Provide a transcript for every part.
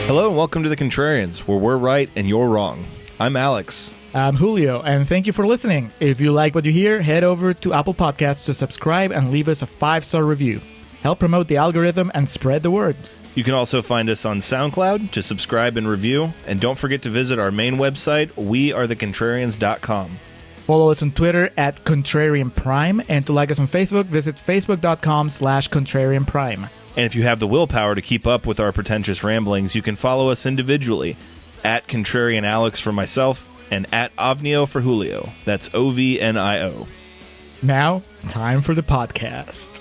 Hello and welcome to the Contrarians, where we're right and you're wrong. I'm Alex. I'm Julio, and thank you for listening. If you like what you hear, head over to Apple Podcasts to subscribe and leave us a 5-star review. Help promote the algorithm and spread the word. You can also find us on SoundCloud to subscribe and review. And don't forget to visit our main website, wearethecontrarians.com. Follow us on Twitter at Contrarian Prime, and to like us on Facebook, visit facebook.com/Contrarian Prime. And if you have the willpower to keep up with our pretentious ramblings, you can follow us individually at Contrarian Alex for myself and at Ovnio for Julio. That's OVNIO. Now, time for the podcast.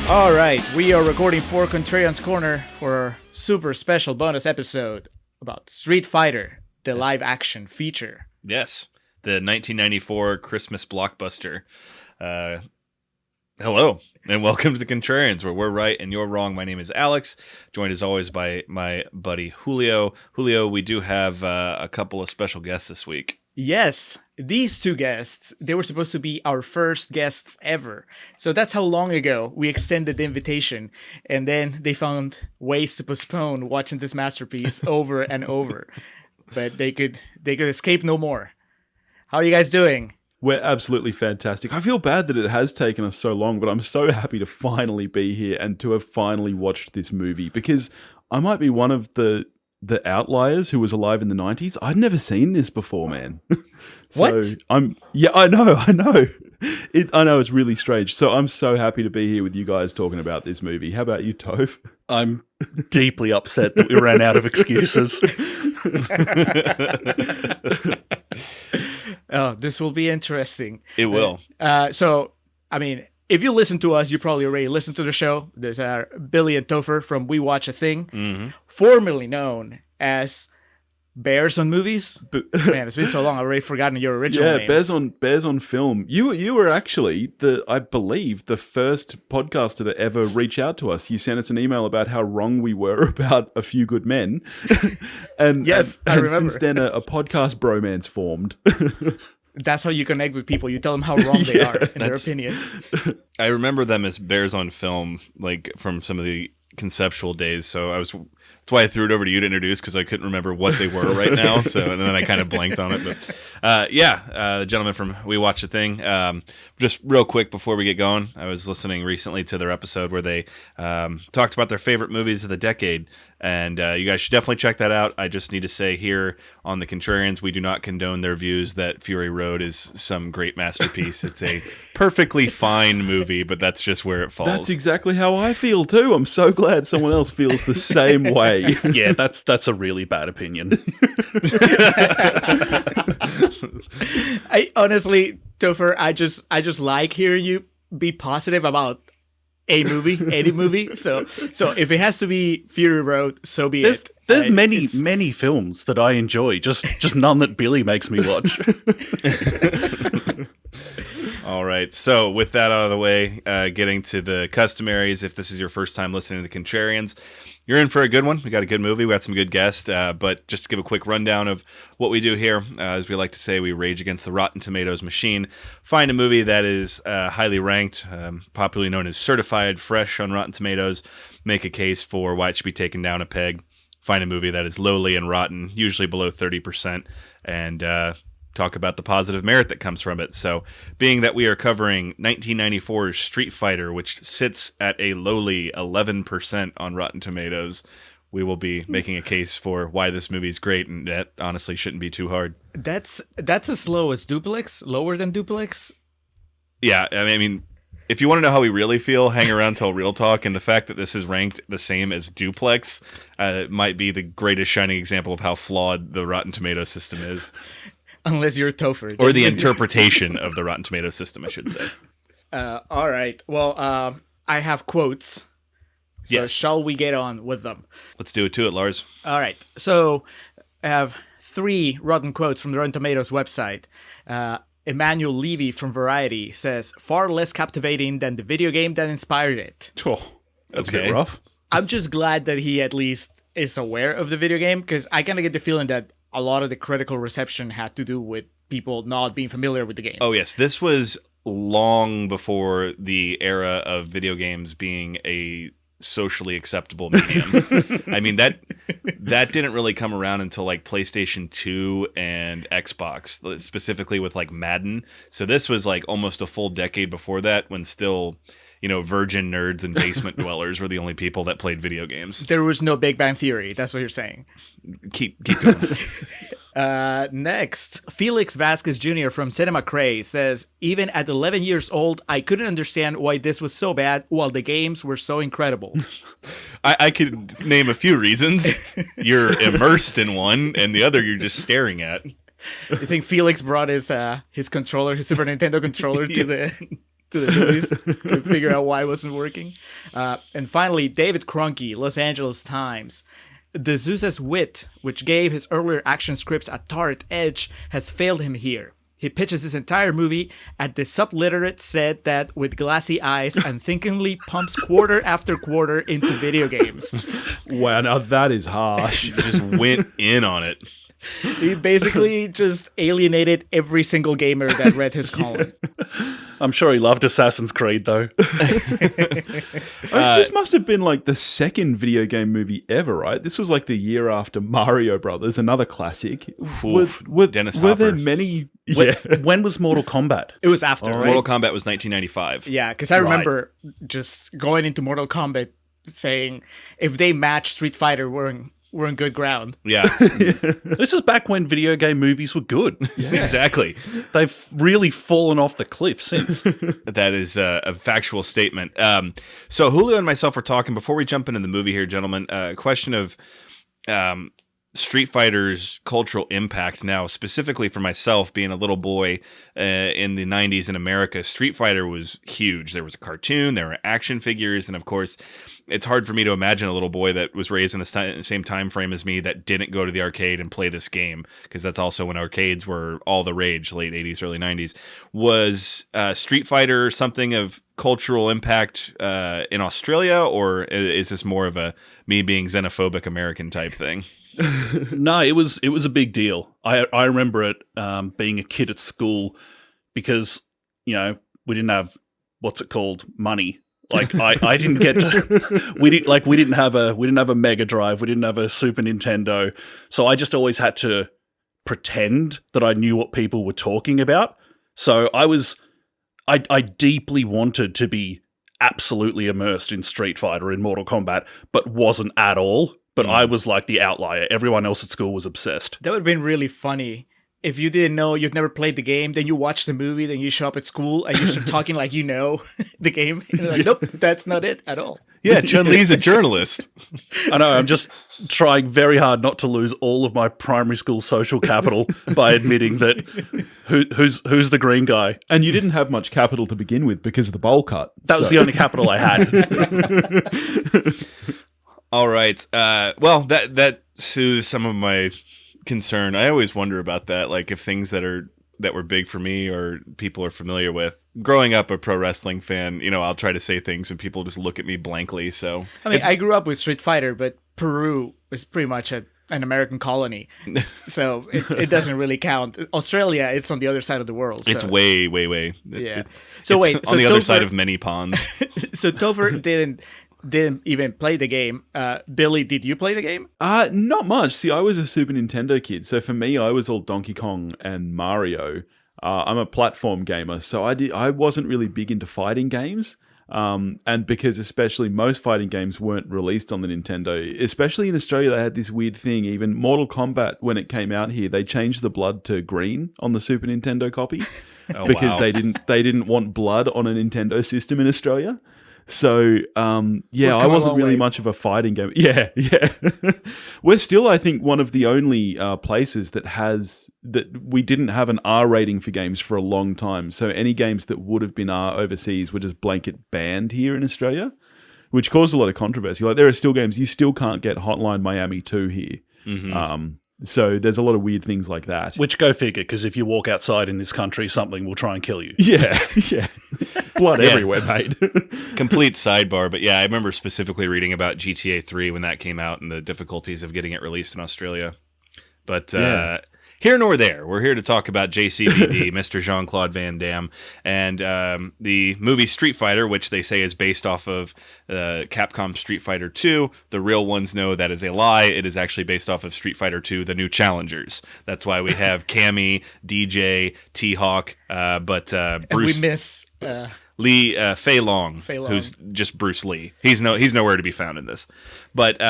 All right, we are recording for Contrarians Corner for a super special bonus episode about Street Fighter, the live-action feature. Yes, the 1994 Christmas blockbuster. Hello, and welcome to the Contrarians, where we're right and you're wrong. My name is Alex, joined as always by my buddy Julio. Julio, we do have a couple of special guests this week. Yes, these two guests, they were supposed to be our first guests ever. So that's how long ago we extended the invitation. And then they found ways to postpone watching this masterpiece over and over. But they could escape no more. How are you guys doing? We're absolutely fantastic. I feel bad that it has taken us so long, but I'm so happy to finally be here and to have finally watched this movie, because I might be one of the outliers who was alive in the 90s. I'd never seen this before, man. What? I know. I know it's really strange. So I'm so happy to be here with you guys talking about this movie. How about you, Toph? I'm deeply upset that we ran out of excuses. Oh, this will be interesting. It will. If you listen to us, you probably already listened to the show. There's our Billy and Topher from We Watch a Thing, formerly known as Bears on Movies. Man, it's been so long, I've already forgotten your original name. Bears on Film. You were actually, I believe, the first podcaster to ever reach out to us. You sent us an email about how wrong we were about A Few Good Men. and yes, I remember. Since then, a podcast bromance formed. That's how you connect with people. You tell them how wrong they are in their opinions. I remember them as Bears on Film, like from some of the conceptual days. So that's why I threw it over to you to introduce, because I couldn't remember what they were right now. So, and then I kind of blanked on it. But the gentleman from We Watch a Thing. Just real quick before we get going, I was listening recently to their episode where they talked about their favorite movies of the decade. And you guys should definitely check that out. I just need to say here on the Contrarians, we do not condone their views that Fury Road is some great masterpiece. It's a perfectly fine movie, but that's just where it falls. That's exactly how I feel too. I'm so glad someone else feels the same way. Yeah, that's a really bad opinion. I honestly, Topher, I just like hearing you be positive about any movie. So if it has to be Fury Road, so be it. There's many films that I enjoy, just none that Billy makes me watch. All right. So with that out of the way, getting to the customaries, if this is your first time listening to the Contrarians, you're in for a good one. We got a good movie. We got some good guests. But just to give a quick rundown of what we do here, as we like to say, we rage against the Rotten Tomatoes machine. Find a movie that is highly ranked, popularly known as certified fresh on Rotten Tomatoes, make a case for why it should be taken down a peg. Find a movie that is lowly and rotten, usually below 30%, and talk about the positive merit that comes from it. So, being that we are covering 1994's Street Fighter, which sits at a lowly 11% on Rotten Tomatoes, we will be making a case for why this movie is great, and that honestly shouldn't be too hard. That's as low as Duplex, lower than Duplex. Yeah, I mean, if you want to know how we really feel, hang around till Real Talk, and the fact that this is ranked the same as Duplex might be the greatest shining example of how flawed the Rotten Tomato system is. Unless you're Topher. Or the interpretation of the Rotten Tomato system, I should say. All right. Well, I have quotes. So yes. Shall we get on with them? Let's do it to it, Lars. All right. So I have 3 rotten quotes from the Rotten Tomatoes website. Emmanuel Levy from Variety says, far less captivating than the video game that inspired it. Oh, that's a Okay. bit rough. I'm just glad that he at least is aware of the video game, because I kind of get the feeling that a lot of the critical reception had to do with people not being familiar with the game. Oh yes, this was long before the era of video games being a socially acceptable medium. I mean that didn't really come around until like PlayStation 2 and Xbox, specifically with like Madden. So this was like almost a full decade before that, when still, you know, virgin nerds and basement dwellers were the only people that played video games. There was no Big Bang Theory. That's what you're saying. Keep going. Next, Felix Vasquez Jr. from Cinema Cray says, even at 11 years old, I couldn't understand why this was so bad while the games were so incredible. I could name a few reasons. You're immersed in one, and the other you're just staring at. I think Felix brought his controller, his Super Nintendo controller, to the movies to figure out why it wasn't working. And finally, David Cronky, Los Angeles Times. The Zeus's wit, which gave his earlier action scripts a tart edge, has failed him here. He pitches his entire movie at the subliterate set that, with glassy eyes, unthinkingly pumps quarter after quarter into video games. Wow, now that is harsh. Just went in on it. He basically just alienated every single gamer that read his column. I'm sure he loved Assassin's Creed, though. This must have been like the second video game movie ever, right? This was like the year after Mario Brothers, another classic. Oof, Dennis were Hopper. there many? When, Yeah. when was Mortal Kombat? It was after, right? Mortal Kombat was 1995. Yeah, because I remember just going into Mortal Kombat saying, if they match Street Fighter, we're in good ground. Yeah, This is back when video game movies were good. exactly. They've really fallen off the cliff since. That is a factual statement. So Julio and myself were talking before we jump into the movie here, gentlemen. A question of Street Fighter's cultural impact now, specifically for myself, being a little boy in the 90s in America. Street Fighter was huge. There was a cartoon, there were action figures, and of course, it's hard for me to imagine a little boy that was raised in the same time frame as me that didn't go to the arcade and play this game, because that's also when arcades were all the rage, late 80s, early 90s. Was Street Fighter something of cultural impact in Australia, or is this more of a me being xenophobic American type thing? No, it was a big deal. I remember it being a kid at school because, you know, we didn't have, what's it called, money. Like I didn't get to, we didn't have a Mega Drive, we didn't have a Super Nintendo, so I just always had to pretend that I knew what people were talking about. So I deeply wanted to be absolutely immersed in Street Fighter, in Mortal Kombat, but wasn't at all. But I was like the outlier. Everyone else at school was obsessed. That would have been really funny if you didn't know, you've never played the game, then you watch the movie, then you show up at school and you start talking like you know the game. And you're like, nope, that's not it at all. Yeah, Chun-Li's a journalist. I know, I'm just trying very hard not to lose all of my primary school social capital by admitting that who's the green guy. And you didn't have much capital to begin with because of the bowl cut. That was the only capital I had. All right. Well, that soothes some of my concern. I always wonder about that, like if things that were big for me or people are familiar with. Growing up a pro wrestling fan, you know, I'll try to say things and people just look at me blankly. So I mean, I grew up with Street Fighter, but Peru is pretty much an American colony, so it doesn't really count. Australia, it's on the other side of the world. So. it's way. Yeah. So So wait, on the so other Topher- side of many ponds. So Topher didn't even play the game. Billy, did you play the game? Not much. See, I was a Super Nintendo kid, so for me, I was all Donkey Kong and Mario. I'm a platform gamer, so I wasn't really big into fighting games. And because especially most fighting games weren't released on the Nintendo, especially in Australia, they had this weird thing. Even Mortal Kombat, when it came out here, they changed the blood to green on the Super Nintendo copy because wow. they didn't want blood on a Nintendo system in Australia. So, yeah, I come a wasn't long really way. much of a fighting game. Yeah. We're still, I think, one of the only places that we didn't have an R rating for games for a long time. So any games that would have been R overseas were just blanket banned here in Australia, which caused a lot of controversy. Like there are still games, you still can't get Hotline Miami 2 here. Mm-hmm. So there's a lot of weird things like that. Which go figure, because if you walk outside in this country, something will try and kill you. Yeah, yeah. Blood Yeah. everywhere, mate. Complete sidebar, but yeah, I remember specifically reading about GTA 3 when that came out and the difficulties of getting it released in Australia. But Yeah. here nor there, we're here to talk about JCVD, Mr. Jean-Claude Van Damme, and the movie Street Fighter, which they say is based off of Capcom Street Fighter 2. The real ones know that is a lie. It is actually based off of Street Fighter 2, The New Challengers. That's why we have Cammy, DJ, T-Hawk, but And Bruce... we miss Fei Long, Fei Long. who's just Bruce Lee. He's nowhere to be found in this. But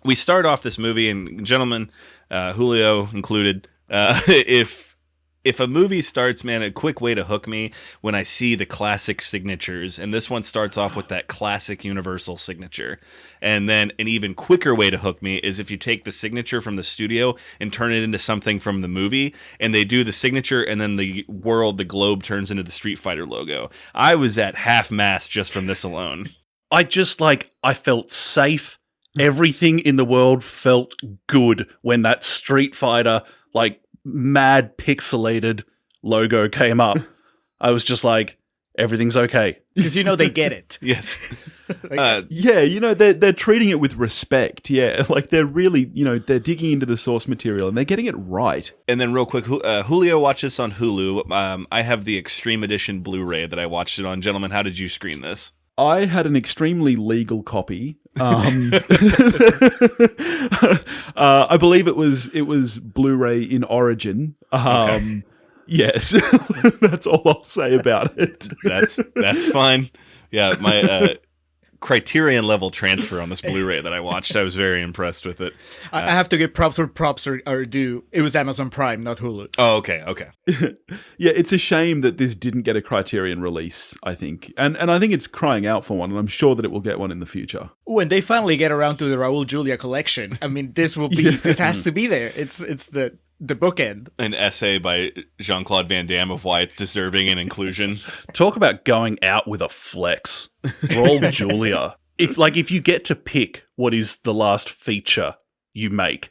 we start off this movie, and gentlemen, Julio included, if a movie starts, man, a quick way to hook me when I see the classic signatures, and this one starts off with that classic Universal signature. And then an even quicker way to hook me is if you take the signature from the studio and turn it into something from the movie, and they do the signature, and then the globe turns into the Street Fighter logo. I was at half-mast just from this alone. I felt safe. Everything in the world felt good when that Street Fighter, mad pixelated logo came up. I was just like, everything's okay. because they get it. Yes. Yeah, they're treating it with respect. Yeah, they're really, they're digging into the source material and they're getting it right. And then real quick, Julio watched this on Hulu. I have the Extreme Edition Blu-ray that I watched it on. Gentlemen, how did you screen this? I had an extremely legal copy. I believe it was Blu-ray in origin. Okay. Yes, that's all I'll say about it. That's fine. Yeah, my Criterion level transfer on this Blu-ray that I watched, I was very impressed with it. I have to give props where props are due. It was Amazon Prime, not Hulu. Oh, okay. Yeah, it's a shame that this didn't get a Criterion release, I think. And I think it's crying out for one, and I'm sure that it will get one in the future. When they finally get around to the Raul Julia collection, I mean, this will be. It has to be there. It's the bookend. An essay by Jean-Claude Van Damme of why it's deserving and inclusion. Talk about going out with a flex. Roll Julia. If you get to pick what is the last feature you make,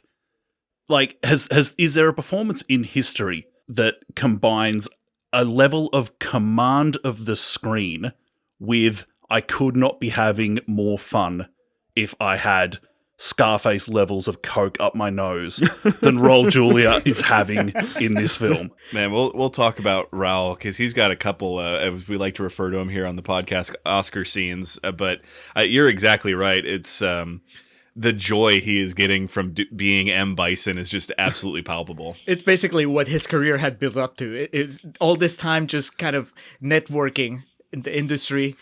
is there a performance in history that combines a level of command of the screen with I could not be having more fun if I had Scarface levels of coke up my nose than Raul Julia is having in this film. Man, we'll talk about Raul because he's got a couple, as we like to refer to him here on the podcast, Oscar scenes. But you're exactly right. It's the joy he is getting from being M. Bison is just absolutely palpable. It's basically what his career had built up to. It is all this time just kind of networking in the industry.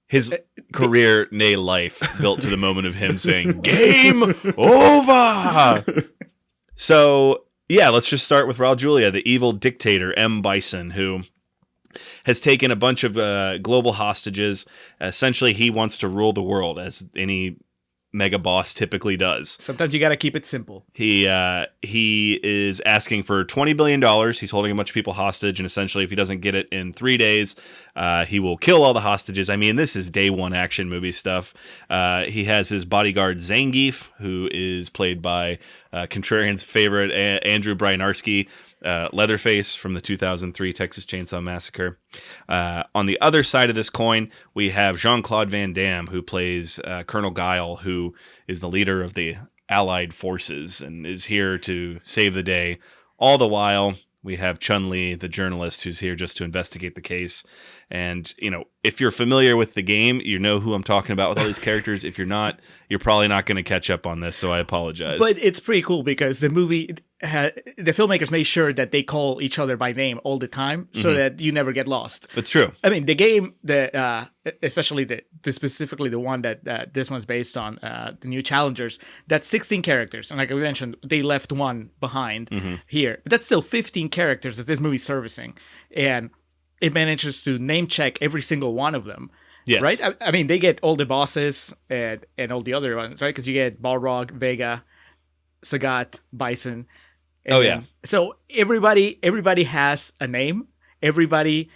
His career, nay life, built to the moment of him saying, "Game over!" So, yeah, let's just start with Raul Julia, the evil dictator, M. Bison, who has taken a bunch of global hostages. Essentially, he wants to rule the world, as any mega boss typically does. Sometimes you got to keep it simple. He is asking for $20 billion. He's holding a bunch of people hostage, and essentially, if he doesn't get it in 3 days, he will kill all the hostages. I mean, this is day one action movie stuff. He has his bodyguard Zangief, who is played by Contrarians' favorite Andrew Bryanarski, Leatherface from the 2003 Texas Chainsaw Massacre. On the other side of this coin, we have Jean-Claude Van Damme, who plays Colonel Guile, who is the leader of the Allied forces and is here to save the day. All the while, we have Chun-Li, the journalist, who's here just to investigate the case. And, if you're familiar with the game, you know who I'm talking about with all these characters. If you're not, you're probably not going to catch up on this, so I apologize. But it's pretty cool because the movie, the filmmakers made sure that they call each other by name all the time so that you never get lost. It's true. I mean, the game, especially specifically the one that this one's based on, the New Challengers, that's 16 characters. And like we mentioned, they left one behind here. But that's still 15 characters that this movie's servicing. And it manages to name check every single one of them. Yes. Right? I mean, they get all the bosses and all the other ones, right? Because you get Balrog, Vega, Sagat, Bison. Yeah. So everybody has a name. Everybody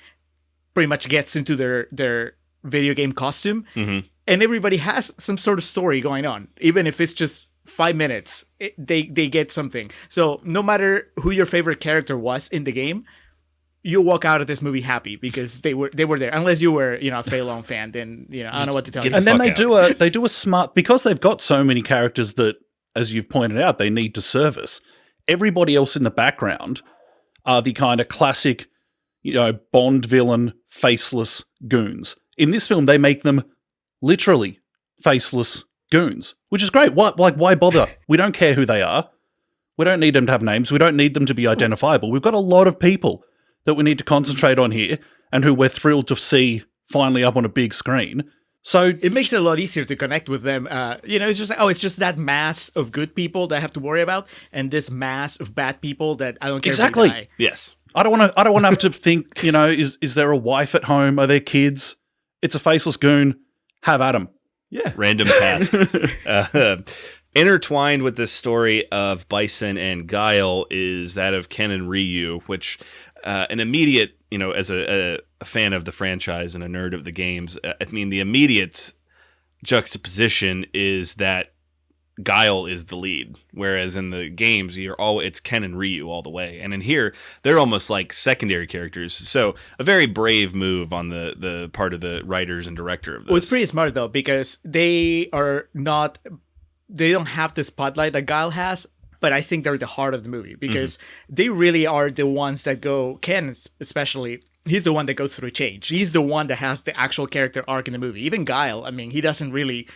pretty much gets into their video game costume. And everybody has some sort of story going on. Even if it's just 5 minutes, they get something. So no matter who your favorite character was in the game, you walk out of this movie happy because they were there. Unless you were, a Fei Long fan, then I don't know what to tell you. And then fuck they do a smart, because they've got so many characters that, as you've pointed out, they need to service. Everybody else in the background are the kind of classic, Bond villain, faceless goons. In this film, they make them literally faceless goons, which is great. Why bother? We don't care who they are. We don't need them to have names. We don't need them to be identifiable. We've got a lot of people that we need to concentrate on here and who we're thrilled to see finally up on a big screen. So it makes it a lot easier to connect with them. It's just it's just that mass of good people that I have to worry about, and this mass of bad people that I don't care Exactly. if they die. Yes. I don't want to have to think, is there a wife at home? Are there kids? It's a faceless goon. Have at 'em. Yeah. Random task. Intertwined with this story of Bison and Guile is that of Ken and Ryu, which an immediate, as a fan of the franchise and a nerd of the games, the immediate juxtaposition is that Guile is the lead, whereas in the games it's Ken and Ryu all the way, and in here they're almost like secondary characters. So a very brave move on the part of the writers and director of this. Well, it's pretty smart though, because they don't have the spotlight that Guile has, but I think they're the heart of the movie because they really are the ones that go. Ken especially, he's the one that goes through change. He's the one that has the actual character arc in the movie. Even Guile, he doesn't really.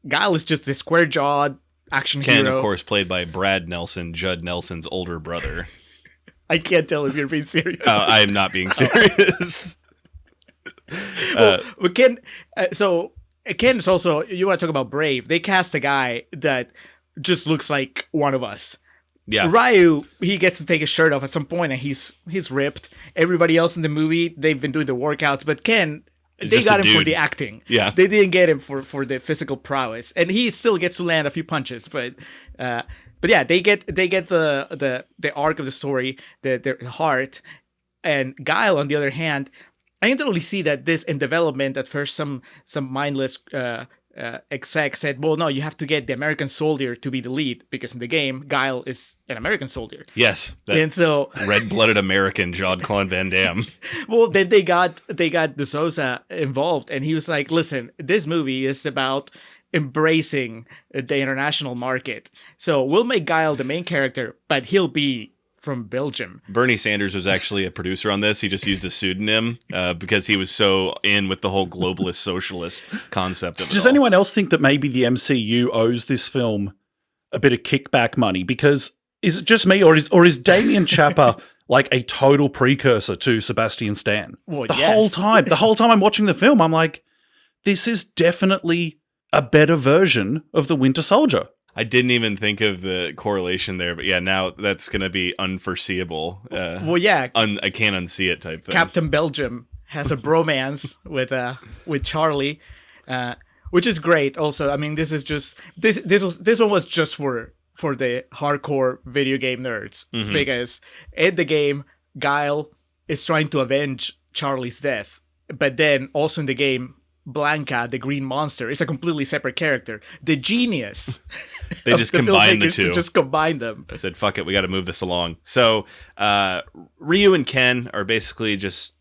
Guile is just the square-jawed action Ken, hero. of course, played by Brad Nelson, Judd Nelson's older brother. I can't tell if you're being serious. I am not being serious. But Ken, Ken is also, you want to talk about brave. They cast a guy that just looks like one of us. Yeah. Ryu, he gets to take his shirt off at some point and he's ripped. Everybody else in the movie, they've been doing the workouts, but Ken, they Just got a him for dude. the acting. Yeah. They didn't get him for the physical prowess. And he still gets to land a few punches, but yeah, they get the arc of the story, their heart. And Guile, on the other hand, I can totally see that this in development at first some mindless exec said, well, no, you have to get the American soldier to be the lead because in the game Guile is an American soldier. Yes. And so red-blooded American Jean-Claude Van Damme. well, then they got De Souza involved, and he was like, listen, this movie is about embracing the international market. So we'll make Guile the main character, but he'll be from Belgium. Bernie Sanders was actually a producer on this. He just used a pseudonym because he was so in with the whole globalist socialist concept of it Does all. anyone else think that maybe the MCU owes this film a bit of kickback money? Because is it just me, or is Damien Chapa like a total precursor to Sebastian Stan? Well, the yes. whole time I'm watching the film, I'm like, this is definitely a better version of the Winter Soldier. I didn't even think of the correlation there, but yeah, now that's going to be unforeseeable. Well, yeah, I can't unsee it type thing. Captain Belgium has a bromance with Charlie, which is great. Also, I mean, this is just this one was just for the hardcore video game nerds because in the game, Guile is trying to avenge Charlie's death, but then also in the game, Blanca, the green monster, is a completely separate character. The genius. They just combined the filmmakers to two. just combine them. I said, fuck it, we got to move this along. So Ryu and Ken are basically just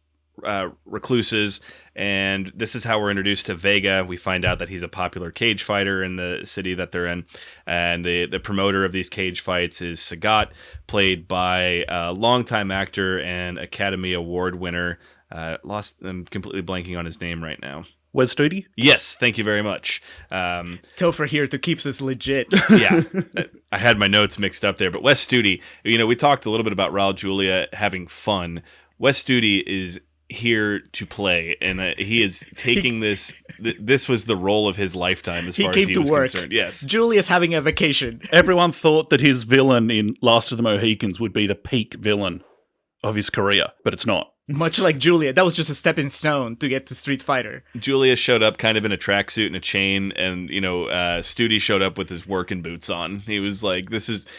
recluses, and this is how we're introduced to Vega. We find out that he's a popular cage fighter in the city that they're in, and the promoter of these cage fights is Sagat, played by a longtime actor and Academy Award winner. I'm completely blanking on his name right now. Wes Studi? Yes, thank you very much. Topher here to keep us legit. Yeah, I had my notes mixed up there, but Wes Studi, we talked a little bit about Raul Julia having fun. Wes Studi is here to play, and he is taking this. This was the role of his lifetime as far as he was concerned. Yes, Julia's having a vacation. Everyone thought that his villain in Last of the Mohicans would be the peak villain of his career, but it's not. Much like Julia, that was just a stepping stone to get to Street Fighter. Julia showed up kind of in a tracksuit and a chain, and Studi showed up with his working boots on. He was like,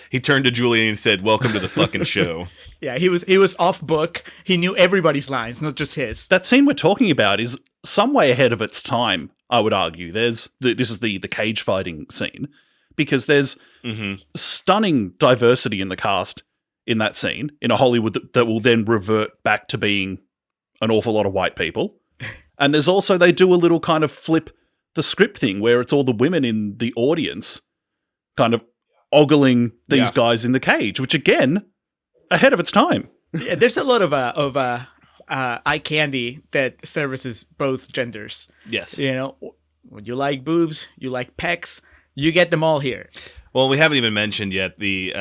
he turned to Julia and said, welcome to the fucking show. Yeah, he was off book. He knew everybody's lines, not just his. That scene we're talking about is some way ahead of its time, I would argue. This is the cage fighting scene. because there's Mm-hmm. stunning diversity in the cast in that scene in a Hollywood that will then revert back to being an awful lot of white people. And there's also, they do a little kind of flip the script thing where it's all the women in the audience kind of ogling these guys in the cage, which again, ahead of its time. Yeah, there's a lot of eye candy that services both genders. Yes. You know, when you like boobs, you like pecs, you get them all here. Well, we haven't even mentioned yet the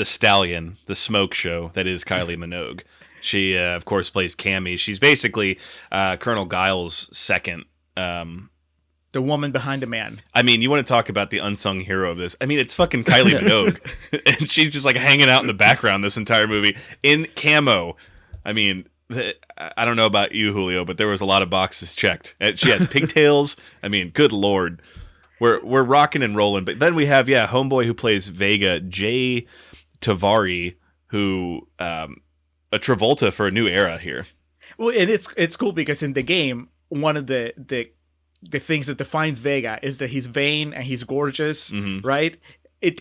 stallion, the smoke show that is Kylie Minogue. She, of course, plays Cammy. She's basically Colonel Giles' second. The woman behind the man. I mean, you want to talk about the unsung hero of this? I mean, it's fucking Kylie Minogue, and she's just like hanging out in the background this entire movie in camo. I mean, I don't know about you, Julio, but there was a lot of boxes checked. And she has pigtails. I mean, good lord. We're rocking and rolling, but then we have homeboy who plays Vega, Jay Tavari, who a Travolta for a new era here. Well, and it's cool because in the game, one of the things that defines Vega is that he's vain and he's gorgeous, right?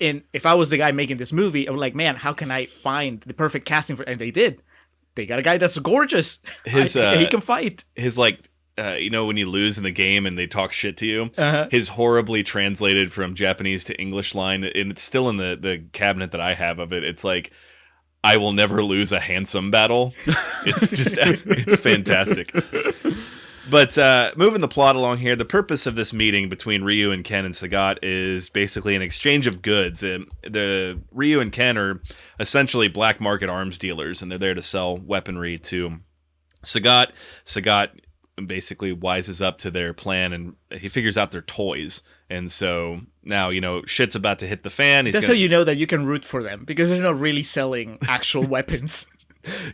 And if I was the guy making this movie, I was like, man, how can I find the perfect casting for? And they did. They got a guy that's gorgeous. He can fight. His when you lose in the game and they talk shit to you, his horribly translated from Japanese to English line, and it's still in the cabinet that I have of it. It's like, I will never lose a handsome battle. It's just, it's fantastic. But moving the plot along here, the purpose of this meeting between Ryu and Ken and Sagat is basically an exchange of goods. The Ryu and Ken are essentially black market arms dealers, and they're there to sell weaponry to Sagat. Sagat basically wises up to their plan, and he figures out their toys. And so now, shit's about to hit the fan. That's how you know that you can root for them, because they're not really selling actual weapons.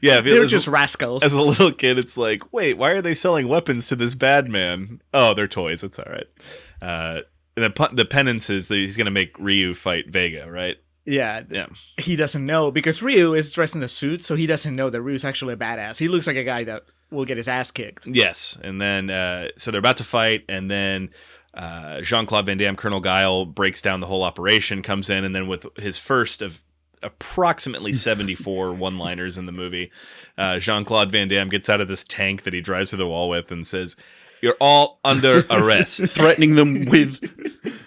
Yeah, they're just rascals. As a little kid, it's like, wait, why are they selling weapons to this bad man? Oh, they're toys. It's all right. And the penance is that he's going to make Ryu fight Vega, right? Yeah. He doesn't know, because Ryu is dressed in a suit, so he doesn't know that Ryu's actually a badass. He looks like a guy that will get his ass kicked. Yes. And then, so they're about to fight, and then Jean-Claude Van Damme, Colonel Guile, breaks down the whole operation, comes in, and then with his first of approximately 74 one-liners in the movie, Jean-Claude Van Damme gets out of this tank that he drives through the wall with and says, "You're all under arrest." Threatening them with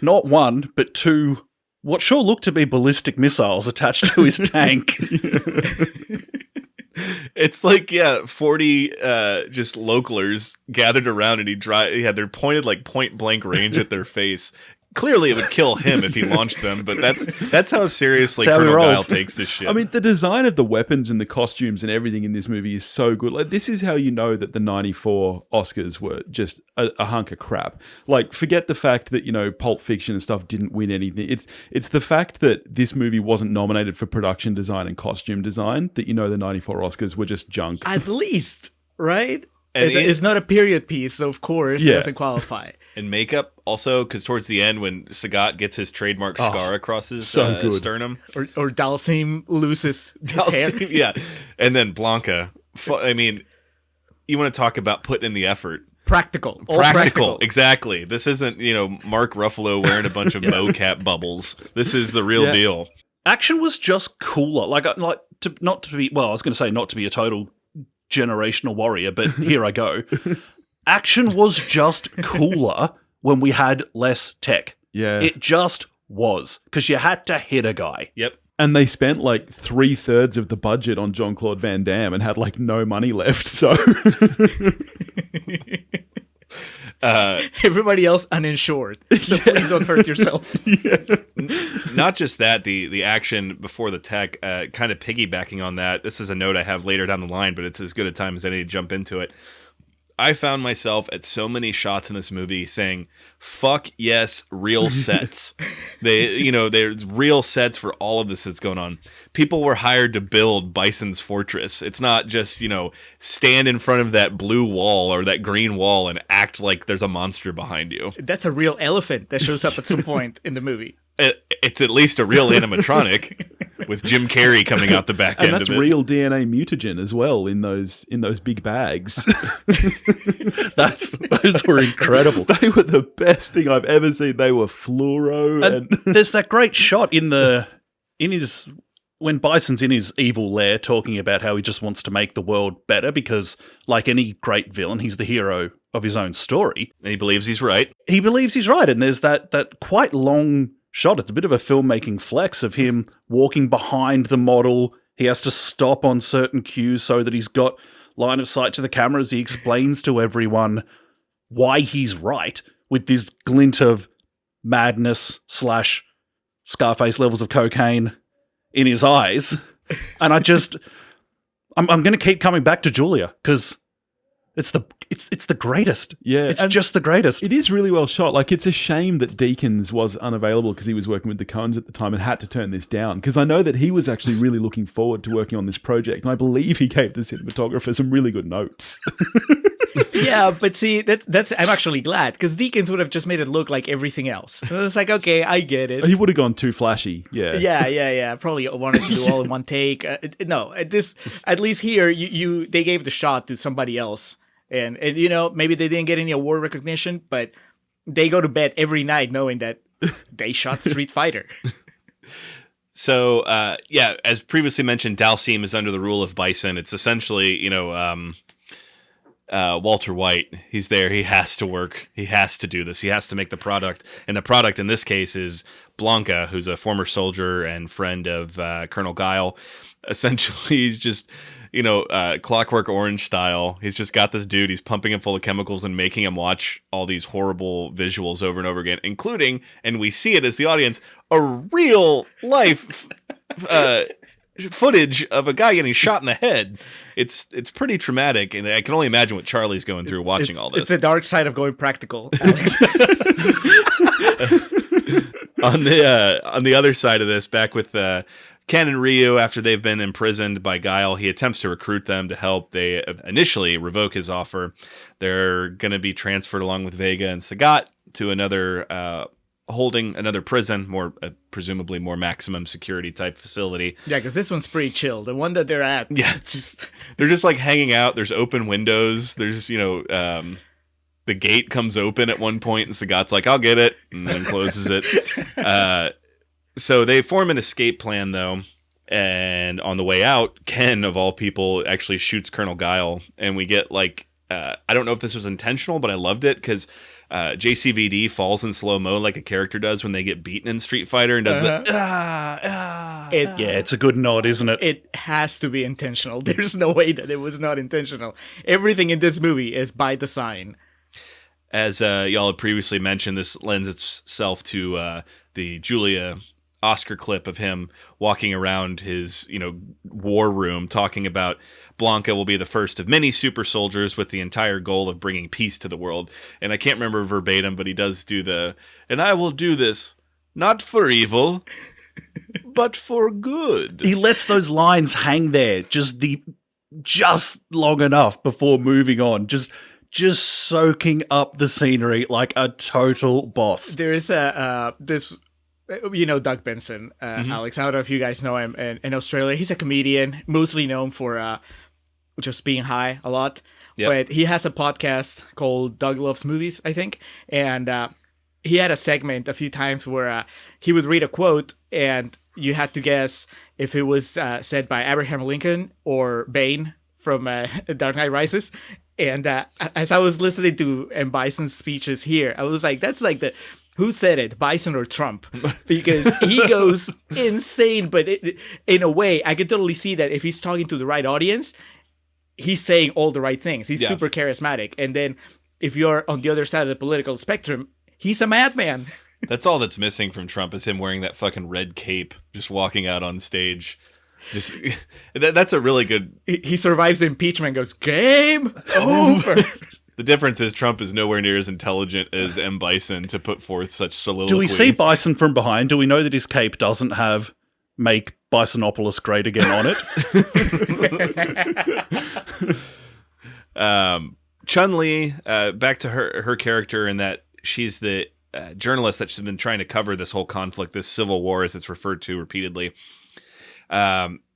not one, but two, what sure look to be ballistic missiles attached to his tank. It's like, 40 just localers gathered around, and they're pointed like point blank range at their face. Clearly, it would kill him if he launched them, but that's how seriously Colonel Guile takes this shit. I mean, the design of the weapons and the costumes and everything in this movie is so good. Like, this is how you know that the '94 Oscars were just a hunk of crap. Like, forget the fact that Pulp Fiction and stuff didn't win anything. It's the fact that this movie wasn't nominated for production design and costume design that the '94 Oscars were just junk. At least, right? It's not a period piece, so of course it doesn't qualify. And makeup also, because towards the end when Sagat gets his trademark scar across his sternum. Or Dalsim loses his hair. Yeah. And then Blanca. I mean, you want to talk about putting in the effort. Practical. Practical. Exactly. This isn't, Mark Ruffalo wearing a bunch of mocap bubbles. This is the real deal. Action was just cooler. Not to be a total generational warrior, but here I go. Action was just cooler when we had less tech. Yeah. It just was, because you had to hit a guy. Yep. And they spent like 3/3 of the budget on Jean-Claude Van Damme and had like no money left, so... Everybody else uninsured, so please don't hurt yourselves. Not just that, the action before the tech, kind of piggybacking on that. This is a note I have later down the line, but it's as good a time as any to jump into it. I found myself at so many shots in this movie saying, "Fuck yes, real sets." There's real sets for all of this that's going on. People were hired to build Bison's Fortress. It's not just, stand in front of that blue wall or that green wall and act like there's a monster behind you. That's a real elephant that shows up at some point in the movie. it's at least a real animatronic with Jim Carrey coming out the back And end that's of it. real DNA mutagen as well in those big bags. Those were incredible. They were the best thing I've ever seen. They were fluoro. And there's that great shot when Bison's in his evil lair talking about how he just wants to make the world better because, like any great villain, he's the hero of his own story. And he believes he's right. He believes he's right, and there's that quite long shot. It's a bit of a filmmaking flex of him walking behind the model. He has to stop on certain cues so that he's got line of sight to the cameras. He explains to everyone why he's right with this glint of madness / Scarface levels of cocaine in his eyes. And I'm going to keep coming back to Julia because it's the greatest. Yeah, it's and just the greatest. it is really well shot. Like, it's a shame that Deakins was unavailable because he was working with the Coens at the time and had to turn this down, because I know that he was actually really looking forward to working on this project, and I believe he gave the cinematographer some really good notes. Yeah, but see, that's I'm actually glad, because Deakins would have just made it look like everything else. So it's like, okay, I get it. He would have gone too flashy. Yeah. Yeah. Probably wanted to do all in one take. No, at least here, they gave the shot to somebody else, and maybe they didn't get any award recognition, but they go to bed every night knowing that they shot Street Fighter. So, as previously mentioned, Dalsim is under the rule of Bison. It's essentially, Walter White. He's there. He has to work. He has to do this. He has to make the product. And the product in this case is Blanca, who's a former soldier and friend of Colonel Guile. Essentially, he's just, Clockwork Orange style. He's just got this dude. He's pumping him full of chemicals and making him watch all these horrible visuals over and over again, including, and we see it as the audience, a real life footage of a guy getting shot in the head. It's pretty traumatic, and I can only imagine what Charlie's going through watching all this. It's the dark side of going practical, Alex. On the other side of this, back with Ken and Ryu, after they've been imprisoned by Guile, he attempts to recruit them to help. They initially revoke his offer. They're going to be transferred along with Vega and Sagat to another holding another prison, more presumably more maximum security type facility. Yeah, because this one's pretty chill. The one that they're at, they're just like hanging out. There's open windows. There's the gate comes open at one point, and Sagat's like, "I'll get it," and then closes it. So they form an escape plan though, and on the way out, Ken of all people actually shoots Colonel Guile, and we get like I don't know if this was intentional, but I loved it because JCVD falls in slow-mo like a character does when they get beaten in Street Fighter and does it's a good nod, isn't it? It has to be intentional. There's no way that it was not intentional. Everything in this movie is by design. As y'all had previously mentioned, this lends itself to the Julia Oscar clip of him walking around his, war room talking about Blanca will be the first of many super soldiers with the entire goal of bringing peace to the world. And I can't remember verbatim, but he does do and I will do this not for evil, but for good. He lets those lines hang there just long enough before moving on. Just soaking up the scenery like a total boss. There is this. Doug Benson, Alex. I don't know if you guys know him in Australia. He's a comedian, mostly known for just being high a lot. Yep. But he has a podcast called Doug Loves Movies, I think. And he had a segment a few times where he would read a quote and you had to guess if it was said by Abraham Lincoln or Bane from Dark Knight Rises. And as I was listening to M. Bison's speeches here, I was like, that's like who said it, Bison or Trump? Because he goes insane, but in a way, I can totally see that if he's talking to the right audience, he's saying all the right things. He's super charismatic. And then if you're on the other side of the political spectrum, he's a madman. That's all that's missing from Trump is him wearing that fucking red cape, just walking out on stage. Just that's a really good... He survives the impeachment and goes, game over. The difference is Trump is nowhere near as intelligent as M. Bison to put forth such soliloquy. Do we see Bison from behind? Do we know that his cape doesn't have "Make Bisonopolis Great Again" on it? Chun-Li, back to her character in that she's the journalist that's been trying to cover this whole conflict, this civil war, as it's referred to repeatedly.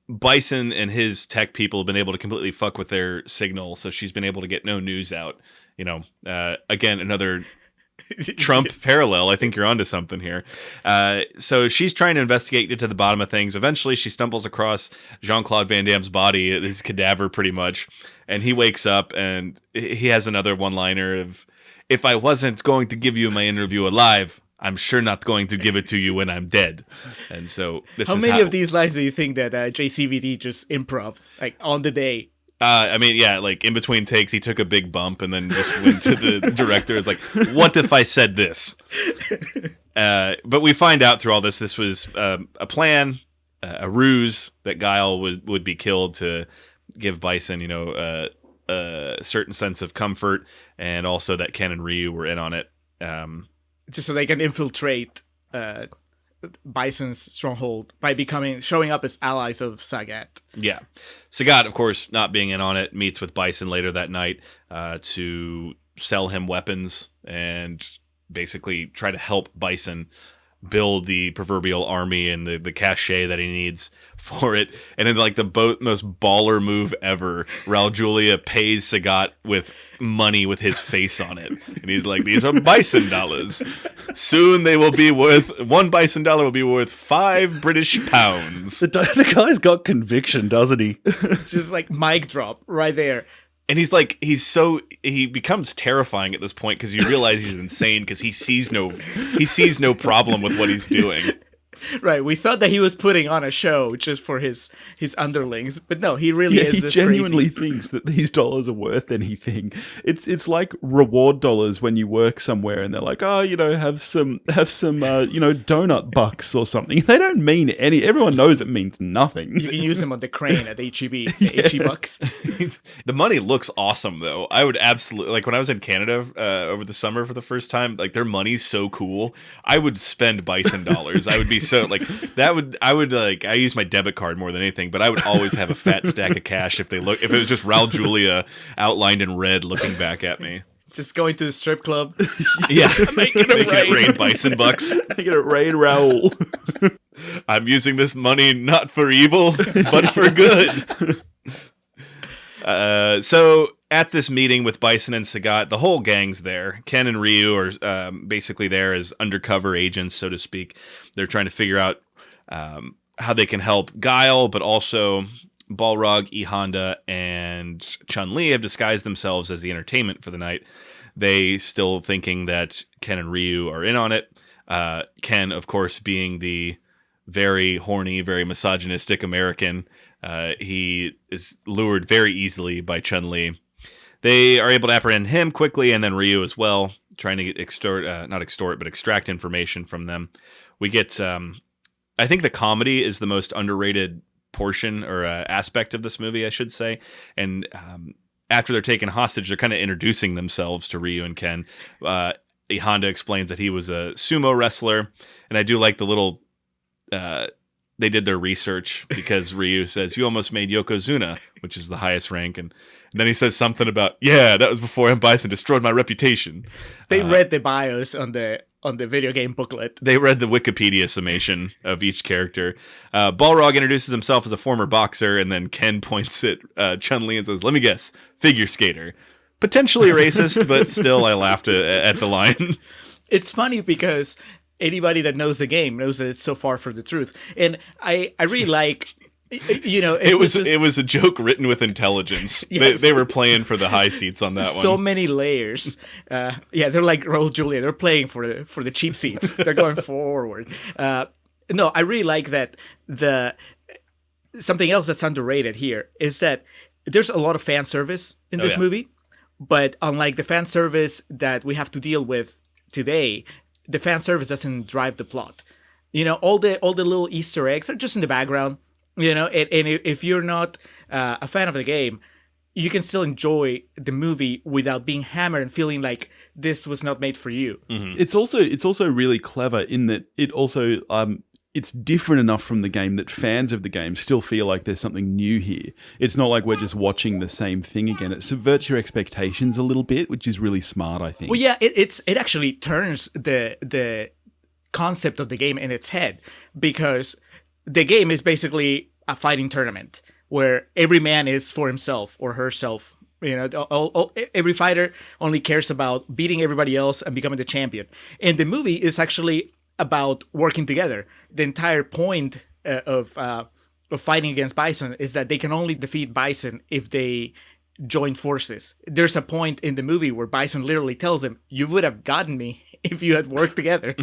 Bison and his tech people have been able to completely fuck with their signal, so she's been able to get no news out. Again, another Trump parallel. I think you're onto something here. So she's trying to investigate, get to the bottom of things. Eventually, she stumbles across Jean-Claude Van Damme's body, his cadaver pretty much, and he wakes up and he has another one-liner of, "If I wasn't going to give you my interview alive, I'm sure not going to give it to you when I'm dead." And so this How is many of these lines do you think that JCVD just improv, like, on the day? Like in between takes, he took a big bump and then just went to the director. It's like, what if I said this? But we find out through all this was a plan, a ruse that Guile would be killed to give Bison, a certain sense of comfort, and also that Ken and Ryu were in on it. Just so they can infiltrate Bison's stronghold by showing up as allies of Sagat. Yeah. Sagat, of course, not being in on it, meets with Bison later that night to sell him weapons and basically try to help Bison build the proverbial army and the cachet that he needs for it. And then, like, the most baller move ever, Raul Julia pays Sagat with money with his face on it. And he's like, "These are Bison dollars. Soon they will be worth, $1 Bison dollar will be worth 5 British pounds." The guy's got conviction, doesn't he? Just like mic drop right there. And he becomes terrifying at this point because you realize he's insane because he sees no problem with what he's doing. Right, we thought that he was putting on a show just for his underlings, but no, he really is. He genuinely thinks that these dollars are worth anything. It's like reward dollars when you work somewhere and they're like, "Oh, have some donut bucks or something." They don't mean any. Everyone knows it means nothing. You can use them on the crane at HEB, the HE bucks. The money looks awesome, though. I would absolutely, like, when I was in Canada over the summer for the first time, like, their money's so cool. I would spend Bison dollars. I would be so, like, I use my debit card more than anything, but I would always have a fat stack of cash if it was just Raul Julia outlined in red looking back at me. Just going to the strip club. Yeah. Making it rain Bison bucks. Making it rain Raul. I'm using this money not for evil, but for good. So at this meeting with Bison and Sagat, the whole gang's there. Ken and Ryu are basically there as undercover agents, so to speak. They're trying to figure out how they can help Guile, but also Balrog, E Honda, and Chun-Li have disguised themselves as the entertainment for the night. They still thinking that Ken and Ryu are in on it. Ken, of course, being the very horny, very misogynistic American. He is lured very easily by Chun-Li. They are able to apprehend him quickly, and then Ryu as well, trying to extract information from them. We get, I think the comedy is the most underrated portion or aspect of this movie, I should say. And after they're taken hostage, they're kind of introducing themselves to Ryu and Ken. Honda explains that he was a sumo wrestler, and I do like the little... they did their research because Ryu says, "You almost made Yokozuna," which is the highest rank. And then he says something about, "Yeah, that was before M. Bison destroyed my reputation." They read the bios on the video game booklet. They read the Wikipedia summation of each character. Balrog introduces himself as a former boxer, and then Ken points at Chun-Li and says, "Let me guess, figure skater." Potentially racist, but still I laughed at the line. It's funny because anybody that knows the game knows that it's so far from the truth. And I really like, it was a joke written with intelligence. Yes. They were playing for the high seats on that one. So many layers. They're like Raul Julia. They're playing for the cheap seats. They're going forward. No, I really like that. Something else that's underrated here is that there's a lot of fan service in this movie, but unlike the fan service that we have to deal with today, the fan service doesn't drive the plot. All the little Easter eggs are just in the background. And if you're not a fan of the game, you can still enjoy the movie without being hammered and feeling like this was not made for you. Mm-hmm. It's also really clever in that it also it's different enough from the game that fans of the game still feel like there's something new here. It's not like we're just watching the same thing again. It subverts your expectations a little bit, which is really smart, I think. Well, yeah, it actually turns the concept of the game in its head, because the game is basically a fighting tournament where every man is for himself or herself. Every fighter only cares about beating everybody else and becoming the champion. And the movie is actually about working together. The entire point of fighting against Bison is that they can only defeat Bison if they join forces. There's a point in the movie where Bison literally tells him, "You would have gotten me if you had worked together."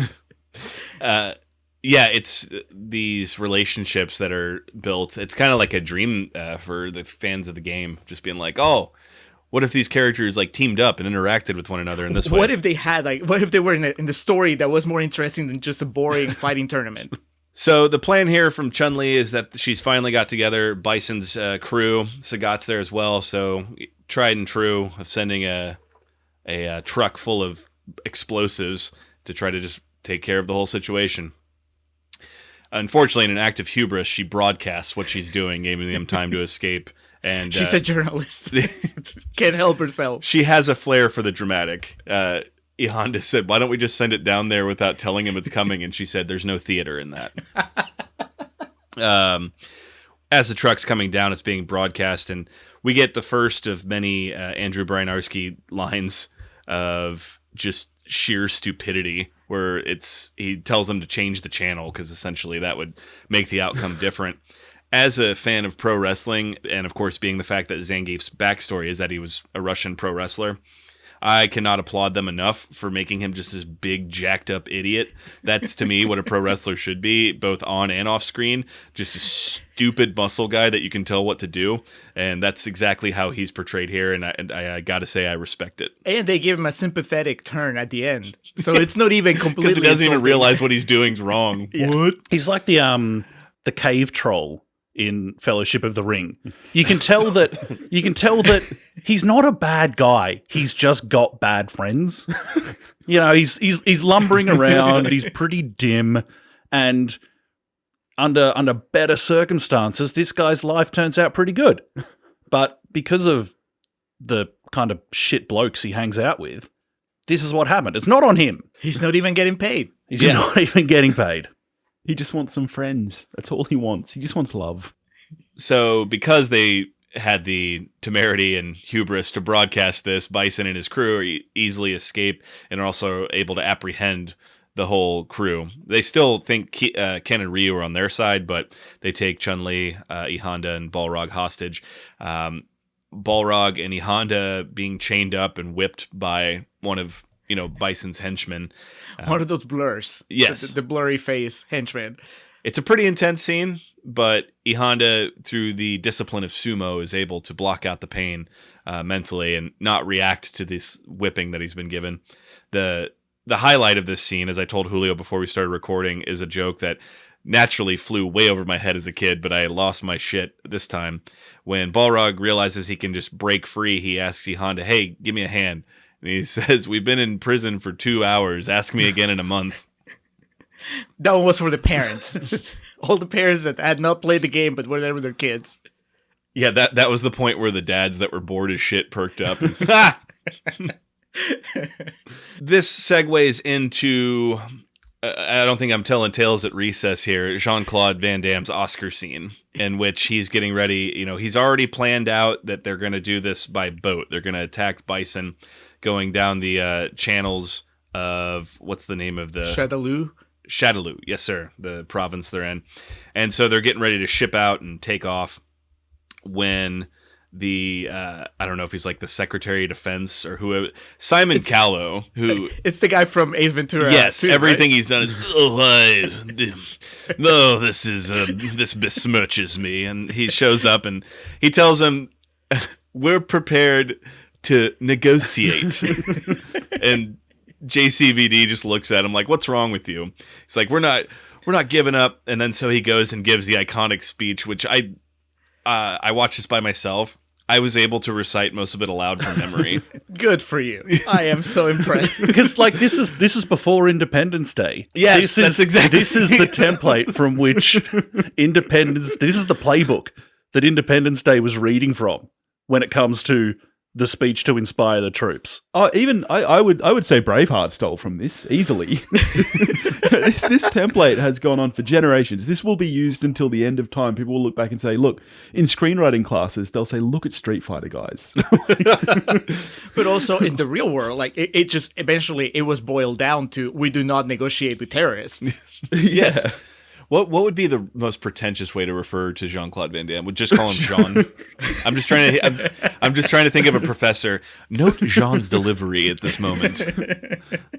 Yeah, it's these relationships that are built. It's kind of like a dream for the fans of the game, just being like, oh, what if these characters like teamed up and interacted with one another in this way? What if they were in the story that was more interesting than just a boring fighting tournament? So the plan here from Chun-Li is that she's finally got together Bison's crew. Sagat's there as well. So tried and true of sending a truck full of explosives to try to just take care of the whole situation. Unfortunately, in an act of hubris, she broadcasts what she's doing, giving them time to escape. And she's a journalist. Can't help herself. She has a flair for the dramatic. E. Honda said, "Why don't we just send it down there without telling him it's coming?" And she said, "There's no theater in that." As the truck's coming down, it's being broadcast, and we get the first of many Andrew Brynarski lines of just sheer stupidity, where he tells them to change the channel because essentially that would make the outcome different. As a fan of pro wrestling, and of course being the fact that Zangief's backstory is that he was a Russian pro wrestler, I cannot applaud them enough for making him just this big, jacked up idiot. That's, to me, what a pro wrestler should be, both on and off screen. Just a stupid muscle guy that you can tell what to do. And that's exactly how he's portrayed here, and I gotta say, I respect it. And they give him a sympathetic turn at the end. So it's not even completely Because he doesn't even insulting. realize what he's doing's wrong. Yeah. What? He's like the cave troll in Fellowship of the Ring. You can tell that he's not a bad guy. He's just got bad friends. He's lumbering around. He's pretty dim, and under better circumstances, this guy's life turns out pretty good. But because of the kind of shit blokes he hangs out with, this is what happened. It's not on him. He's not even getting paid. He's not even getting paid. He just wants some friends. That's all he wants. He just wants love. So because they had the temerity and hubris to broadcast this, Bison and his crew easily escape and are also able to apprehend the whole crew. They still think Ken and Ryu are on their side, but they take Chun-Li, E. Honda, and Balrog hostage. Balrog and E. Honda being chained up and whipped by one of Bison's henchmen. One of those blurs. Yes. The blurry face henchman. It's a pretty intense scene, but E. Honda, through the discipline of sumo, is able to block out the pain mentally and not react to this whipping that he's been given. The highlight of this scene, as I told Julio before we started recording, is a joke that naturally flew way over my head as a kid, but I lost my shit this time. When Balrog realizes he can just break free, he asks E. Honda, "Hey, give me a hand." And he says, "We've been in prison for 2 hours. Ask me again in a month." That one was for the parents. All the parents that had not played the game but were there with their kids. Yeah, that was the point where the dads that were bored as shit perked up. This segues into, I don't think I'm telling tales at recess here, Jean-Claude Van Damme's Oscar scene, in which he's getting ready. He's already planned out that they're going to do this by boat. They're going to attack Bison going down the channels of, what's the name of the... Shadaloo, yes sir, the province they're in. And so they're getting ready to ship out and take off when the, I don't know if he's like the Secretary of Defense or whoever, Simon Callow, who... It's the guy from Ace Ventura. Yes, too, everything right? he's done is, this besmirches me. And he shows up and he tells him, "We're prepared to negotiate." And JCVD just looks at him like, "What's wrong with you?" He's like, we're not giving up. And then so he goes and gives the iconic speech, which I watched this by myself. I was able to recite most of it aloud from memory. Good for you. I am so impressed. Because like this is before Independence Day. Yes, that's exactly. This is the template from which this is the playbook that Independence Day was reading from when it comes to the speech to inspire the troops. Oh, even I would say Braveheart stole from this easily. This template has gone on for generations. This will be used until the end of time. People will look back and say, look, in screenwriting classes, they'll say, look at Street Fighter, guys. But also in the real world, like it just eventually it was boiled down to we do not negotiate with terrorists. Yes. What would be the most pretentious way to refer to Jean-Claude Van Damme? Would just call him Jean. I'm just trying to think of a professor. Note Jean's delivery at this moment.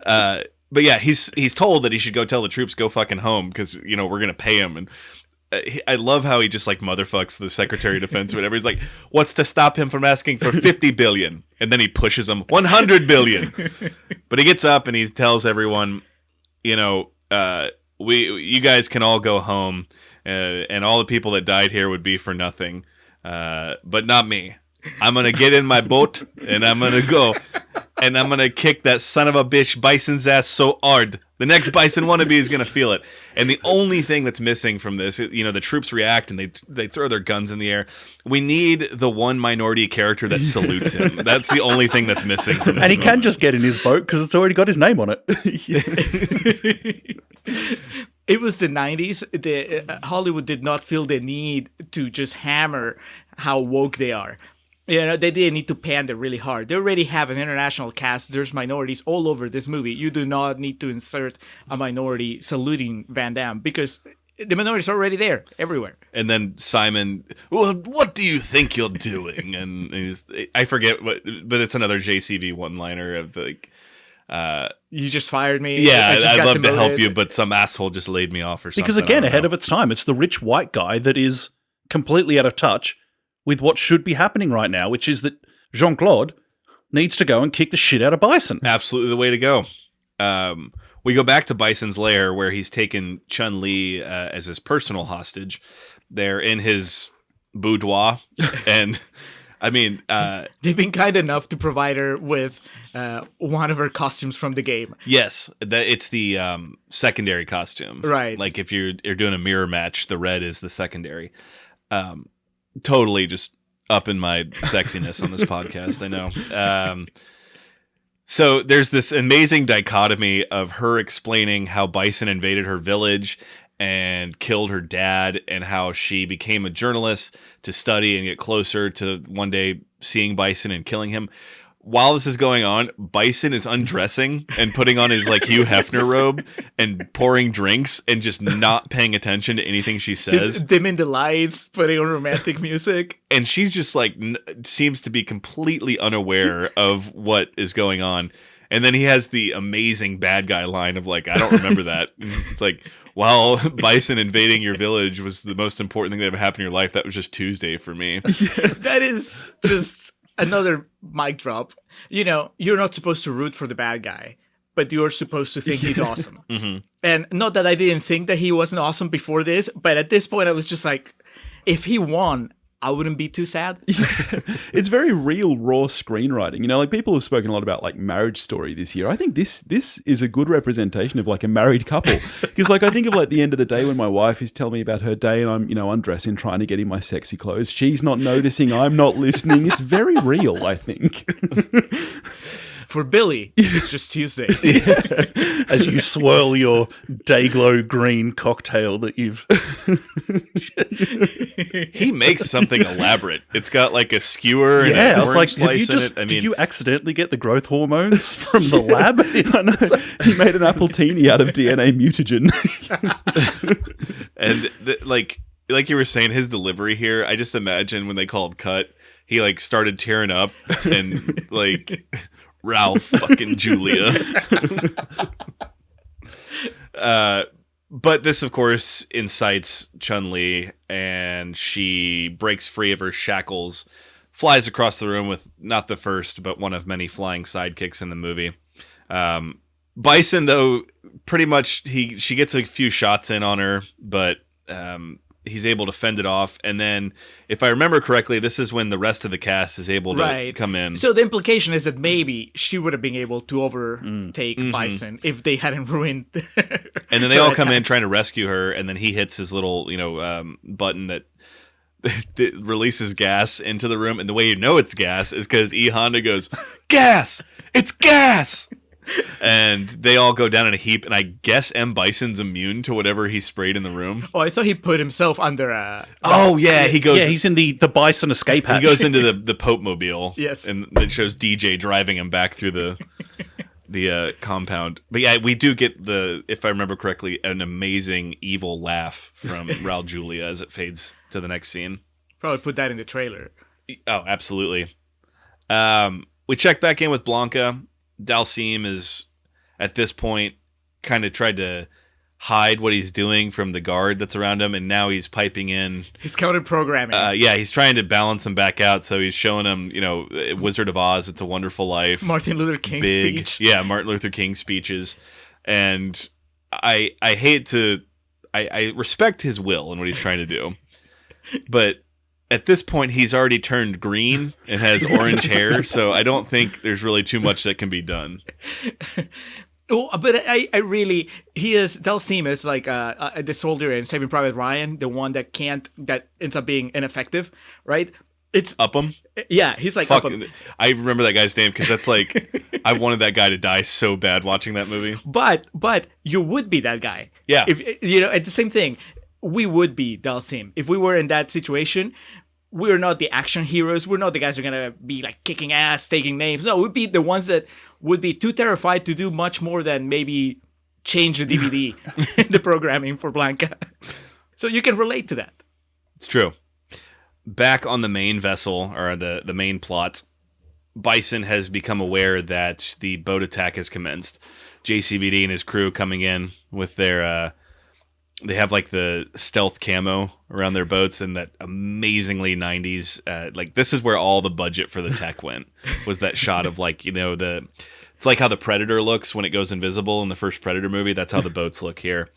But yeah, he's told that he should go tell the troops go fucking home because we're gonna pay him. And I love how he just like motherfucks the Secretary of Defense or whatever. He's like, what's to stop him from asking for 50 billion? And then he pushes him 100 billion. But he gets up and he tells everyone, you guys can all go home, and all the people that died here would be for nothing, but not me. I'm gonna get in my boat and I'm gonna go, and I'm gonna kick that son of a bitch Bison's ass so hard. The next Bison wannabe is gonna feel it. And the only thing that's missing from this, the troops react and they throw their guns in the air. We need the one minority character that salutes him. That's the only thing that's missing from this And he moment. can just get in his boat because it's already got his name on it. It was the 90s. Hollywood did not feel the need to just hammer how woke they are. They didn't need to pander really hard. They already have an international cast. There's minorities all over this movie. You do not need to insert a minority saluting Van Damme because the minorities are already there everywhere. And then Simon, well, what do you think you're doing? And I forget what, but it's another JCV one-liner of like, you just fired me. yeah, just I'd got love to demoted. help you, but some asshole just laid me off or something. Because again, ahead of its time, it's the rich white guy that is completely out of touch with what should be happening right now, which is that Jean-Claude needs to go and kick the shit out of Bison. Absolutely the way to go. We go back to Bison's lair where he's taken Chun-Li as his personal hostage. They're in his boudoir, and I mean, they've been kind enough to provide her with one of her costumes from the game. yes, it's the secondary costume, Right. Like if you're doing a mirror match, the red is the secondary. Totally just upping my sexiness on this podcast, I know. So there's this amazing dichotomy of her explaining how Bison invaded her village and killed her dad, and how she became a journalist to study and get closer to one day seeing Bison and killing him. While this is going on, Bison is undressing and putting on his like Hugh Hefner robe and pouring drinks and just not paying attention to anything she says. Dimming the lights, putting on romantic music. And she's just like seems to be completely unaware of what is going on. And then he has the amazing bad guy line of like, I don't remember that. And it's like, while Bison invading your village was the most important thing that ever happened in your life, that was just Tuesday for me. That is just another mic drop. You're not supposed to root for the bad guy, but you're supposed to think he's awesome. Mm-hmm. And not that I didn't think that he wasn't awesome before this, but at this point I was just like, if he won, I wouldn't be too sad. It's very real, raw screenwriting. Like people have spoken a lot about like Marriage Story this year. I think this is a good representation of like a married couple. Because like I think of like the end of the day when my wife is telling me about her day and I'm undressing, trying to get in my sexy clothes. She's not noticing. I'm not listening. It's very real, I think. For Billy, it's just Tuesday. As you swirl your Dayglow green cocktail that you've... He makes something elaborate. It's got like a skewer and Yeah, an I was orange like, slice in it. did you accidentally get the growth hormones from the lab? I know. He made an appletini out of DNA mutagen. And like you were saying, his delivery here, I just imagine when they called cut, he like started tearing up and like... Ralph fucking Julia. But this, of course, incites Chun-Li, and she breaks free of her shackles, flies across the room with not the first, but one of many flying sidekicks in the movie. Bison, though, pretty much she gets a few shots in on her, but he's able to fend it off. And then, if I remember correctly, this is when the rest of the cast is able to come in. So the implication is that maybe she would have been able to overtake Bison if they hadn't ruined. And then they all come in trying to rescue her, and then he hits his little, button that releases gas into the room. And the way you know it's gas is because E. Honda goes, "Gas! It's gas!" And they all go down in a heap, and I guess M. Bison's immune to whatever he sprayed in the room. Oh, I thought he put himself under a... Oh, yeah, he goes... Yeah, he's in the Bison escape hatch. He goes into the Pope Mobile. Yes. And it shows DJ driving him back through the compound. But yeah, we do get if I remember correctly, an amazing evil laugh from Raul Julia as it fades to the next scene. Probably put that in the trailer. Oh, absolutely. We check back in with Blanca. Dalcime is, at this point, kind of tried to hide what he's doing from the guard that's around him, and now he's piping in. He's counter-programming. Yeah, he's trying to balance him back out, so he's showing him, Wizard of Oz, It's a Wonderful Life. Martin Luther King speech. Yeah, Martin Luther King speeches. And I hate to... I respect his will and what he's trying to do, but at this point, he's already turned green and has orange hair, so I don't think there's really too much that can be done. Oh, but I really, Dalcime is like the soldier in Saving Private Ryan, the one that ends up being ineffective, right? It's Upham? Yeah, he's like Fuck, Upham. I remember that guy's name because that's like, I wanted that guy to die so bad watching that movie. But you would be that guy. Yeah. If it's the same thing. We would be Dalcime. If we were in that situation, we're not the action heroes. We're not the guys who are going to be like kicking ass, taking names. No, we'd be the ones that would be too terrified to do much more than maybe change the DVD, the programming for Blanca. So you can relate to that. It's true. Back on the main vessel, or the main plot, Bison has become aware that the boat attack has commenced. JCVD and his crew coming in with their... They have like the stealth camo around their boats and that amazingly 90s. This is where all the budget for the tech went. Was that shot of it's like how the Predator looks when it goes invisible in the first Predator movie. That's how the boats look here.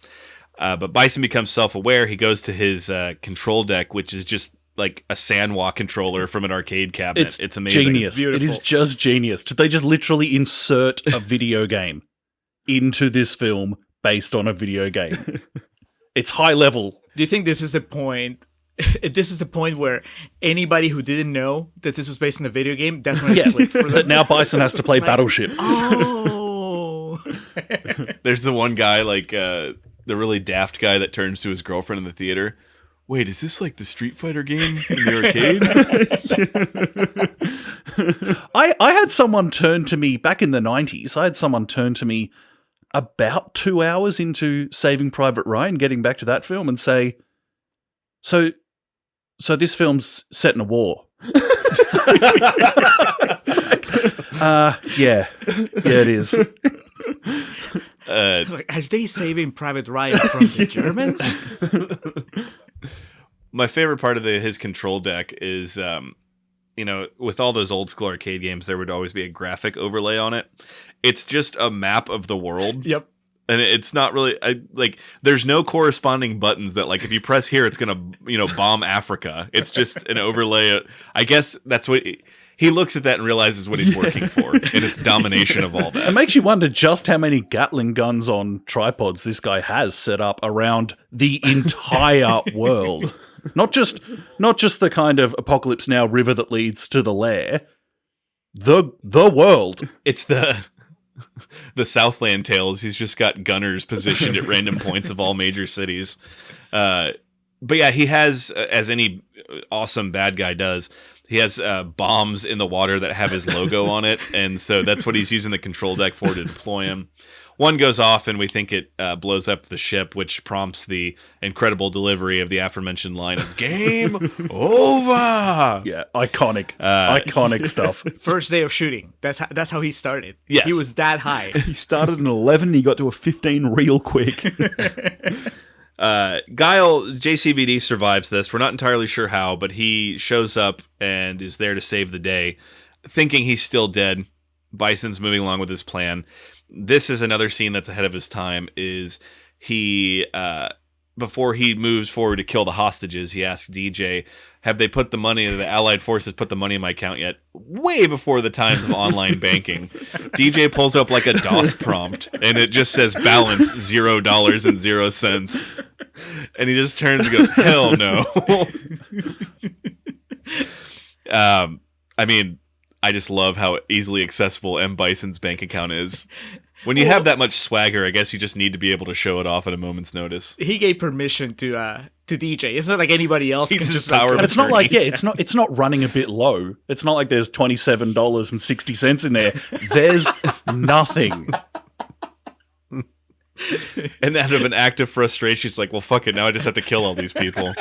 But Bison becomes self-aware. He goes to his control deck, which is just like a Sanwa controller from an arcade cabinet. It's amazing. Genius. It is just genius. Did they just literally insert a video game into this film based on a video game? It's high level. Do you think this is the point? This is the point where anybody who didn't know that this was based on a video game, that's when it clicked for them. But now Bison has to play Battleship. Oh. There's the one guy, the really daft guy that turns to his girlfriend in the theater. Wait, is this like the Street Fighter game in the arcade? I had someone turn to me back in the 90s. I had someone turn to me about 2 hours into Saving Private Ryan, getting back to that film, and say, so this film's set in a war. Yeah, it is. Are they saving Private Ryan from the Germans? My favorite part of his control deck is, with all those old school arcade games, there would always be a graphic overlay on it. It's just a map of the world. Yep. And it's not really there's no corresponding buttons that if you press here, it's going to, bomb Africa. It's just an overlay. I guess that's what he looks at that and realizes what he's working for, and it's domination of all that. It makes you wonder just how many Gatling guns on tripods this guy has set up around the entire world. Not just the kind of Apocalypse Now river that leads to the lair. The world. It's the Southland Tales. He's just got gunners positioned at random points of all major cities. But yeah, he has, as any awesome bad guy does, he has bombs in the water that have his logo on it, and so that's what he's using the control deck for to deploy him. One goes off, and we think it blows up the ship, which prompts the incredible delivery of the aforementioned line of "Game over." Yeah, iconic stuff. First day of shooting. That's how he started. Yes. He was that high. He started in 11, he got to a 15 real quick. Guile, JCVD survives this. We're not entirely sure how, but he shows up and is there to save the day. Thinking he's still dead, Bison's moving along with his plan. This is another scene that's ahead of his time, is he before he moves forward to kill the hostages, he asks DJ, have they put the money, the Allied forces put the money in my account yet? Way before the times of online banking. DJ pulls up like a DOS prompt, and it just says balance $0.00. And he just turns and goes, hell no. I mean, I just love how easily accessible M. Bison's bank account is. When you have that much swagger, I guess you just need to be able to show it off at a moment's notice. He gave permission to DJ. It's not like anybody else He's can just just power of And it's not like attorney. it's not running a bit low. It's not like there's $27.60 in there. There's nothing. And out of an act of frustration, she's like, well, fuck it. Now I just have to kill all these people.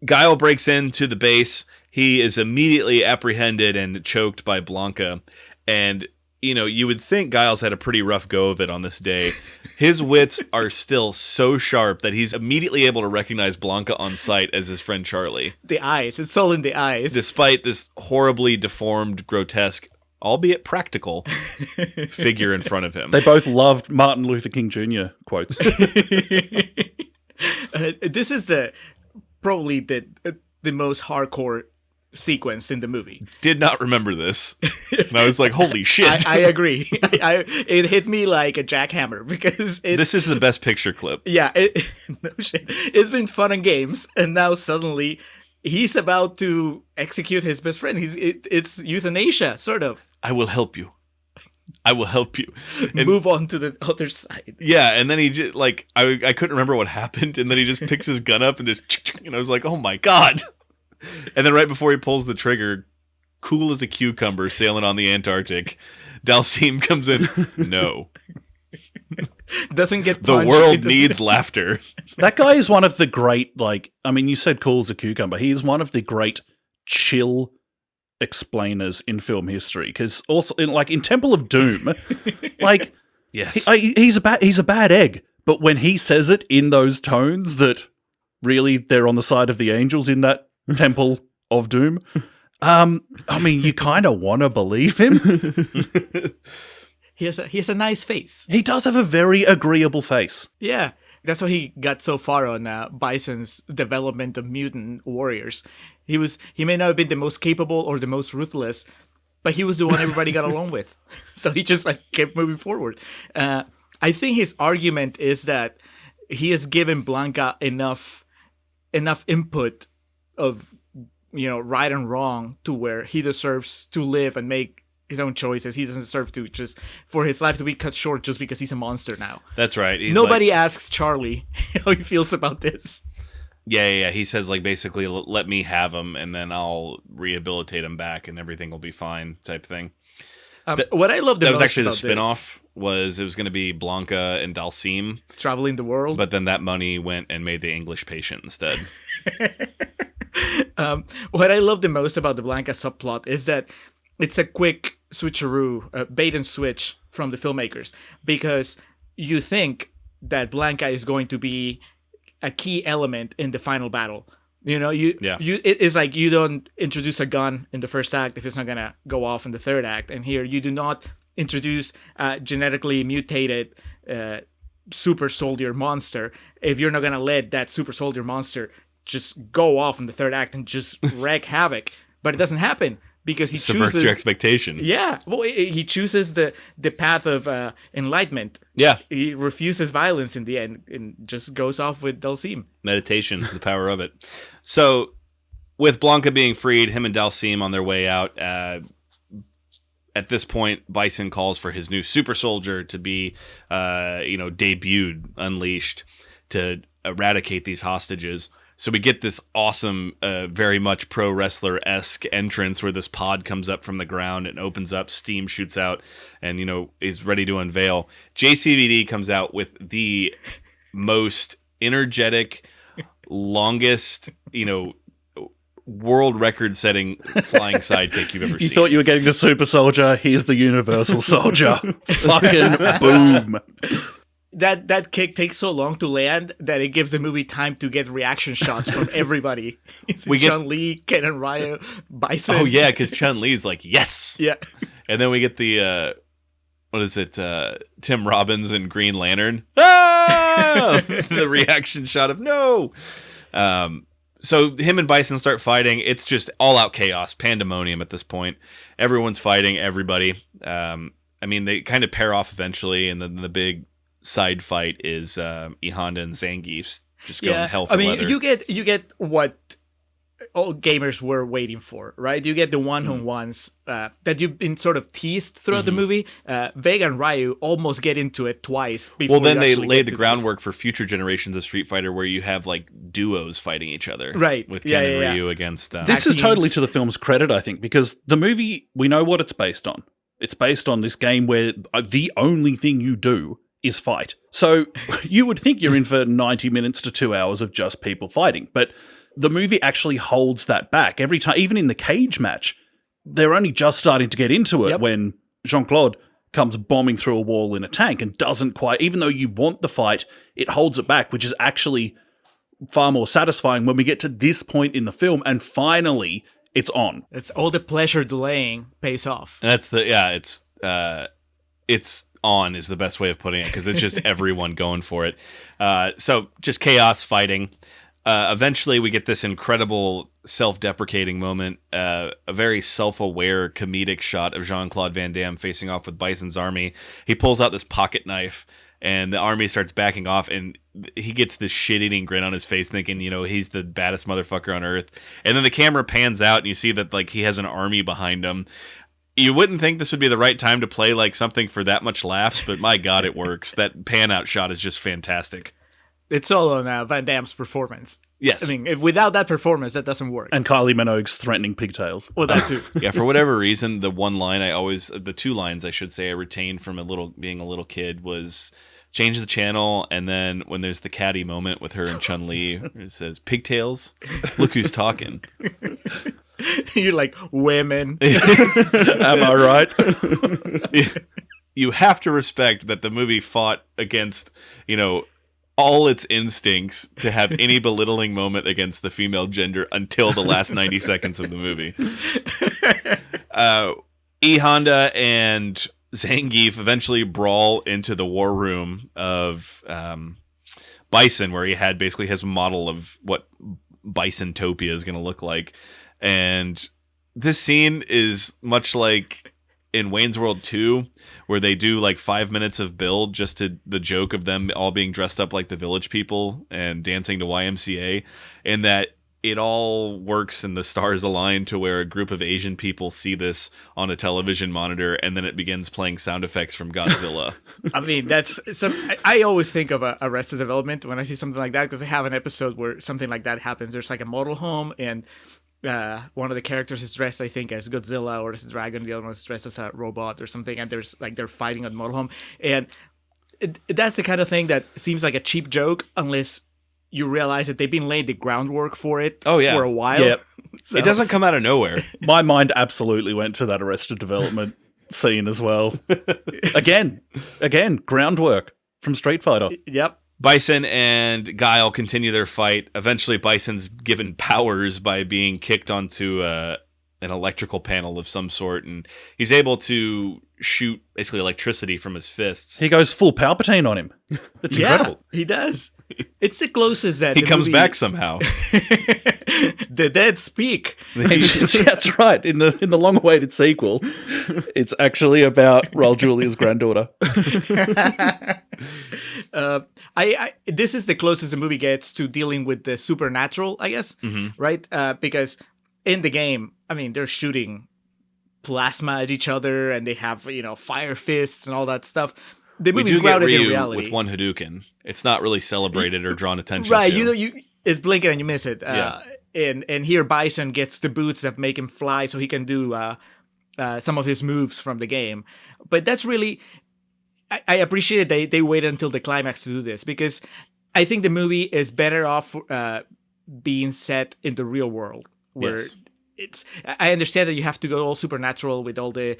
Guile breaks into the base. He is immediately apprehended and choked by Blanca. And, you know, you would think Giles had a pretty rough go of it on this day. His wits are still so sharp that he's immediately able to recognize Blanca on sight as his friend Charlie, the eyes. It's all in the eyes. despite this horribly deformed, grotesque, albeit practical, figure in front of him. They both loved Martin Luther King Jr. quotes. This is probably the most hardcore sequence in the movie. Did not remember this. And I was like, holy shit. I agree. It hit me like a jackhammer because This is the best picture clip. yeah, no shit. It's been fun and games, and now suddenly he's about to execute his best friend. It's euthanasia, sort of. I will help you. I will help you. And Move on to the other side. yeah, and then he just, like, I couldn't remember what happened, and then he just picks his gun up and just, and I was like, oh my god. And then right before he pulls the trigger, cool as a cucumber sailing on the Antarctic, Dalsim comes in. No. Doesn't get The punched. world It doesn't- needs laughter. That guy is one of the great, like, I mean, you said cool as a cucumber. He is one of the great chill explainers in film history. Because also, in Temple of Doom, like, Yes. he's a bad egg. But when he says it in those tones that really they're on the side of the angels in that Temple of Doom, I mean, you kind of want to believe him. He has a nice face. He does have a very agreeable face. Yeah. That's why he got so far on Bison's development of mutant warriors. He may not have been the most capable or the most ruthless, but he was the one everybody got along with. So he just like kept moving forward. I think his argument is that he has given Blanca enough input of, you know, right and wrong to where he deserves to live and make his own choices. He doesn't deserve to just for his life to be cut short just because he's a monster now. That's right. He's Nobody like, asks Charlie how he feels about this. yeah. He says, like, basically, let me have him, and then I'll rehabilitate him back, and everything will be fine, type thing. What I love the That was most actually the about spin-off. It was going to be Blanca and Dalsim, this, traveling the world. but then that money went and made the English patient instead. What I love the most about the Blanca subplot is that it's a quick switcheroo, bait and switch from the filmmakers, because you think that Blanca is going to be a key element in the final battle. You know, it's like you don't introduce a gun in the first act if it's not gonna go off in the third act, and here you do not introduce a genetically mutated super soldier monster if you're not gonna let that super soldier monster just go off in the third act and just wreak havoc. But it doesn't happen because he Subverts chooses your expectation. Yeah, well, he chooses the path of enlightenment. Yeah. He refuses violence in the end and just goes off with Dalsim. Meditation, the power of it. So, with Blanca being freed, him and Dalsim on their way out, at this point, Bison calls for his new super soldier to be, debuted, unleashed, to eradicate these hostages. So we get this awesome, very much pro wrestler-esque entrance where this pod comes up from the ground and opens up, steam shoots out, and, is ready to unveil. JCVD comes out with the most energetic, longest, world record-setting flying sidekick you've ever seen. You thought you were getting the super soldier. Here's the universal soldier. Fucking boom. That kick takes so long to land that it gives the movie time to get reaction shots from everybody. We get Chun-Li, Ken and Ryu, Bison. Oh yeah, because Chun-Li's like, yes! Yeah. And then we get the, Tim Robbins and Green Lantern. Ah! ah! The reaction shot of no. So him and Bison start fighting. It's just all-out chaos, pandemonium at this point. Everyone's fighting everybody. I mean, they kind of pair off eventually, and then the big side fight is E Honda and Zangief just going hell for leather. You get what all gamers were waiting for, right? You get the one-on-ones that you've been sort of teased throughout the movie. Vega and Ryu almost get into it twice. Well, then they laid the groundwork for future generations of Street Fighter where you have like duos fighting each other. Right. With Ken and Ryu against... this is totally to the film's credit, I think, because the movie, we know what it's based on. It's based on this game where the only thing you do is fight. So you would think you're in for 90 minutes to 2 hours of just people fighting, but the movie actually holds that back every time. Even in the cage match, they're only just starting to get into it when Jean-Claude comes bombing through a wall in a tank and doesn't quite, even though you want the fight, it holds it back, which is actually far more satisfying when we get to this point in the film and finally it's on. It's all the pleasure delaying pays off. And that's it's on is the best way of putting it, because it's just everyone going for it. So just chaos fighting. Eventually, we get this incredible self-deprecating moment, a very self-aware comedic shot of Jean-Claude Van Damme facing off with Bison's army. He pulls out this pocket knife, and the army starts backing off, and he gets this shit-eating grin on his face, thinking, he's the baddest motherfucker on earth. And then the camera pans out, and you see that like he has an army behind him. You wouldn't think this would be the right time to play like something for that much laughs, but my God, it works. That pan-out shot is just fantastic. It's all on Van Damme's performance. Yes. I mean, if without that performance, that doesn't work. And Kylie Minogue's threatening pigtails. Well, that too. Yeah, for whatever reason, the two lines I should say I retained from being a little kid was change the channel, and then when there's the catty moment with her and Chun-Li, it says, pigtails? Look who's talking. You're like, women. Am I right? You have to respect that the movie fought against, all its instincts to have any belittling moment against the female gender until the last 90 seconds of the movie. E Honda and Zangief eventually brawl into the war room of Bison, where he had basically his model of what Bisontopia is going to look like. And this scene is much like in Wayne's World 2, where they do like 5 minutes of build just to the joke of them all being dressed up like the Village People and dancing to YMCA, and that it all works and the stars align to where a group of Asian people see this on a television monitor, and then it begins playing sound effects from Godzilla. I mean, I always think of Arrested Development when I see something like that, because they have an episode where something like that happens. There's like a model home, and one of the characters is dressed, I think, as Godzilla or as a dragon. The other one is dressed as a robot or something, and there's like they're fighting on the motorhome, and that's the kind of thing that seems like a cheap joke unless you realize that they've been laying the groundwork for it for a while. Yep. So. It doesn't come out of nowhere. My mind absolutely went to that Arrested Development scene as well. Again, groundwork from Street Fighter. Yep. Bison and Guile continue their fight. Eventually, Bison's given powers by being kicked onto an electrical panel of some sort, and he's able to shoot basically electricity from his fists. He goes full Palpatine on him. It's incredible. He does. It's the closest that he comes back somehow. The dead speak. That's right. In the long-awaited sequel, it's actually about Raul Julia's granddaughter. This is the closest the movie gets to dealing with the supernatural, I guess, right? Because in the game, I mean, they're shooting plasma at each other, and they have fire fists and all that stuff. The movie's grounded in reality. With one Hadouken. It's not really celebrated or drawn attention right, to. It's blinking and you miss it. And here Bison gets the boots that make him fly, so he can do some of his moves from the game. But that's really, I appreciate they waited until the climax to do this, because I think the movie is better off being set in the real world, where I understand that you have to go all supernatural with all the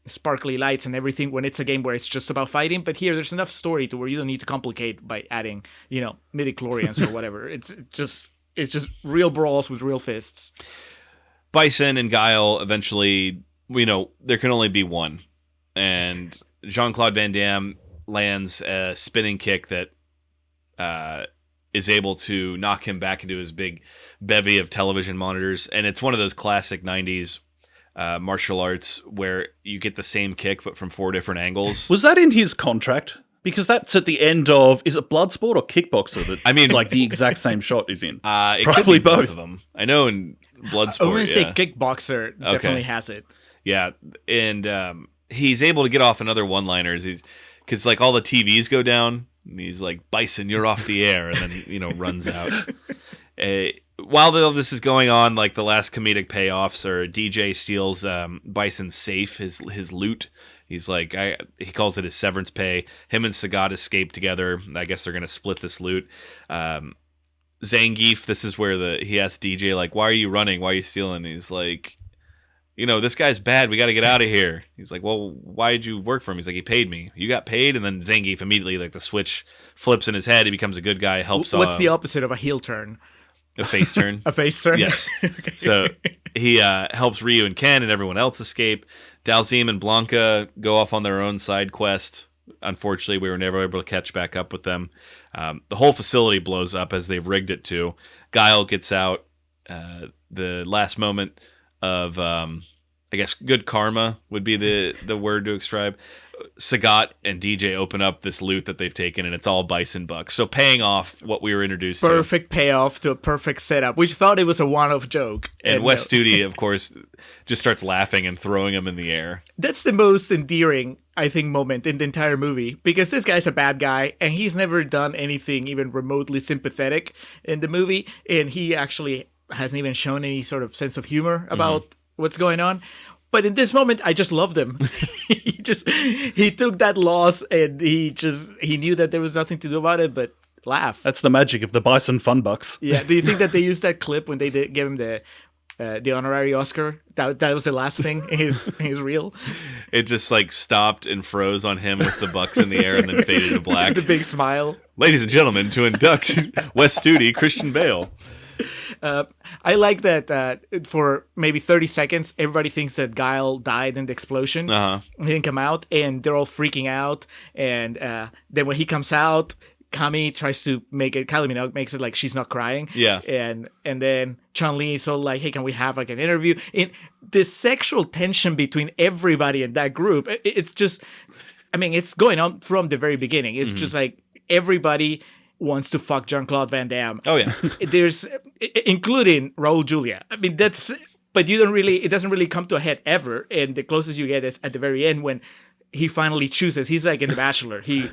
sparkly lights and everything when it's a game where it's just about fighting. But here, there's enough story to where you don't need to complicate by adding, midi-chlorians or whatever. It's just real brawls with real fists. Bison and Guile eventually, there can only be one. And Jean-Claude Van Damme lands a spinning kick that is able to knock him back into his big bevy of television monitors. And it's one of those classic 90s martial arts where you get the same kick but from 4 different angles. Was that in his contract? Because that's at the end of, is it Bloodsport or Kickboxer that I mean, like the exact same shot is in? It Probably could be both both of them. I know in Bloodsport, I'm gonna say Kickboxer definitely has it. Yeah, and he's able to get off in other one-liners. Because like all the TVs go down, and he's like, "Bison, you're off the air," and then runs out. While this is going on, like the last comedic payoffs are DJ steals Bison's safe, his loot. He's like, he calls it his severance pay. Him and Sagat escape together. I guess they're gonna split this loot. Zangief, this is where he asks DJ like, "Why are you running? Why are you stealing?" He's like, "This guy's bad. We got to get out of here." He's like, "Well, why did you work for him?" He's like, "He paid me." "You got paid?" And then Zangief immediately, like the switch flips in his head. He becomes a good guy. Helps. What's the opposite of a heel turn? A face turn. A face turn. Yes. Okay. So he helps Ryu and Ken and everyone else escape. Dalzim and Blanca go off on their own side quest. Unfortunately, we were never able to catch back up with them. The whole facility blows up as they've rigged it to. Guile gets out. The last moment of, I guess, good karma would be the word to describe. Sagat and DJ open up this loot that they've taken, and it's all Bison bucks. So paying off what we were introduced to. Perfect payoff to a perfect setup. We thought it was a one-off joke. And Wes Studi, of course, just starts laughing and throwing them in the air. That's the most endearing, I think, moment in the entire movie, because this guy's a bad guy, and he's never done anything even remotely sympathetic in the movie, and he actually hasn't even shown any sort of sense of humor about what's going on. But in this moment, I just loved him. he took that loss, and he knew that there was nothing to do about it but laugh. That's the magic of the Bison Fun Bucks. Yeah. Do you think that they used that clip when they gave him the honorary Oscar? That was the last thing in his reel. It just like stopped and froze on him with the bucks in the air and then faded to black. The big smile. Ladies and gentlemen, to induct Wes Studi, Christian Bale. I like that for maybe 30 seconds, everybody thinks that Guile died in the explosion. He didn't come out, and they're all freaking out. And then when he comes out, Kylie Minogue makes it like she's not crying. Yeah. And then Chun-Li is all like, "Hey, can we have like an interview?" And the sexual tension between everybody in that group, it's just, I mean, it's going on from the very beginning. It's just like everybody wants to fuck Jean-Claude Van Damme. Oh yeah. There's, including Raul Julia. I mean, but it doesn't really come to a head ever. And the closest you get is at the very end when he finally chooses. He's like in The Bachelor. He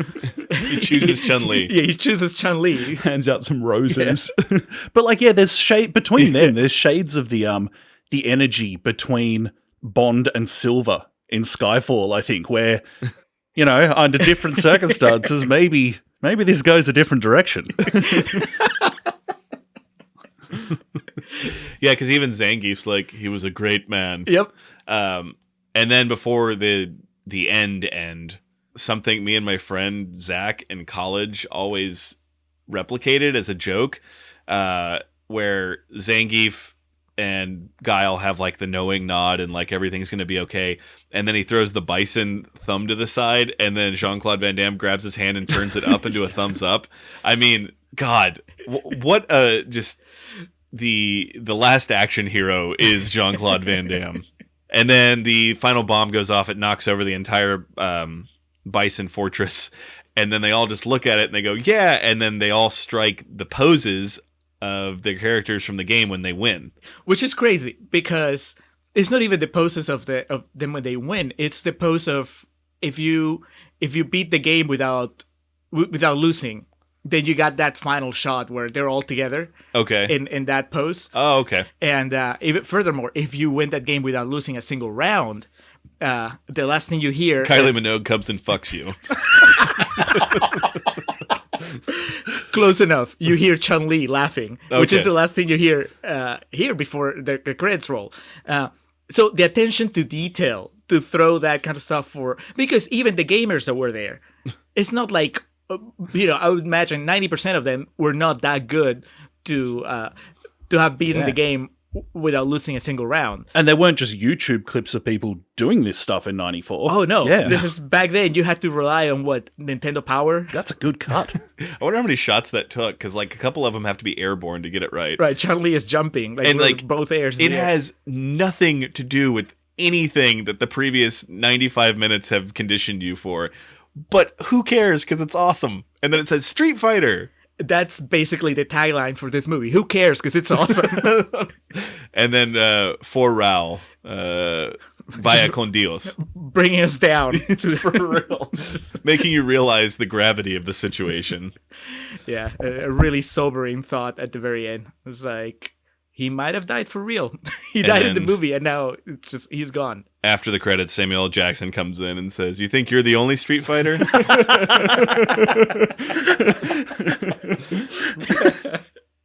chooses Chun-Li. Yeah, he chooses Chun-Li. Hands out some roses. Yeah. But like, yeah, there's shade between them. There's shades of the energy between Bond and Silver in Skyfall, I think, where, under different circumstances, maybe this goes a different direction. Yeah, because even Zangief's like, he was a great man. Yep. And then before the end, something me and my friend Zach in college always replicated as a joke, where Zangief and Guile have like the knowing nod and like everything's going to be okay. And then he throws the Bison thumb to the side, and then Jean-Claude Van Damme grabs his hand and turns it up into a thumbs up. I mean, God, what just the last action hero is Jean-Claude Van Damme. And then the final bomb goes off. It knocks over the entire Bison fortress. And then they all just look at it and they go, yeah. And then they all strike the poses of their characters from the game when they win. Which is crazy, because it's not even the poses of them when they win. It's the pose of if you beat the game without losing, then you got that final shot where they're all together. Okay. In that pose. Oh, okay. And even furthermore, if you win that game without losing a single round, the last thing you hear, Kylie Minogue comes and fucks you. Close enough. You hear Chun-Li laughing, which Okay. is the last thing you hear before the credits roll. So the attention to detail to throw that kind of stuff because even the gamers that were there, it's not like, I would imagine 90% of them were not that good to have beaten the game without losing a single round. And there weren't just YouTube clips of people doing this stuff in 94. Oh no, Yeah. this is back then. You had to rely on what, Nintendo Power? That's a good cut. I wonder how many shots that took, because like a couple of them have to be airborne to get it right. Right, Chun-Li is jumping, And, with like, both airs. in It the air. has nothing to do with anything that the previous 95 minutes have conditioned you for. But who cares, because it's awesome. And then it says Street Fighter. That's basically the tagline for this movie. Who cares? Because it's awesome. And then for Raul, vaya con Dios. Bringing us down. For real. Making you realize the gravity of the situation. Yeah, a really sobering thought at the very end. It was like, he might have died for real. He And died in the then- movie, and now it's just he's gone. After the credits, Samuel L. Jackson comes in and says, "You think you're the only Street Fighter?"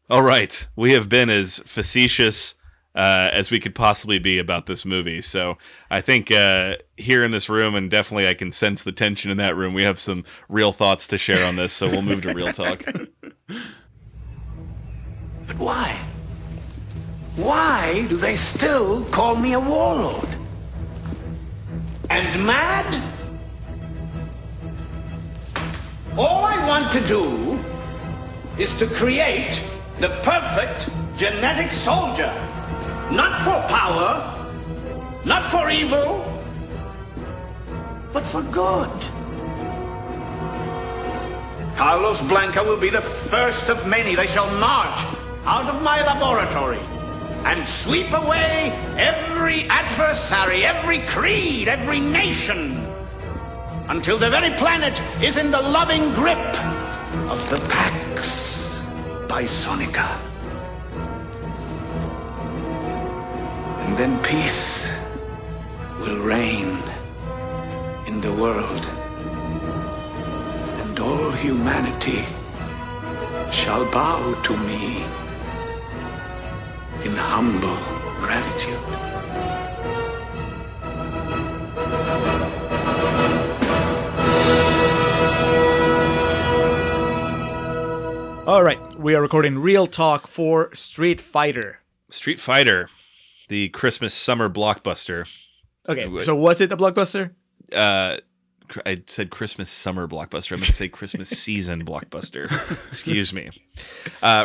All right. We have been as facetious as we could possibly be about this movie. So I think here in this room, and definitely I can sense the tension in that room, we have some real thoughts to share on this. So we'll move to real talk. But why? Why do they still call me a warlord? And mad? All I want to do is to create the perfect genetic soldier. Not for power, not for evil, but for good. Carlos Blanca will be the first of many. They shall march out of my laboratory and sweep away every adversary, every creed, every nation, until the very planet is in the loving grip of the Pax Bisonnica. And then peace will reign in the world, and all humanity shall bow to me in humble gratitude. All right, we are recording Real Talk for Street Fighter. Street Fighter, the Christmas summer blockbuster. Okay, so was it a blockbuster? I said Christmas summer blockbuster. I meant to say Christmas season blockbuster. Excuse me.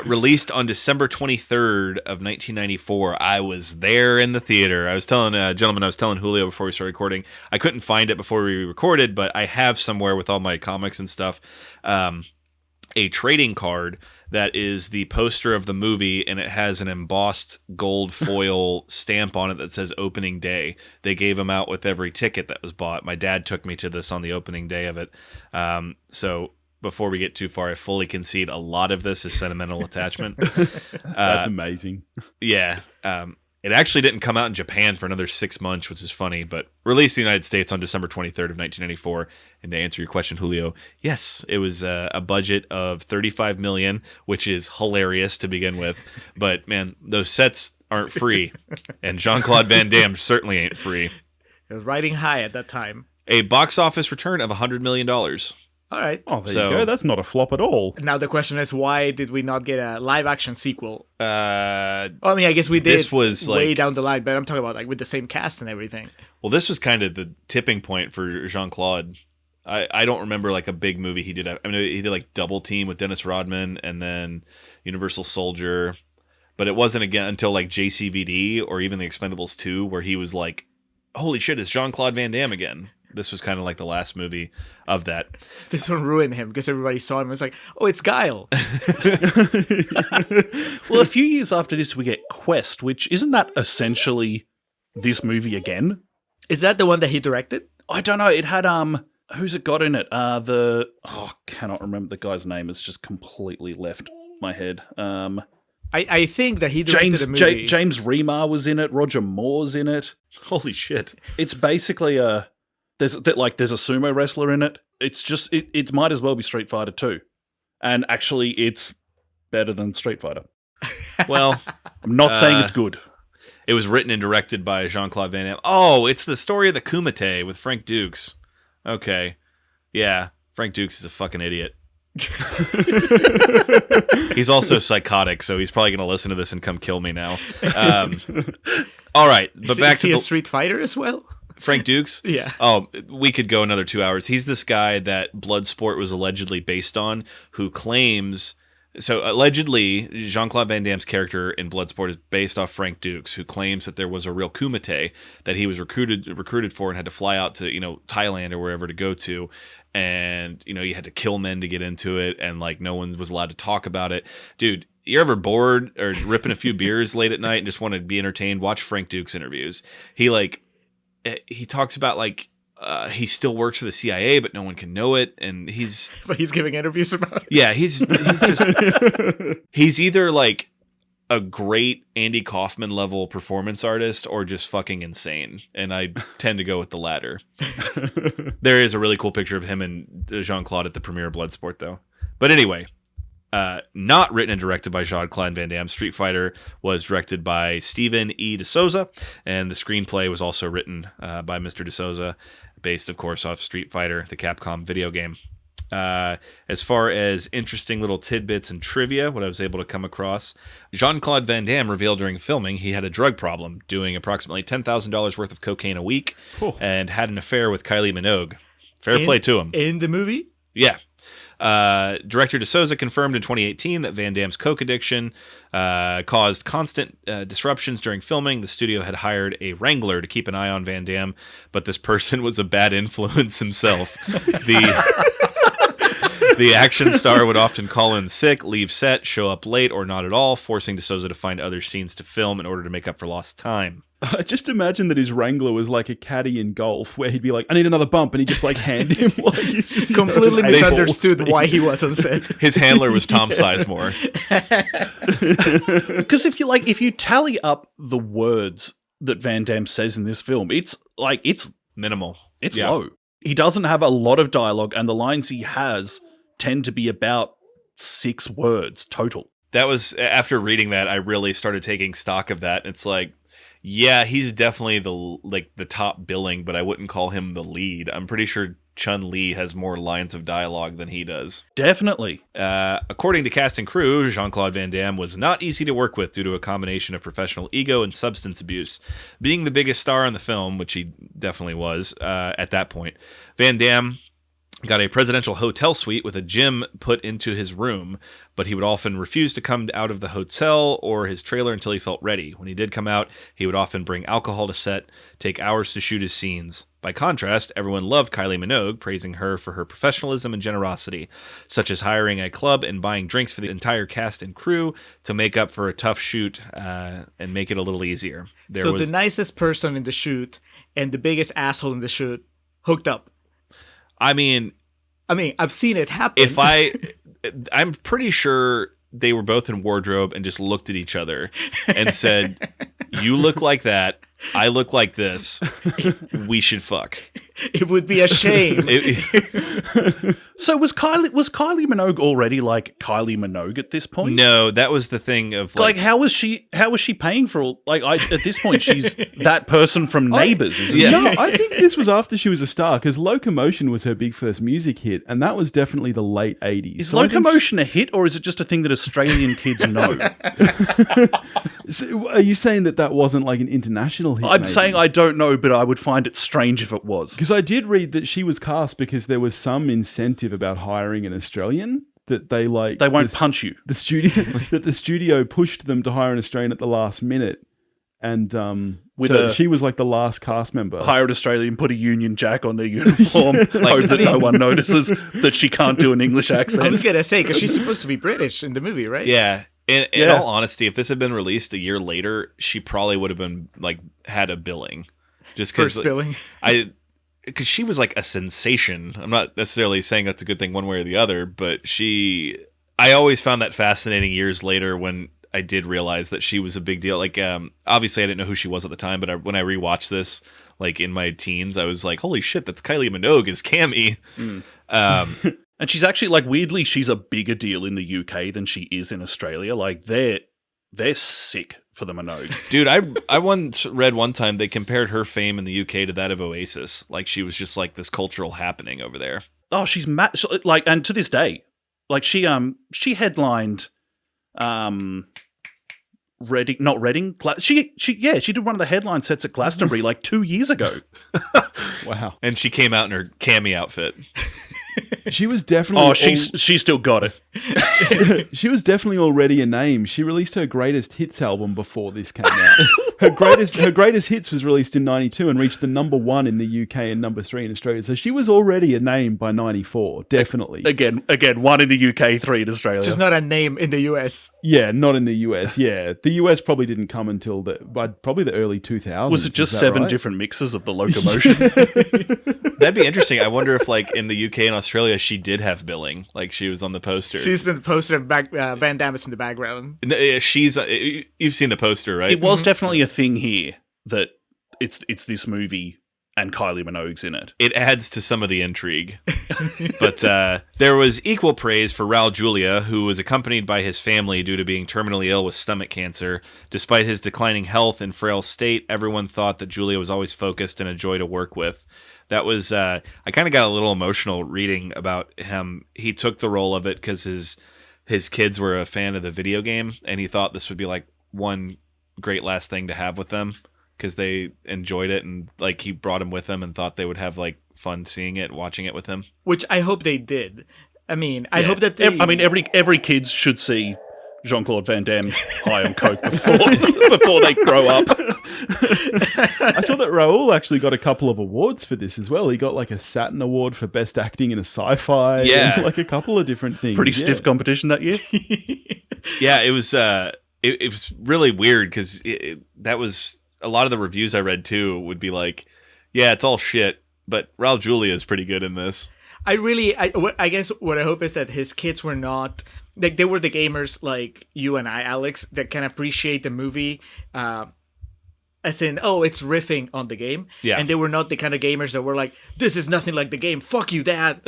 Released on December 23rd of 1994. I was there in the theater. I was telling Julio before we started recording, I couldn't find it before we recorded, but I have somewhere with all my comics and stuff, a trading card that is the poster of the movie, and it has an embossed gold foil stamp on it that says opening day. They gave them out with every ticket that was bought. My dad took me to this on the opening day of it. So before we get too far, I fully concede a lot of this is sentimental attachment. That's amazing. Yeah. It actually didn't come out in Japan for another 6 months, which is funny, but released in the United States on December 23rd of 1994. And to answer your question, Julio, yes, it was a budget of $35 million, which is hilarious to begin with. But man, those sets aren't free, and Jean-Claude Van Damme certainly ain't free. It was riding high at that time. A box office return of $100 million. All right. Oh, there So- you go. That's not a flop at all. Now the question is, why did we not get a live-action sequel? Well, Well, I mean, I guess we did This was, way like- down the line, but I'm talking about like with the same cast and everything. this was kind of the tipping point for Jean-Claude. I don't remember like a big movie he did. I mean, he did like Double Team with Dennis Rodman and then Universal Soldier. But it wasn't again until like JCVD or even The Expendables 2 where he was like, holy shit, it's Jean-Claude Van Damme again. This was kind of like the last movie of that. This one ruined him because everybody saw him and was like, oh, it's Guile. Well, a few years after this, we get Quest, which isn't that essentially this movie again? Is that the one that he directed? I don't know. It had who's it got in it? Cannot remember the guy's name. It's just completely left my head. I think that he directed a movie. James Remar was in it. Roger Moore's in it. Holy shit. It's basically there's a sumo wrestler in it. It's just it might as well be Street Fighter 2. And actually it's better than Street Fighter. Well, I'm not saying it's good. it was written and directed by Jean-Claude Van Damme. Oh, it's the story of the Kumite with Frank Dukes. Okay. Yeah, Frank Dukes is a fucking idiot. He's also psychotic, so he's probably going to listen to this and come kill me now. All right, but back to a Street Fighter as well. Frank Dukes? Yeah. Oh, we could go another 2 hours. He's this guy that Bloodsport was allegedly based on, who claims... So, allegedly, Jean-Claude Van Damme's character in Bloodsport is based off Frank Dukes, who claims that there was a real kumite that he was recruited for and had to fly out to, Thailand or wherever to go to. And, you had to kill men to get into it, and, no one was allowed to talk about it. Dude, you're ever bored or ripping a few beers late at night and just want to be entertained? Watch Frank Dukes interviews. He talks about he still works for the CIA, but no one can know it, and he's giving interviews about it. Yeah, he's just he's either a great Andy Kaufman level performance artist or just fucking insane, and I tend to go with the latter. There is a really cool picture of him and Jean-Claude at the premiere of Bloodsport, though. But anyway. Not written and directed by Jean-Claude Van Damme. Street Fighter was directed by Steven E. D'Souza, and the screenplay was also written by Mr. D'Souza, based, of course, off Street Fighter, the Capcom video game. As far as interesting little tidbits and trivia, what I was able to come across, Jean-Claude Van Damme revealed during filming he had a drug problem, doing approximately $10,000 worth of cocaine a week, and had an affair with Kylie Minogue. Fair play to him. In the movie? Yeah. Director D'Souza confirmed in 2018 that Van Damme's coke addiction caused constant disruptions during filming. The studio had hired a wrangler to keep an eye on Van Damme, but this person was a bad influence himself. The action star would often call in sick, leave set, show up late, or not at all, forcing D'Souza to find other scenes to film in order to make up for lost time. Just imagine that his wrangler was like a caddy in golf, where he'd be like, "I need another bump," and he'd just hand him completely misunderstood why he was on set. His handler was Tom Sizemore. Because if you tally up the words that Van Damme says in this film, it's minimal. It's low. He doesn't have a lot of dialogue, and the lines he has tend to be about 6 words total. That was, after reading that, I really started taking stock of that. It's yeah, he's definitely the top billing, but I wouldn't call him the lead. I'm pretty sure Chun-Li has more lines of dialogue than he does. Definitely. According to cast and crew, Jean-Claude Van Damme was not easy to work with due to a combination of professional ego and substance abuse. Being the biggest star in the film, which he definitely was at that point, Van Damme got a presidential hotel suite with a gym put into his room, but he would often refuse to come out of the hotel or his trailer until he felt ready. When he did come out, he would often bring alcohol to set, take hours to shoot his scenes. By contrast, everyone loved Kylie Minogue, praising her for her professionalism and generosity, such as hiring a club and buying drinks for the entire cast and crew to make up for a tough shoot and make it a little easier. The nicest person in the shoot and the biggest asshole in the shoot hooked up. I mean, I've seen it happen. I'm pretty sure they were both in wardrobe and just looked at each other and said, "You look like that. I look like this. We should fuck." It would be a shame. So was Kylie Minogue already Kylie Minogue at this point? No, that was the thing of how was she paying for all at this point she's that person from Neighbours, isn't she? No, I think this was after she was a star, because Locomotion was her big first music hit, and that was definitely the late 80s. Is Locomotion a hit, or is it just a thing that Australian kids know? So are you saying that wasn't an international hit? I'm saying I don't know, but I would find it strange if it was. Because I did read that she was cast because there was some incentive about hiring an Australian, that they won't punch you. The studio pushed them to hire an Australian at the last minute, and she was the last cast member. Hire an Australian, put a Union Jack on their uniform, hope that no one notices that she can't do an English accent. I was gonna say, because she's supposed to be British in the movie, right? Yeah. In all honesty, if this had been released a year later, she probably would have been had a billing, just because billing. Because she was a sensation. I'm not necessarily saying that's a good thing one way or the other, but I always found that fascinating years later when I did realize that she was a big deal. Obviously I didn't know who she was at the time, but when I rewatched this, in my teens, I was like, holy shit, that's Kylie Minogue as Cammy. And she's actually, weirdly, she's a bigger deal in the UK than she is in Australia. They're sick for the Minogue. Dude, I once read one time they compared her fame in the UK to that of Oasis. She was just this cultural happening over there. Oh, she's and to this day, like she headlined Reading, not Reading. She did one of the headline sets at Glastonbury like 2 years ago. Wow. And she came out in her cami outfit. She was definitely. Oh, she still got it. She was definitely already a name. She released her greatest hits album before this came out. Her greatest hits was released in '92 and reached the #1 in the UK and #3 in Australia. So she was already a name by '94, definitely. Again, 1 in the UK, 3 in Australia. Just not a name in the US. Yeah, not in the US. Yeah, the US probably didn't come until probably the early 2000s. Was it just 7 right? different mixes of the locomotion? That'd be interesting. I wonder if, like, in the UK and Australia, she did have billing. Like, she was on the poster. She's in the poster. Van Damme is in the background. She's. You've seen the poster, right? It was definitely a thing here that it's this movie and Kylie Minogue's in it. It adds to some of the intrigue. But there was equal praise for Raul Julia, who was accompanied by his family due to being terminally ill with stomach cancer. Despite his declining health and frail state, everyone thought that Julia was always focused and a joy to work with. That was, I kind of got a little emotional reading about him. He took the role of it because his kids were a fan of the video game, and he thought this would be like one great last thing to have with them because they enjoyed it, and like he brought him with him and thought they would have like fun seeing it, watching it with him. Which I hope they did. I mean, I hope that they... I mean, every kid should see Jean-Claude Van Damme high on coke before they grow up. I saw that Raul actually got a couple of awards for this as well. He got like a Saturn Award for Best Acting in a Sci-Fi. Yeah. And like a couple of different things. Pretty stiff competition that year. Yeah, it was it was really weird because that was a lot of the reviews I read too would be like, yeah, it's all shit, but Raul Julia is pretty good in this. I guess what I hope is that his kids were not like they were the gamers like you and I, Alex, that can appreciate the movie as in, oh, it's riffing on the game. Yeah. And they were not the kind of gamers that were like, this is nothing like the game. Fuck you, Dad.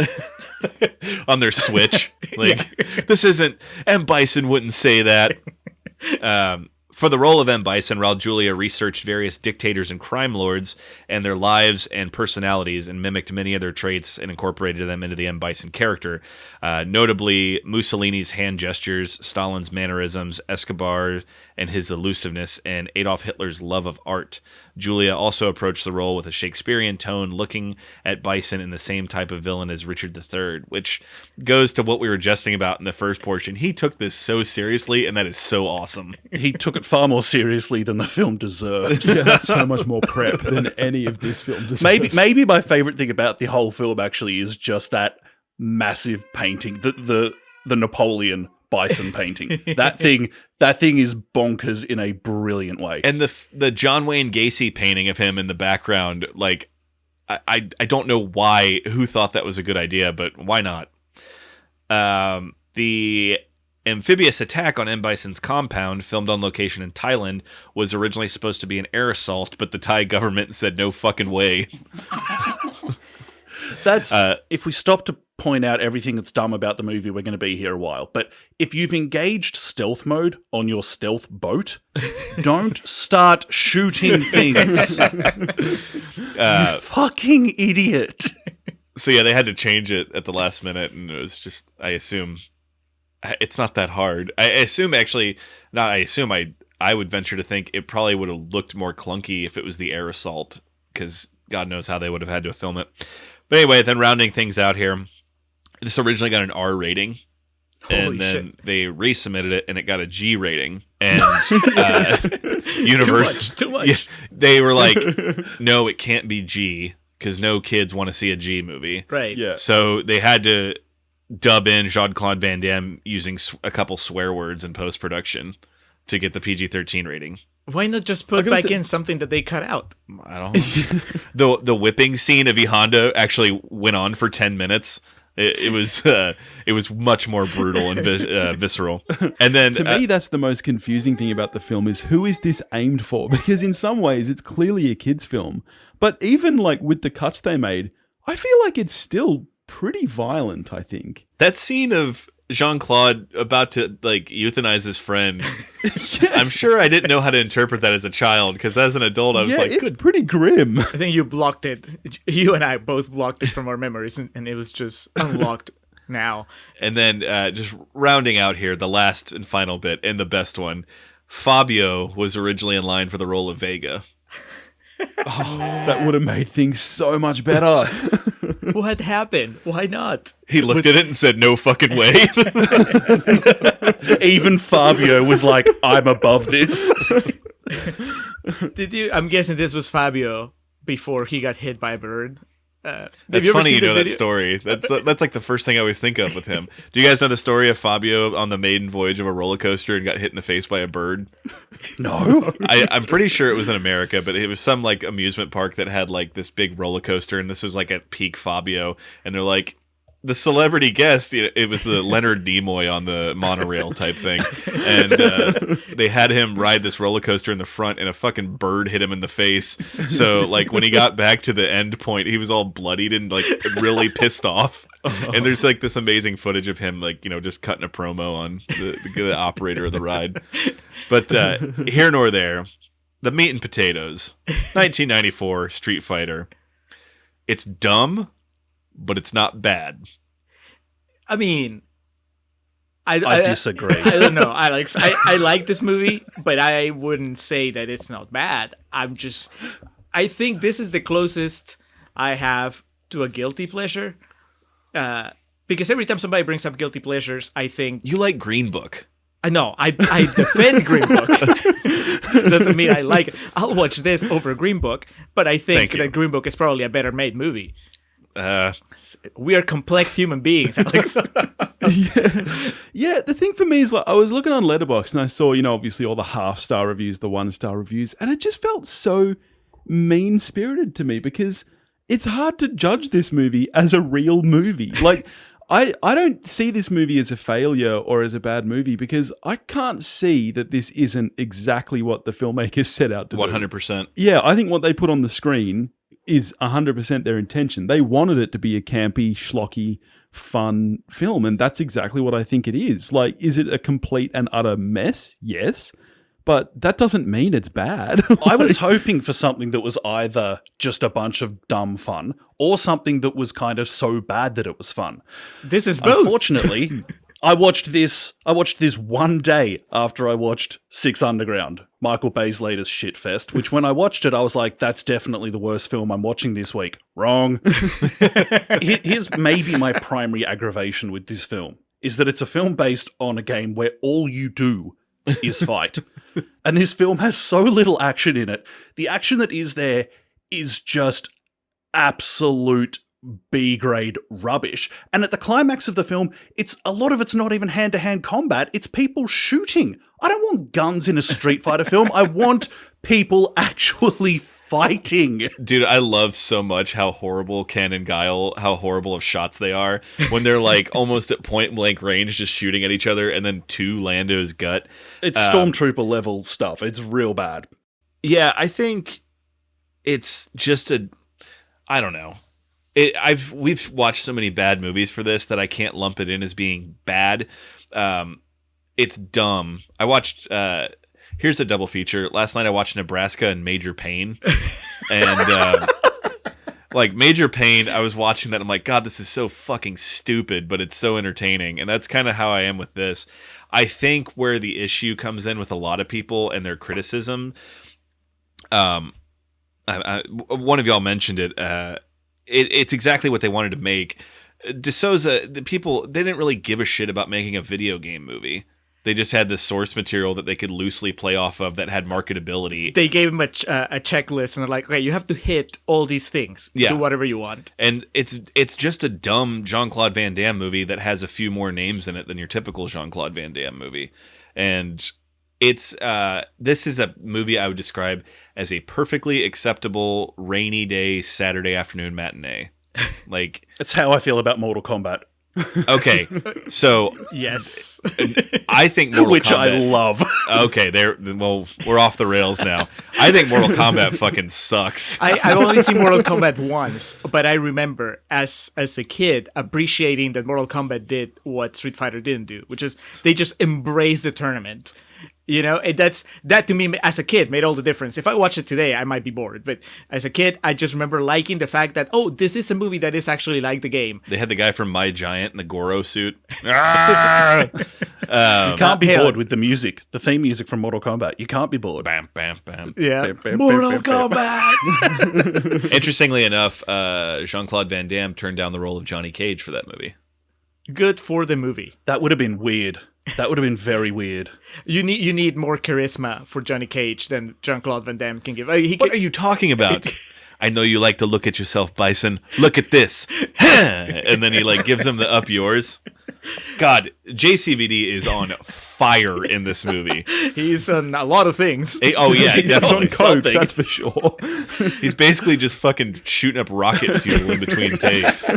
On their Switch. Like, this isn't... M. Bison wouldn't say that. For the role of M. Bison, Raul Julia researched various dictators and crime lords and their lives and personalities and mimicked many of their traits and incorporated them into the M. Bison character. Notably, Mussolini's hand gestures, Stalin's mannerisms, Escobar and his elusiveness, and Adolf Hitler's love of art. Julia also approached the role with a Shakespearean tone, looking at Bison in the same type of villain as Richard III, which goes to what we were jesting about in the first portion. He took this so seriously, and that is so awesome. He took it far more seriously than the film deserves. Yeah, that's so much more prep than any of this film deserves. Maybe my favorite thing about the whole film actually is just that massive painting, the Napoleon Bison painting. That thing is bonkers in a brilliant way. And the John Wayne Gacy painting of him in the background, like I don't know who thought that was a good idea, but why not? The amphibious attack on M. Bison's compound, filmed on location in Thailand, was originally supposed to be an air assault, but the Thai government said no fucking way. That's if we stop to point out everything that's dumb about the movie, we're going to be here a while. But if you've engaged stealth mode on your stealth boat, don't start shooting things. You fucking idiot. So yeah, they had to change it at the last minute, and it was just, I assume, it's not that hard. I would venture to think it probably would have looked more clunky if it was the air assault, because God knows how they would have had to film it. But anyway, then rounding things out here, this originally got an R rating, and then they resubmitted it, and it got a G rating. And Too much. They were like, no, it can't be G, because no kids want to see a G movie. Right. Yeah. So they had to dub in Jean-Claude Van Damme using a couple swear words in post-production to get the PG-13 rating. Why not just put back in something that they cut out? I don't know. The whipping scene of E Honda actually went on for 10 minutes. It was much more brutal and visceral. And then to me, that's the most confusing thing about the film is who is this aimed for? Because in some ways, it's clearly a kid's film. But even like with the cuts they made, I feel like it's still pretty violent, I think. that scene of Jean-Claude about to like euthanize his friend, I'm sure I didn't know how to interpret that as a child, because as an adult I was like, it's good. pretty grim. I think you blocked it. You and I both blocked it from our memories, and it was just unlocked. now. And then just rounding out here, the last and final bit, and the best one, Fabio was originally in line for the role of Vega. That would have made things so much better. What happened? Why not? He looked at it and said, no fucking way. Even Fabio was like, I'm above this. I'm guessing this was Fabio before he got hit by a bird. That's funny you know that story. That's like the first thing I always think of with him. Do you guys know the story of Fabio on the maiden voyage of a roller coaster and got hit in the face by a bird? No. I'm pretty sure it was in America, but it was some like amusement park that had like this big roller coaster, and this was like at peak Fabio, and they're like, the celebrity guest, it was the Leonard Nimoy on the monorail type thing, and they had him ride this roller coaster in the front, and a fucking bird hit him in the face. So like when he got back to the end point, he was all bloodied and like really pissed off. And there's like this amazing footage of him like, you know, just cutting a promo on the operator of the ride. But here nor there, the meat and potatoes, 1994 Street Fighter. It's dumb, but it's not bad. I mean, I disagree. I don't know, Alex. I like this movie, but I wouldn't say that it's not bad. I think this is the closest I have to a guilty pleasure. Because every time somebody brings up guilty pleasures, I think... You like Green Book. I know. I defend Green Book. Doesn't mean I like it. I'll watch this over Green Book, but I think that Green Book is probably a better made movie. We are complex human beings, Alex. Yeah, the thing for me is like I was looking on Letterboxd and I saw, you know, obviously all the half-star reviews, the one-star reviews, and it just felt so mean-spirited to me because it's hard to judge this movie as a real movie. Like, I don't see this movie as a failure or as a bad movie because I can't see that this isn't exactly what the filmmakers set out to do. 100%. Yeah, I think what they put on the screen is 100% their intention. They wanted it to be a campy, schlocky, fun film, and that's exactly what I think it is. Like, is it a complete and utter mess? Yes. But that doesn't mean it's bad. I was hoping for something that was either just a bunch of dumb fun or something that was kind of so bad that it was fun. This is both. Unfortunately, I watched this one day after I watched Six Underground, Michael Bay's latest shitfest, which when I watched it, I was like, that's definitely the worst film I'm watching this week. Wrong. Here's maybe my primary aggravation with this film, is that it's a film based on a game where all you do is fight. And this film has so little action in it. The action that is there is just absolute B-grade rubbish. And at the climax of the film, a lot of it's not even hand-to-hand combat. It's people shooting. I don't want guns in a Street Fighter film. I want people actually fighting. Dude, I love so much how horrible Ken and Guile, how horrible of shots they are when they're like almost at point blank range just shooting at each other and then two land to his gut. It's Stormtrooper level stuff. It's real bad. Yeah, I think it's just I don't know. We've watched so many bad movies for this that I can't lump it in as being bad. It's dumb. I watched here's a double feature. Last night I watched Nebraska and Major Payne. And like Major Payne, I was watching that. I'm like, God, this is so fucking stupid, but it's so entertaining. And that's kind of how I am with this. I think where the issue comes in with a lot of people and their criticism, one of y'all mentioned it. It's exactly what they wanted to make. DeSouza, the people, they didn't really give a shit about making a video game movie. They just had the source material that they could loosely play off of that had marketability. They gave him a checklist and they're like, okay, you have to hit all these things. Yeah. Do whatever you want. And it's just a dumb Jean-Claude Van Damme movie that has a few more names in it than your typical Jean-Claude Van Damme movie. And this is a movie I would describe as a perfectly acceptable rainy day Saturday afternoon matinee. Like, it's how I feel about Mortal Kombat. Okay, so yes, I think Mortal Which Kombat, I love. Okay, well, we're off the rails now. I think Mortal Kombat fucking sucks. I've only seen Mortal Kombat once, but I remember as a kid appreciating that Mortal Kombat did what Street Fighter didn't do, which is they just embraced the tournament. You know, that to me as a kid made all the difference. If I watch it today, I might be bored, but as a kid, I just remember liking the fact that this is a movie that is actually like the game. They had the guy from My Giant in the Goro suit. Ah! You can't be bored with the music, the theme music from Mortal Kombat. You can't be bored. Bam, bam, bam. Yeah, Bam, bam, Mortal bam, bam, Kombat. Interestingly enough, Jean-Claude Van Damme turned down the role of Johnny Cage for that movie. Good for the movie. That would have been weird. That would have been very weird. You need more charisma for Johnny Cage than Jean-Claude Van Damme can give. What are you talking about? I know you like to look at yourself, Bison. Look at this. And then he gives him the up yours. God, JCVD is on fire in this movie. He's on a lot of things. Oh yeah, He's definitely on coke, something. that's for sure. He's basically just fucking shooting up rocket fuel in between takes.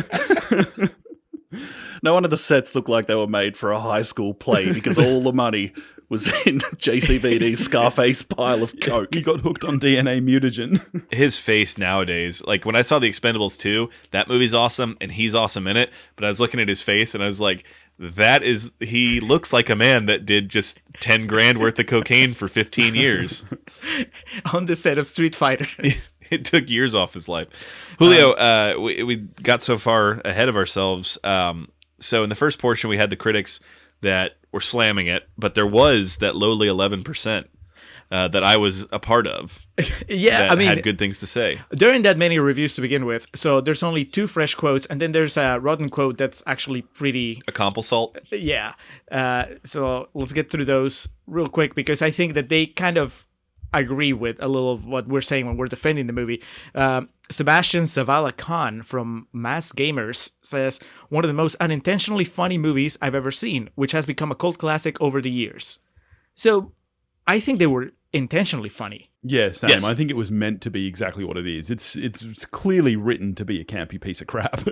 No one of the sets looked like they were made for a high school play because all the money was in JCVD's Scarface pile of coke. He got hooked on DNA mutagen. His face nowadays, when I saw The Expendables 2, that movie's awesome and he's awesome in it, but I was looking at his face and I was like, he looks like a man that did just 10 grand worth of cocaine for 15 years. On the set of Street Fighter. It took years off his life. Julio, we got so far ahead of ourselves. So in the first portion, we had the critics that were slamming it, but there was that lowly 11% that I was a part of. Yeah, that I mean, had good things to say. There aren't that many reviews to begin with, so there's only 2 fresh quotes, and then there's a rotten quote that's actually pretty. A compulsalt. Yeah. So let's get through those real quick because I think that they kind of agree with a little of what we're saying when we're defending the movie. Sebastian Zavala Khan from Mass Gamers says, one of the most unintentionally funny movies I've ever seen, which has become a cult classic over the years. So I think they were intentionally funny. Yeah, Sam, Yes. I think it was meant to be exactly what it is. It's clearly written to be a campy piece of crap.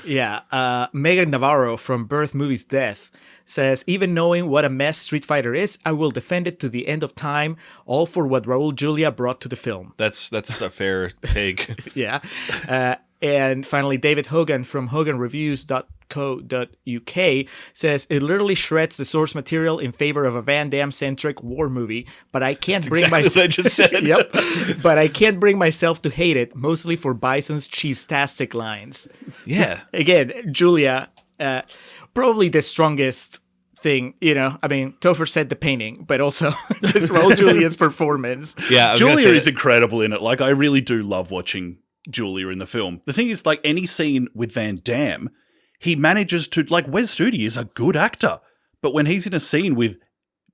Yeah, Megan Navarro from Birth Movies Death says, even knowing what a mess Street Fighter is, I will defend it to the end of time, all for what Raul Julia brought to the film. That's a fair take. Yeah. And finally, David Hogan from hoganreviews.co.uk says, it literally shreds the source material in favor of a Van Damme-centric war movie, but I can't bring Exactly what I just said. Yep. But I can't bring myself to hate it, mostly for Bison's cheese-tastic lines. Yeah. Again, Julia, probably the strongest thing, I mean, Topher said the painting, but also just Raul Julia's performance. Yeah, I was gonna Julia say is that- incredible in it. I really do love watching Julia in the film. The thing is, any scene with Van Damme, he manages to, Wes Studi is a good actor, but when he's in a scene with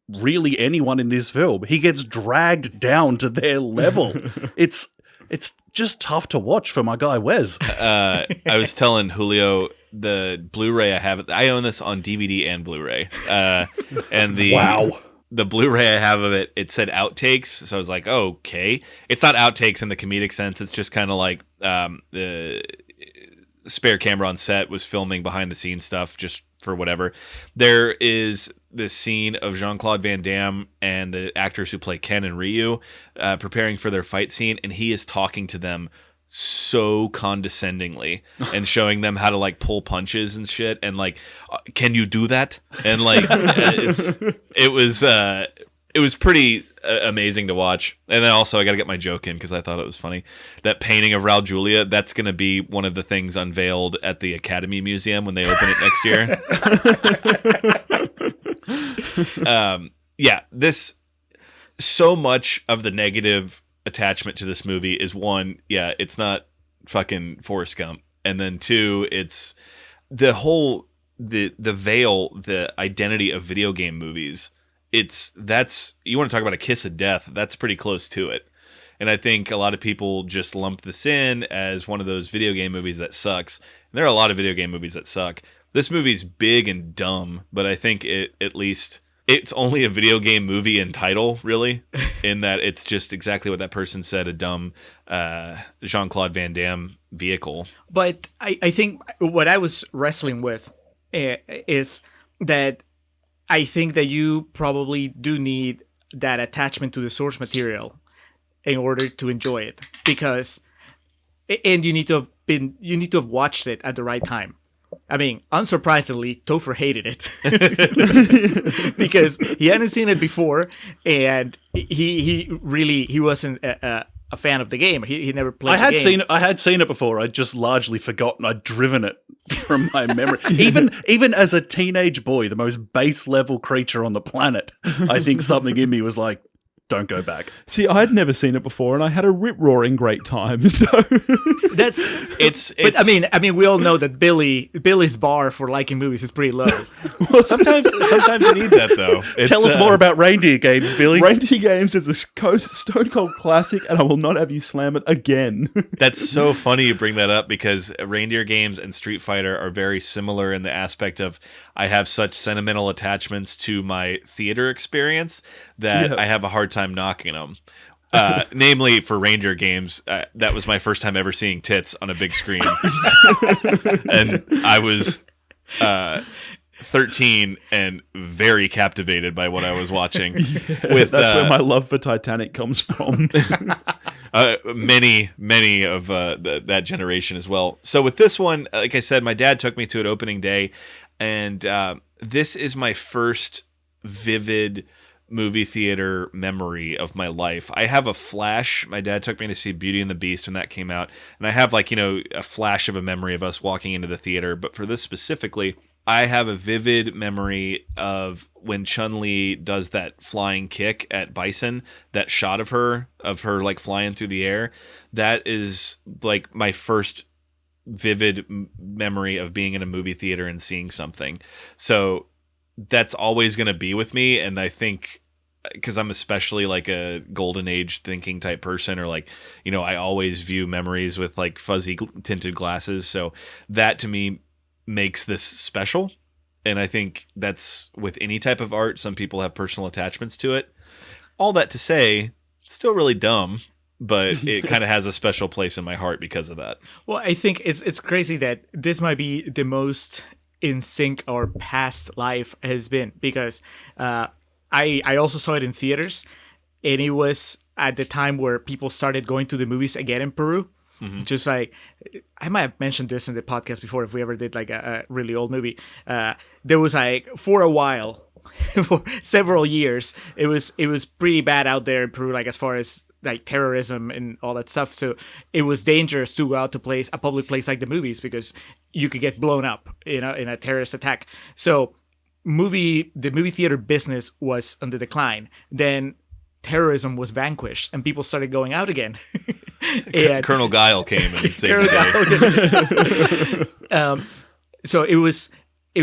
really anyone in this film, he gets dragged down to their level. It's just tough to watch for my guy Wes. I was telling Julio the Blu-ray I have. I own this on DVD and Blu-ray. And the Blu-ray I have of it, it said outtakes. So I was like, oh, okay. It's not outtakes in the comedic sense. It's just kind of like the spare camera on set was filming behind the scenes stuff just for whatever. There is this scene of Jean-Claude Van Damme and the actors who play Ken and Ryu preparing for their fight scene, and he is talking to them so condescendingly and showing them how to pull punches and shit and can you do that, and it was pretty amazing to watch. And then also I gotta get my joke in because I thought it was funny. That painting of Raul Julia, that's gonna be one of the things unveiled at the Academy Museum when they open it next year. Yeah, this, so much of the negative attachment to this movie is, one, yeah, it's not fucking Forrest Gump, and then 2, it's the whole the veil, the identity of video game movies. That's you want to talk about a kiss of death, that's pretty close to it. And I think a lot of people just lump this in as one of those video game movies that sucks. And there are a lot of video game movies that suck. This movie's big and dumb, but I think it's only a video game movie in title, really, in that it's just exactly what that person said, a dumb Jean-Claude Van Damme vehicle. But I think what I was wrestling with is that I think that you probably do need that attachment to the source material in order to enjoy it, because, and you need to have watched it at the right time. I mean, unsurprisingly, Topher hated it because he hadn't seen it before, and he wasn't a fan of the game. He never played. I had seen it before. I'd just largely forgotten. I'd driven it from my memory. even as a teenage boy, the most base level creature on the planet, I think something in me was like, don't go back. See, I'd never seen it before, and I had a rip-roaring great time. So that's it's. But I mean, we all know that Billy's bar for liking movies is pretty low. Sometimes you need that though. Tell us more about Reindeer Games, Billy. Reindeer Games is a stone cold classic, and I will not have you slam it again. That's so funny you bring that up because Reindeer Games and Street Fighter are very similar in the aspect of I have such sentimental attachments to my theater experience that I have a hard time knocking them. Namely, for Reindeer Games, that was my first time ever seeing tits on a big screen. And I was 13 and very captivated by what I was watching. That's where my love for Titanic comes from. Many of that generation as well. So with this one, like I said, my dad took me to it opening day, and this is my first vivid movie theater memory of my life. I have a flash. My dad took me to see Beauty and the Beast when that came out, and I have a flash of a memory of us walking into the theater. But for this specifically, I have a vivid memory of when Chun-Li does that flying kick at Bison, that shot of her like flying through the air. That is like my first vivid memory of being in a movie theater and seeing something. So that's always going to be with me. And I think because I'm especially like a golden age thinking type person, or like, I always view memories with like fuzzy tinted glasses. So that to me makes this special. And I think that's with any type of art. Some people have personal attachments to it. All that to say, it's still really dumb, but it kind of has a special place in my heart because of that. Well, I think it's crazy that this might be the most in sync our past life has been, because I also saw it in theaters, and it was at the time where people started going to the movies again in Peru. Mm-hmm. Just like, I might have mentioned this in the podcast before, if we ever did like a really old movie. There was like, for a while, for several years, it was pretty bad out there in Peru, like as far as like terrorism and all that stuff. So it was dangerous to go out to a public place like the movies, because you could get blown up, in a terrorist attack. So the movie theater business was on the decline. Then terrorism was vanquished and people started going out again. And Colonel Guile came and saved the day. So it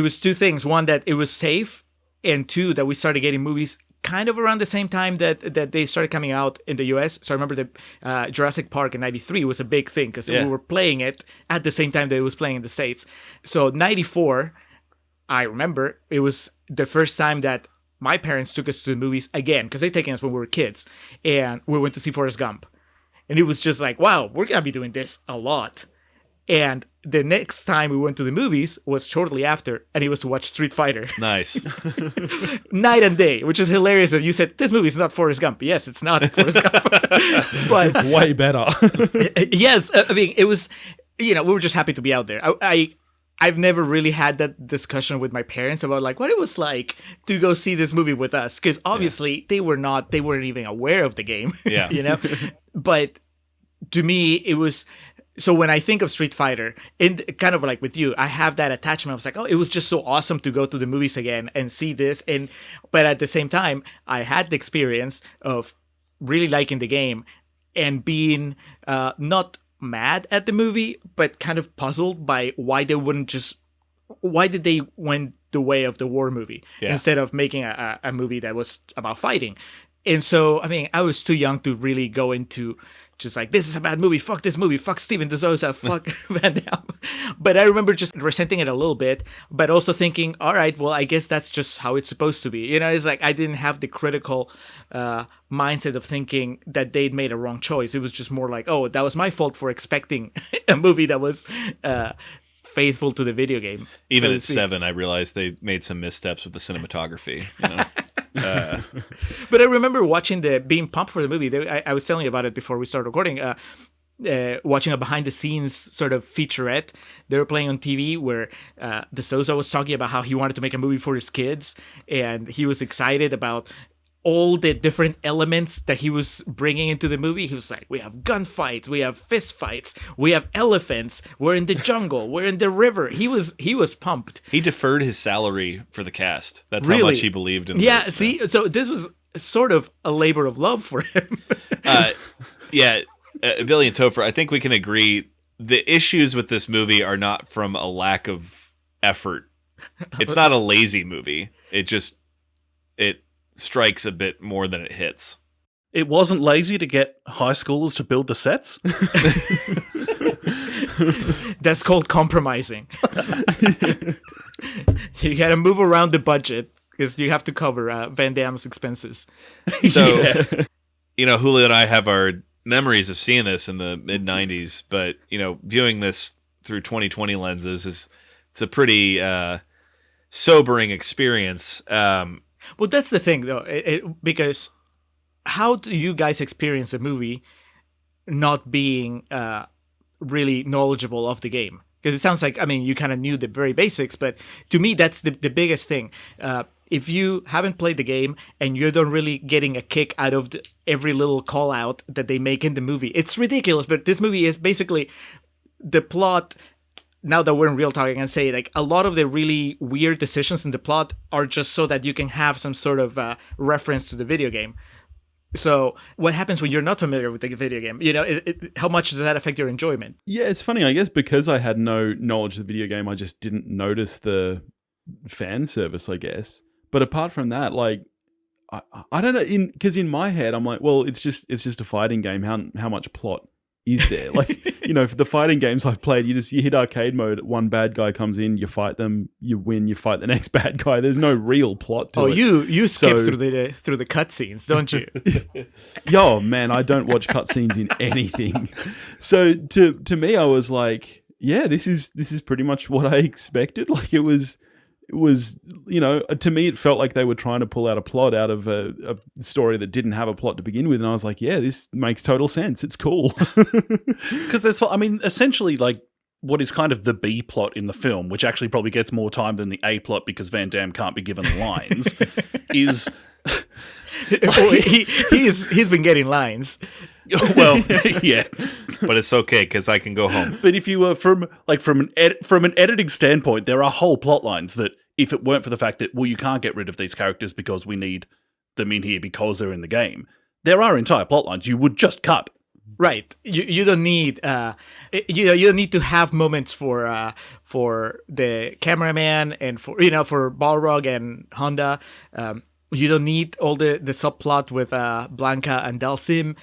was two things. One, that it was safe, and two, that we started getting movies kind of around the same time that they started coming out in the US. So I remember the Jurassic Park in 93 was a big thing, because we were playing it at the same time that it was playing in the States. So 94, I remember, it was the first time that my parents took us to the movies again, because they'd taken us when we were kids, and we went to see Forrest Gump. And it was just like, wow, we're going to be doing this a lot. And the next time we went to the movies was shortly after, and it was to watch Street Fighter. Nice. Night and day, which is hilarious that you said, this movie is not Forrest Gump. Yes, it's not Forrest Gump. But way better. Yes, I mean, it was, we were just happy to be out there. I've never really had that discussion with my parents about like what it was like to go see this movie with us, because obviously they weren't even aware of the game. Yeah. But to me, it was. So when I think of Street Fighter, and kind of like with you, I have that attachment. I was like, oh, it was just so awesome to go to the movies again and see this. But at the same time, I had the experience of really liking the game and being not mad at the movie, but kind of puzzled by why did they went the way of the war movie instead of making a movie that was about fighting. And so, I mean, I was too young to really go into just like, this is a bad movie, fuck this movie, fuck Steven DeSouza, fuck Van Damme. But I remember just resenting it a little bit, but also thinking, all right, well, I guess that's just how it's supposed to be. It's like I didn't have the critical mindset of thinking that they'd made a wrong choice. It was just more like, oh, that was my fault for expecting a movie that was faithful to the video game. Even at 7, I realized they made some missteps with the cinematography. But I remember watching being pumped for the movie. I was telling you about it before we started recording. watching a behind the scenes sort of featurette they were playing on TV where De Souza was talking about how he wanted to make a movie for his kids, and he was excited about all the different elements that he was bringing into the movie. He was like, we have gunfights, we have fist fights, we have elephants, we're in the jungle, we're in the river. He was pumped. He deferred his salary for the cast. That's Really? how much he believed in Yeah, see, so this was sort of a labor of love for him. Billy and Topher, I think we can agree the issues with this movie are not from a lack of effort. It's not a lazy movie. It strikes a bit more than it hits. It wasn't lazy to get high schoolers to build the sets. That's called compromising. You got to move around the budget because you have to cover Van Damme's expenses. So, Julio and I have our memories of seeing this in the mid 90s, but viewing this through 2020 lenses it's a pretty sobering experience. Well, that's the thing though, because how do you guys experience a movie not being really knowledgeable of the game? Because it sounds like, you kind of knew the very basics, but to me, that's the biggest thing. If you haven't played the game and you're not really getting a kick out of every little call out that they make in the movie, it's ridiculous. But this movie is basically the plot. Now that we're in real talk, I can say like a lot of the really weird decisions in the plot are just so that you can have some sort of reference to the video game. So what happens when you're not familiar with the video game? How much does that affect your enjoyment? Yeah, it's funny. I guess because I had no knowledge of the video game, I just didn't notice the fan service, I guess. But apart from that, like, I don't know, because in my head, I'm like, well, it's just a fighting game. How much plot is there? Like, for the fighting games I've played, you hit arcade mode, one bad guy comes in, you fight them, you win, you fight the next bad guy. There's no real plot to it. You skip through the cutscenes, don't you? Yo, man, I don't watch cutscenes in anything. So to me, I was like, yeah, this is pretty much what I expected. Like it was, to me, it felt like they were trying to pull out a plot out of a story that didn't have a plot to begin with. And I was like, yeah, this makes total sense. It's cool. Because essentially, like, what is kind of the B plot in the film, which actually probably gets more time than the A plot because Van Damme can't be given lines, is... Well, he's been getting lines. Well, yeah, but it's okay because I can go home. But if you were from an editing standpoint, there are whole plot lines that, if it weren't for the fact that you can't get rid of these characters because we need them in here because they're in the game, there are entire plot lines you would just cut. Right. You don't need you don't need to have moments for the cameraman and for Balrog and Honda. You don't need all the subplot with Blanca and Dalsim.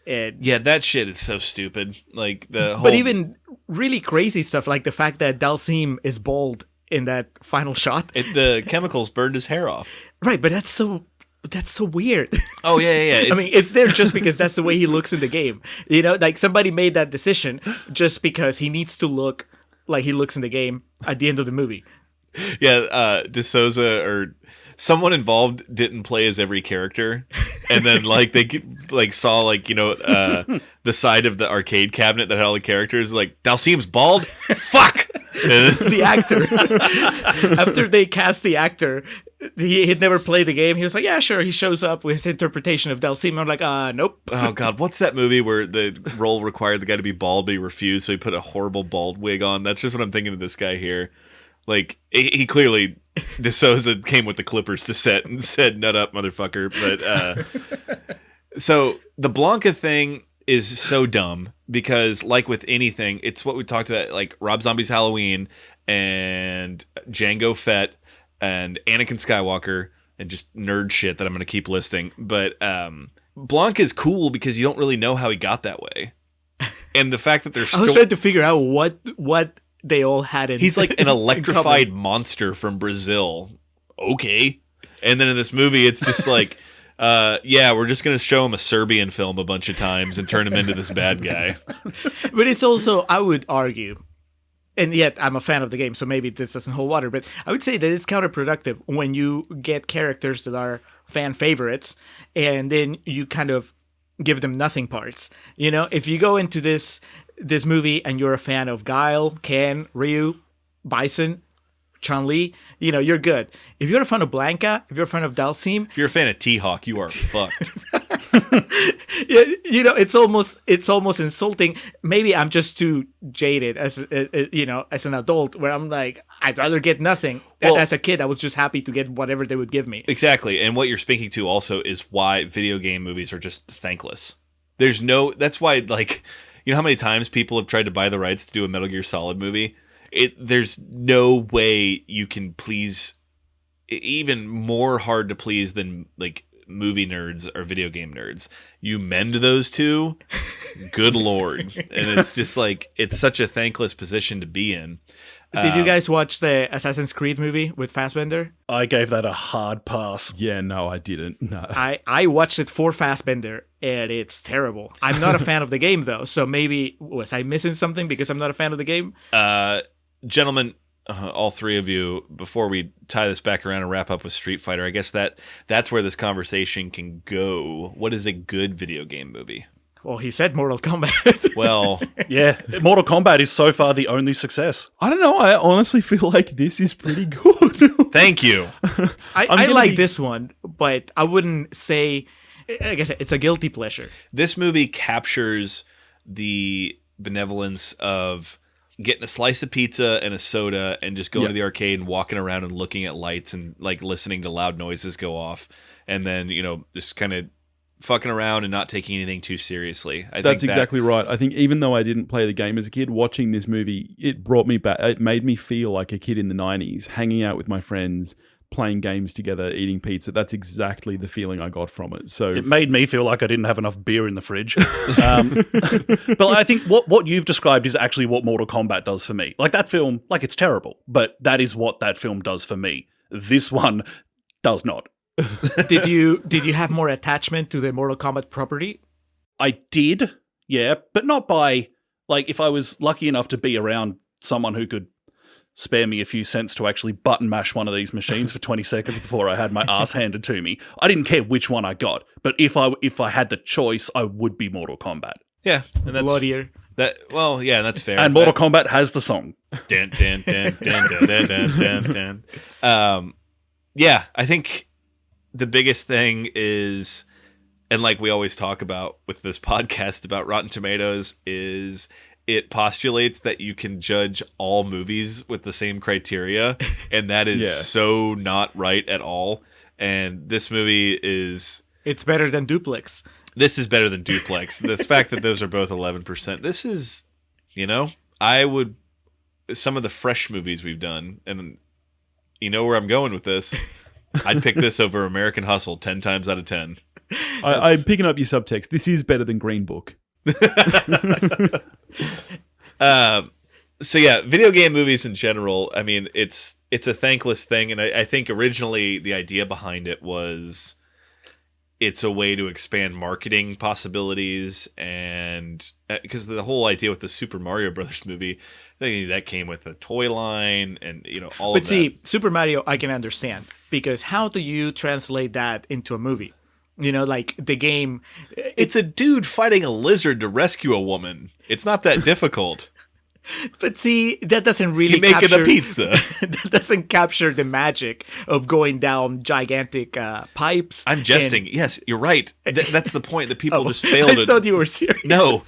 Yeah, that shit is so stupid. Like the whole... But even really crazy stuff, like the fact that Dalsim is bald in that final shot. The chemicals burned his hair off. Right, but that's so weird. Oh yeah. It's there just because that's the way he looks in the game. Like somebody made that decision just because he needs to look like he looks in the game at the end of the movie. Yeah, De Souza or someone involved didn't play as every character, and then like they saw the side of the arcade cabinet that had all the characters. Like Dalsim's bald. Fuck. The actor. After they cast the actor, he had never played the game. He was like, yeah, sure. He shows up with his interpretation of Dalsim. I'm like, nope. Oh God, what's that movie where the role required the guy to be bald, but he refused, so he put a horrible bald wig on? That's just what I'm thinking of this guy here. Like he clearly, De Souza came with the Clippers to set and said, "Nut up, motherfucker." But so the Blanca thing is so dumb because, like with anything, it's what we talked about, like Rob Zombie's Halloween and Jango Fett and Anakin Skywalker and just nerd shit that I'm going to keep listing. But Blanca is cool because you don't really know how he got that way, and the fact that I was trying to figure out what they all had in. He's like an electrified monster from Brazil. Okay. And then in this movie, it's just like, we're just going to show him a Serbian film a bunch of times and turn him into this bad guy. But it's also, I would argue, and yet I'm a fan of the game, so maybe this doesn't hold water, but I would say that it's counterproductive when you get characters that are fan favorites and then you kind of give them nothing parts. You know, if you go into this movie and you're a fan of Guile, Ken, Ryu, Bison, Chun-Li, you know, you're good. If you're a fan of Blanca, if you're a fan of Dalsim, If you're a fan of T-Hawk, you are fucked. you know, it's almost insulting. Maybe I'm just too jaded as an adult, where I'm like, I'd rather get nothing. Well- As a kid, I was just happy to get whatever they would give me. Exactly. And what you're speaking to also is why video game movies are just thankless. That's why, like, you know how many times people have tried to buy the rights to do a Metal Gear Solid movie? There's no way you can please, even more hard to please than like movie nerds or video game nerds. You mend those two, good lord. And it's just like, it's such a thankless position to be in. Did you guys watch the Assassin's Creed movie with Fassbender? I gave that a hard pass. Yeah, no, I didn't. No. I watched it for Fassbender, and it's terrible. I'm not a fan of the game, though, so maybe was I missing something because I'm not a fan of the game? Gentlemen, all three of you, before we tie this back around and wrap up with Street Fighter, I guess that's where this conversation can go. What is a good video game movie? Well, he said Mortal Kombat. Well, Yeah, Mortal Kombat is so far the only success. I don't know. I honestly feel like this is pretty good. thank you. I gonna like be- this one, but I wouldn't say. Like I said, it's a guilty pleasure. This movie captures the benevolence of getting a slice of pizza and a soda and just going to the arcade and walking around and looking at lights and like listening to loud noises go off, and then, you know, just kind of fucking around and not taking anything too seriously. That's exactly right. I think even though I didn't play the game as a kid, watching this movie, it brought me back. It made me feel like a kid in the 90s, hanging out with my friends, playing games together, eating pizza. That's exactly the feeling I got from it. So It made me feel like I didn't have enough beer in the fridge. But I think what you've described is actually what Mortal Kombat does for me. Like that film, like it's terrible, but that is what that film does for me. This one does not. Did you have more attachment to the Mortal Kombat property? I did, yeah, but not by, like, if I was lucky enough to be around someone who could spare me a few cents to actually button mash one of these machines for 20 seconds before I had my ass handed to me. I didn't care which one I got, but if I had the choice, I would be Mortal Kombat. Yeah, and that's Bloodier. that. Well, yeah, that's fair. And Mortal Kombat has the song. Dun, dun, dun, dun, dun, dun, dun, dun, dun. Yeah, I think the biggest thing is, and like we always talk about with this podcast about Rotten Tomatoes, is it postulates that you can judge all movies with the same criteria, and that is so not right at all. And this movie is... It's better than Duplex. This is better than Duplex. The fact that those are both 11%. This is, you know, I would... Some of the fresh movies we've done, and you know where I'm going with this, I'd pick this over American Hustle 10 times out of 10. I'm picking up your subtext. This is better than Green Book. So yeah, video game movies in general, I mean, it's a thankless thing, and I think originally the idea behind it was it's a way to expand marketing possibilities, and because the whole idea with the Super Mario Brothers movie, I think that came with a toy line and, you know, all But of see, that. Super Mario, I can understand, because how do you translate that into a movie? You know, like the game. It's a dude fighting a lizard to rescue a woman. It's not that difficult. But see, that doesn't really He making capture a pizza. that doesn't capture the magic of going down gigantic pipes. I'm jesting. Yes, you're right. That's the point that people just fail I to. thought you were serious. No.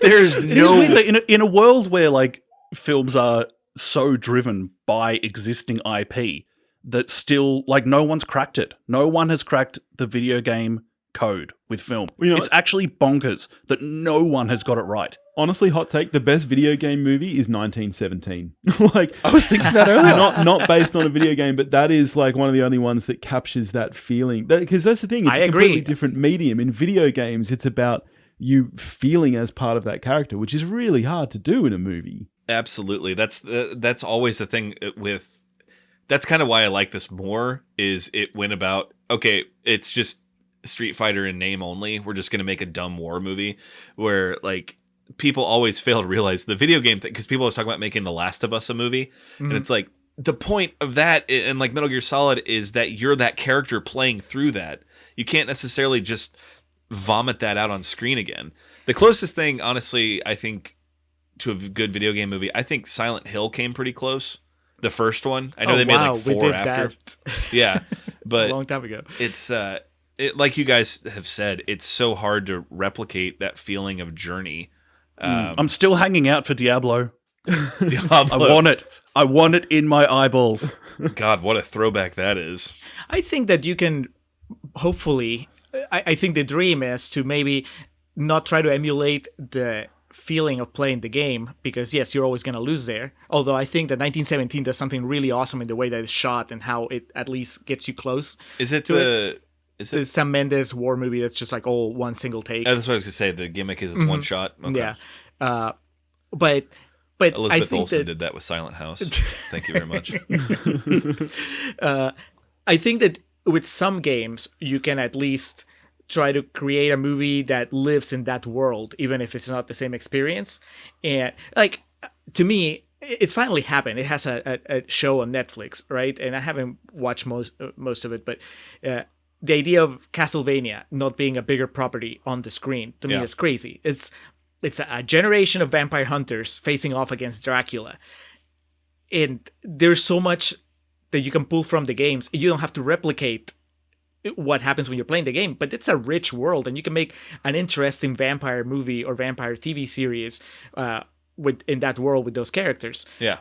There's It is no. weird that in a world where like films are so driven by existing IP that still like no one's cracked it. No one has cracked the video game code with film. You know, it's actually bonkers that no one has got it right. Honestly, hot take, the best video game movie is 1917. Like, I was thinking that earlier. not based on a video game, but that is like one of the only ones that captures that feeling. Because that's the thing, it's I a completely agree. different medium. In video games, it's about you feeling as part of that character, which is really hard to do in a movie. Absolutely. That's always the thing with. That's kind of why I like this more. Is it went about, okay, it's just Street Fighter in name only. We're just gonna make a dumb war movie where like people always fail to realize the video game thing, because people always talk about making The Last of Us a movie, and it's like the point of that, and like Metal Gear Solid, is that you're that character playing through that. You can't necessarily just vomit that out on screen again. The closest thing, honestly, I think to a good video game movie, I think Silent Hill came pretty close. The first one. I know they made like 4 after. Yeah, but a long time ago. It's like you guys have said, it's so hard to replicate that feeling of journey. I'm still hanging out for Diablo. Diablo. I want it in my eyeballs. God, what a throwback that is. I think that you can, hopefully, I think the dream is to maybe not try to emulate the feeling of playing the game, because yes, you're always going to lose there. Although I think that 1917 does something really awesome in the way that it's shot and how it at least gets you close. Is it the Sam Mendes war movie that's just like all one single take? That's what I was going to say. The gimmick is it's one shot. Okay. Yeah. But Elizabeth I think Olsen did that with Silent House. Thank you very much. I think that with some games, you can at least try to create a movie that lives in that world, even if it's not the same experience. And like, to me, it finally happened. It has a show on Netflix, right? And I haven't watched most of it, but the idea of Castlevania not being a bigger property on the screen, to me, is crazy. It's a generation of vampire hunters facing off against Dracula. And there's so much that you can pull from the games. You don't have to replicate what happens when you're playing the game, but it's a rich world, and you can make an interesting vampire movie or vampire TV series in that world with those characters. Yeah.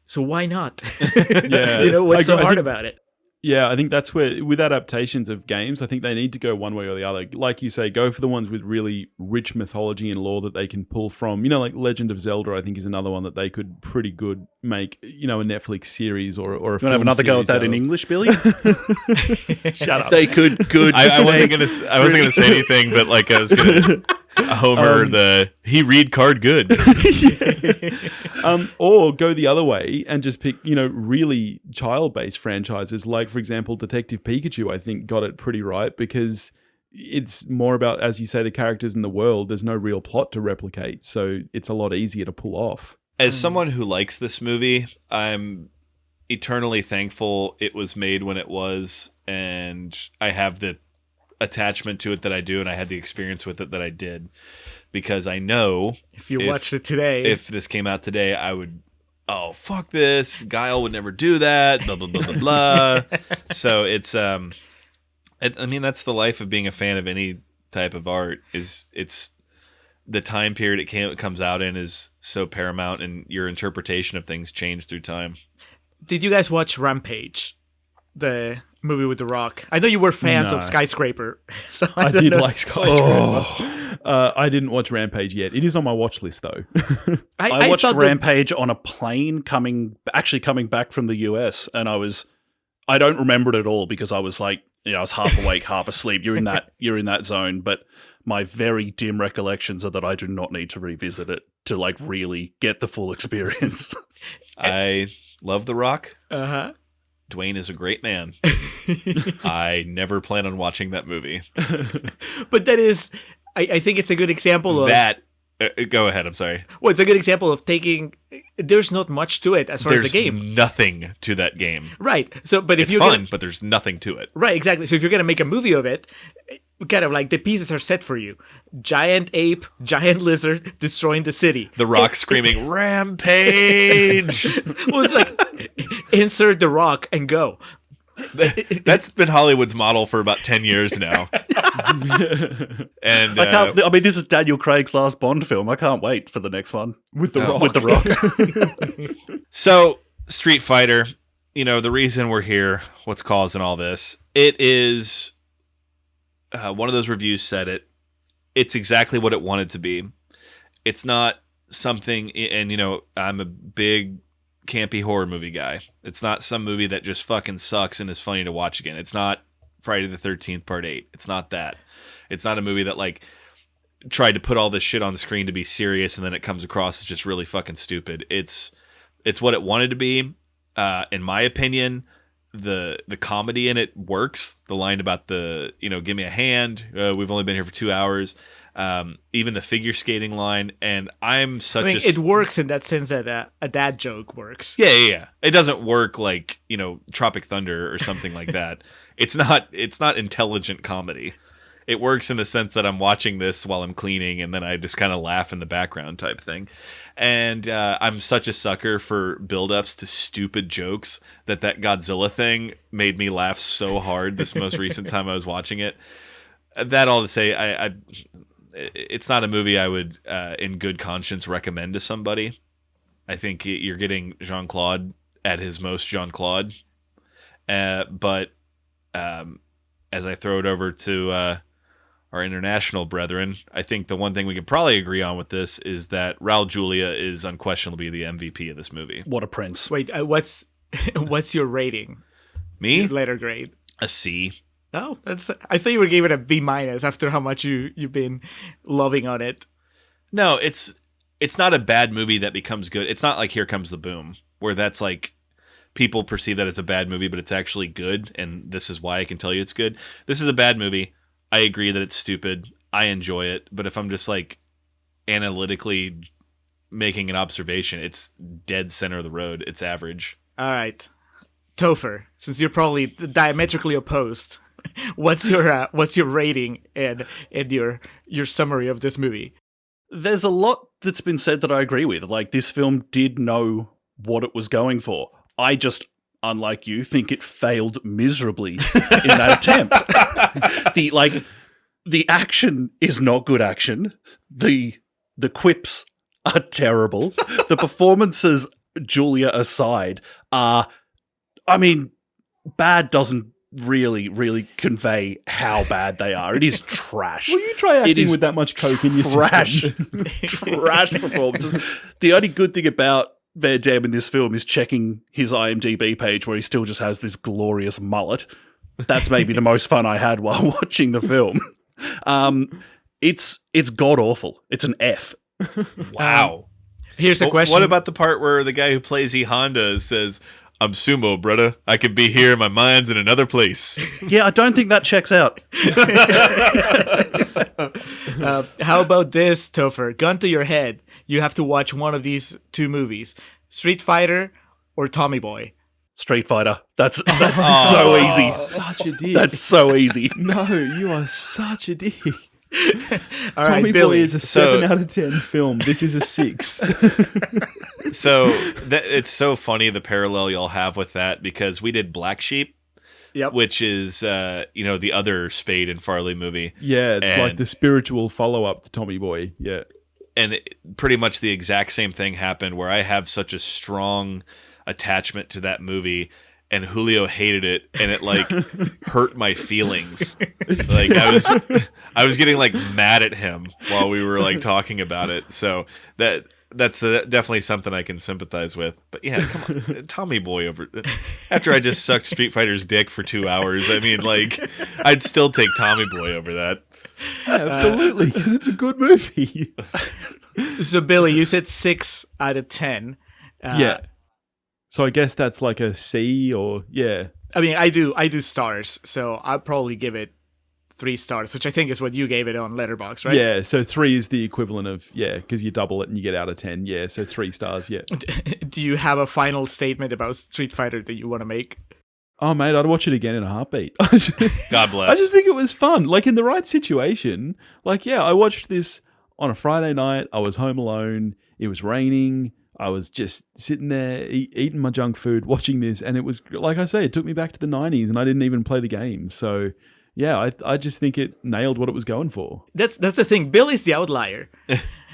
So why not? Yeah. What's so hard about it? Yeah, I think that's where, with adaptations of games, I think they need to go one way or the other. Like you say, go for the ones with really rich mythology and lore that they can pull from. Like Legend of Zelda, I think, is another one that they could pretty good make, a Netflix series or a film. You want to have another go at that in English, Billy? Shut up. They could. I wasn't gonna say anything, but like I was gonna Homer he read card good. Or go the other way and just pick, really child-based franchises. Like, for example, Detective Pikachu, I think, got it pretty right, because it's more about, as you say, the characters in the world. There's no real plot to replicate, so it's a lot easier to pull off. As someone who likes this movie, I'm eternally thankful it was made when it was, and I have the attachment to it that I do, and I had the experience with it that I did, because I know if watched it today, if this came out today, I would, fuck this, Guile would never do that, blah blah blah blah blah. So it's that's the life of being a fan of any type of art. It's the time period it comes out in is so paramount, and your interpretation of things change through time. Did you guys watch Rampage, the movie with The Rock? I know you were fans of Skyscraper. So I did like Skyscraper. I didn't watch Rampage yet. It is on my watch list, though. I watched Rampage on a plane coming back from the US, and I don't remember it at all, because I was like, I was half awake, half asleep. You're in that zone, but my very dim recollections are that I do not need to revisit it to like really get the full experience. I love The Rock. Uh-huh. Dwayne is a great man. I never plan on watching that movie. But that is, I think it's a good example of that. Go ahead. I'm sorry. Well, it's a good example of taking. There's not much to it as far as the game. There's nothing to that game. Right. So, but if it's fun, but there's nothing to it. Right. Exactly. So if you're gonna make a movie of it, kind of like the pieces are set for you: giant ape, giant lizard destroying the city. The Rock screaming "Rampage!" Well, it's like insert The Rock and go. That's been Hollywood's model for about 10 years now. And this is Daniel Craig's last Bond film. I can't wait for the next one with The Rock. With The Rock. So, Street Fighter, the reason we're here, what's causing all this, it is one of those reviews said it. It's exactly what it wanted to be. It's not something, and I'm a big campy horror movie guy. It's not some movie that just fucking sucks and is funny to watch again. It's not Friday the 13th Part 8. It's not that. It's not a movie that like tried to put all this shit on the screen to be serious and then it comes across as just really fucking stupid. It's what it wanted to be. In my opinion, the comedy in it works. The line about give me a hand. We've only been here for 2 hours. Even the figure skating line, and it works in that sense that a dad joke works. Yeah. It doesn't work like, Tropic Thunder or something like that. It's not intelligent comedy. It works in the sense that I'm watching this while I'm cleaning, and then I just kind of laugh in the background type thing. And I'm such a sucker for build-ups to stupid jokes that Godzilla thing made me laugh so hard this most recent time I was watching it. That all to say, it's not a movie I would, in good conscience, recommend to somebody. I think you're getting Jean-Claude at his most Jean-Claude. But as I throw it over to our international brethren, I think the one thing we can probably agree on with this is that Raul Julia is unquestionably the MVP of this movie. What a prince. Wait, what's your rating? Me? Letter grade. A C. Oh, I thought you were giving it a B- after how much you've been loving on it. No, it's not a bad movie that becomes good. It's not like Here Comes the Boom, where that's like people perceive that it's a bad movie, but it's actually good, and this is why I can tell you it's good. This is a bad movie. I agree that it's stupid. I enjoy it, but if I'm just like analytically making an observation, it's dead center of the road. It's average. All right, Topher, since you're probably diametrically opposed, what's your rating and your summary of this movie? There's a lot that's been said that I agree with. Like, this film did know what it was going for. I just, unlike you, think it failed miserably in that attempt. The action is not good action. The quips are terrible. The performances, Julia aside, are, I mean, bad doesn't really convey how bad they are. It is trash. Will you try acting with that much coke in your trash, system? trash performances. The only good thing about Van Damme in this film is checking his IMDb page where he still just has this glorious mullet. That's maybe the most fun I had while watching the film. It's god awful. It's an F. Wow. Here's a question. What about the part where the guy who plays E Honda says, "I'm sumo, brother. I could be here. My mind's in another place." Yeah, I don't think that checks out. How about this, Topher? Gun to your head. You have to watch one of these two movies: Street Fighter or Tommy Boy. Street Fighter. That's so easy. Such a dick. That's so easy. No, you are such a dick. All right, Tommy Billy. Boy is a 7 out of 10 film. This is a 6. So it's so funny the parallel y'all have with that, because we did Black Sheep, Yep. which is the other Spade and Farley movie. Yeah, it's like And- the spiritual follow-up to Tommy Boy. Yeah. And pretty much the exact same thing happened, where I have such a strong attachment to that movie, and Julio hated it, and it like hurt my feelings. Like I was getting like mad at him while we were like talking about it. So that's definitely something I can sympathize with. But yeah, come on, Tommy Boy over after I just sucked Street Fighter's dick for 2 hours. I mean, like, I'd still take Tommy Boy over that. Absolutely, because it's a good movie. So, Billy, you said 6 out of 10. Yeah. So I guess that's like a C or, yeah. I mean, I do stars, so I'll probably give it 3 stars, which I think is what you gave it on Letterboxd, right? Yeah, so 3 is the equivalent of, because you double it and you get out of 10. Yeah, so 3 stars, yeah. Do you have a final statement about Street Fighter that you want to make? Oh, mate, I'd watch it again in a heartbeat. God bless. I just think it was fun. Like, in the right situation. Like, yeah, I watched this on a Friday night. I was home alone. It was raining. I was just sitting there eating my junk food, watching this. And it was, like I say, it took me back to the 90s and I didn't even play the game. So, yeah, I just think it nailed what it was going for. That's the thing. Billy's the outlier.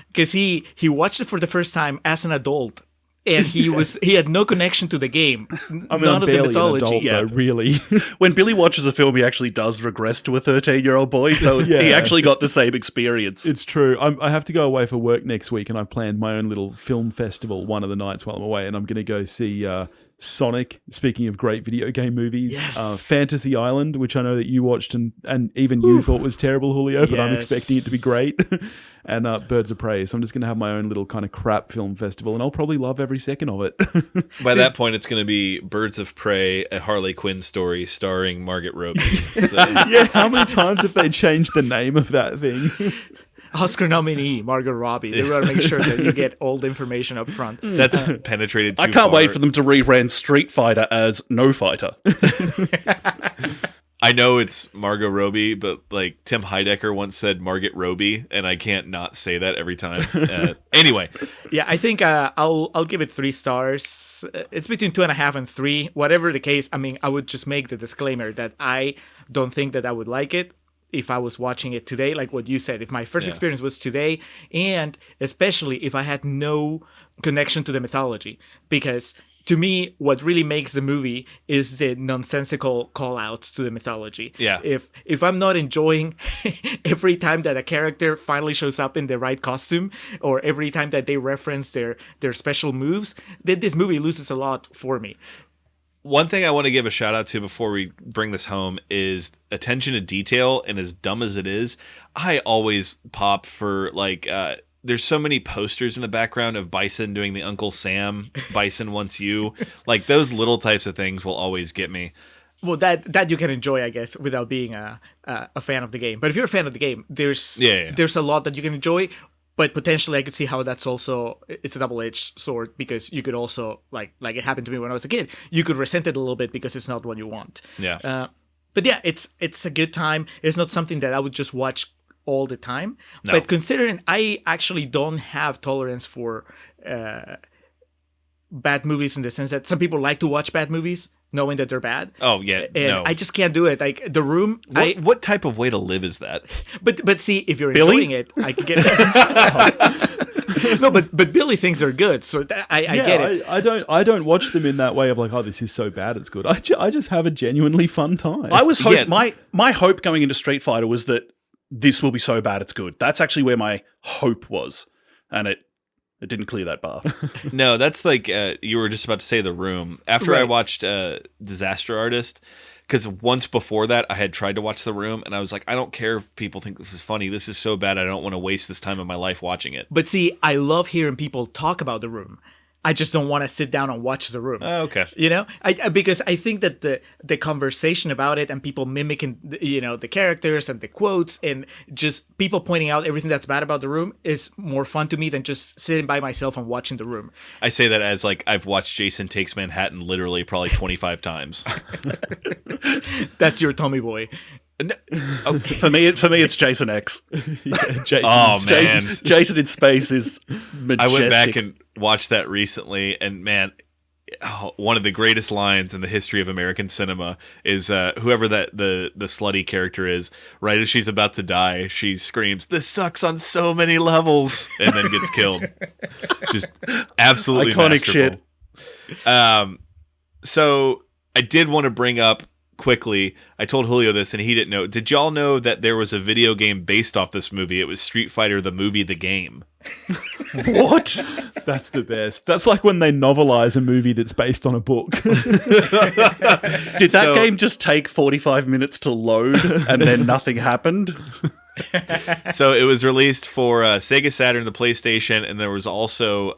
Because he watched it for the first time as an adult. And he had no connection to the game. I mean, None I'm of the barely an mythology. adult, Yeah. though, really. When Billy watches a film, he actually does regress to a 13-year-old boy, so Yeah. he actually got the same experience. It's true. I have to go away for work next week, and I've planned my own little film festival one of the nights while I'm away, and I'm going to go see Sonic, speaking of great video game movies, Yes. Fantasy Island, which I know that you watched and even you thought was terrible, Julio, but I'm Yes. expecting it to be great, and Birds of Prey. So I'm just going to have my own little kind of crap film festival, and I'll probably love every second of it. By that point, it's going to be Birds of Prey, a Harley Quinn story starring Margaret Robbie. So, Yeah, how many times have they changed the name of that thing? Oscar nominee, Margot Robbie. They want to make sure that you get all the information up front. that's penetrated too I can't far. wait for them to rebrand Street Fighter as No Fighter. I know it's Margot Robbie, but like Tim Heidecker once said Margot Robbie, and I can't not say that every time. Anyway, Yeah, I think I'll give it 3 stars. It's between 2.5 and 3, whatever the case. I mean, I would just make the disclaimer that I don't think that I would like it if I was watching it today, like what you said. If my first experience was today, and especially if I had no connection to the mythology, because to me, what really makes the movie is the nonsensical call-outs to the mythology. Yeah. If I'm not enjoying every time that a character finally shows up in the right costume, or every time that they reference their special moves, then this movie loses a lot for me. one thing I want to give a shout out to before we bring this home is attention to detail. And as dumb as it is, I always pop for like, there's so many posters in the background of Bison doing the Uncle Sam, Bison wants you. Like those little types of things will always get me. Well, that you can enjoy, I guess, without being a fan of the game. But if you're a fan of the game, there's a lot that you can enjoy. But potentially, I could see how that's also, it's a double-edged sword, because you could also, like it happened to me when I was a kid, you could resent it a little bit because it's not what you want. Yeah. But yeah, it's a good time. It's not something that I would just watch all the time. No. But considering I actually don't have tolerance for bad movies, in the sense that some people like to watch bad movies knowing that they're bad. Oh, yeah. And No. I just can't do it. Like The Room. What type of way to live is that? But see, if you're Billy? enjoying it, I could get No, but Billy thinks they're good, so I get it. I don't watch them in that way of like, oh, this is so bad it's good. I just have a genuinely fun time. I was my hope going into Street Fighter was that this will be so bad it's good. That's actually where my hope was, and it didn't clear that bar. No, that's like you were just about to say The Room. After I Right. watched Disaster Artist, because once before that I had tried to watch The Room, and I was like, I don't care if people think this is funny. This is so bad, I don't want to waste this time of my life watching it. But see, I love hearing people talk about The Room. I just don't want to sit down and watch The Room. Oh, okay. You know, because I think that the conversation about it and people mimicking, the characters and the quotes and just people pointing out everything that's bad about The Room is more fun to me than just sitting by myself and watching The Room. I say that as like I've watched Jason Takes Manhattan literally probably 25 times. That's your Tommy boy. For me, it's Jason X. Jason, Oh man, Jason in space is majestic. I went back and watched that recently, and man, one of the greatest lines in the history of American cinema is whoever the slutty character is. Right as she's about to die, she screams, "This sucks on so many levels," and then gets killed. Just absolutely Iconic masterful. So I did want to bring up quickly, I told Julio this and he didn't know. Did y'all know that there was a video game based off this movie? It was Street Fighter the movie, the game. What? That's the best. That's like when they novelize a movie that's based on a book. Did that game just take 45 minutes to load and then nothing happened? So it was released for Sega Saturn, the PlayStation, and there was also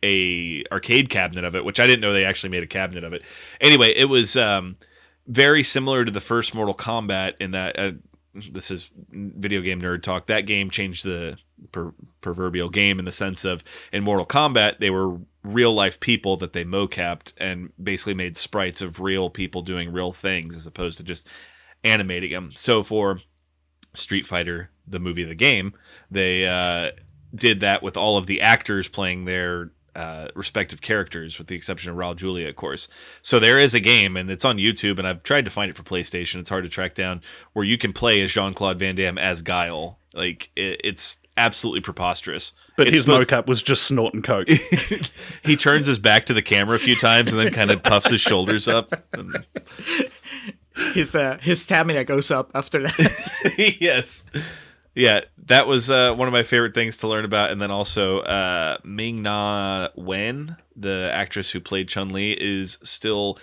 a arcade cabinet of it, which I didn't know they actually made a cabinet of it. Anyway, it was very similar to the first Mortal Kombat in that this is video game nerd talk. That game changed the proverbial game in the sense of in Mortal Kombat, they were real life people that they mocapped and basically made sprites of real people doing real things as opposed to just animating them. So for Street Fighter, the movie, the game, they did that with all of the actors playing their respective characters, with the exception of Raul Julia, of course. So there is a game, and it's on YouTube, and I've tried to find it for PlayStation. It's hard to track down, where you can play as Jean-Claude Van Damme as Guile. Like, it's absolutely preposterous. But It's his mocap was just snorting coke. He turns his back to the camera a few times and then kind of puffs his shoulders up. And... His stamina goes up after that. Yes. Yeah, that was one of my favorite things to learn about. And then also Ming-Na Wen, the actress who played Chun-Li, is still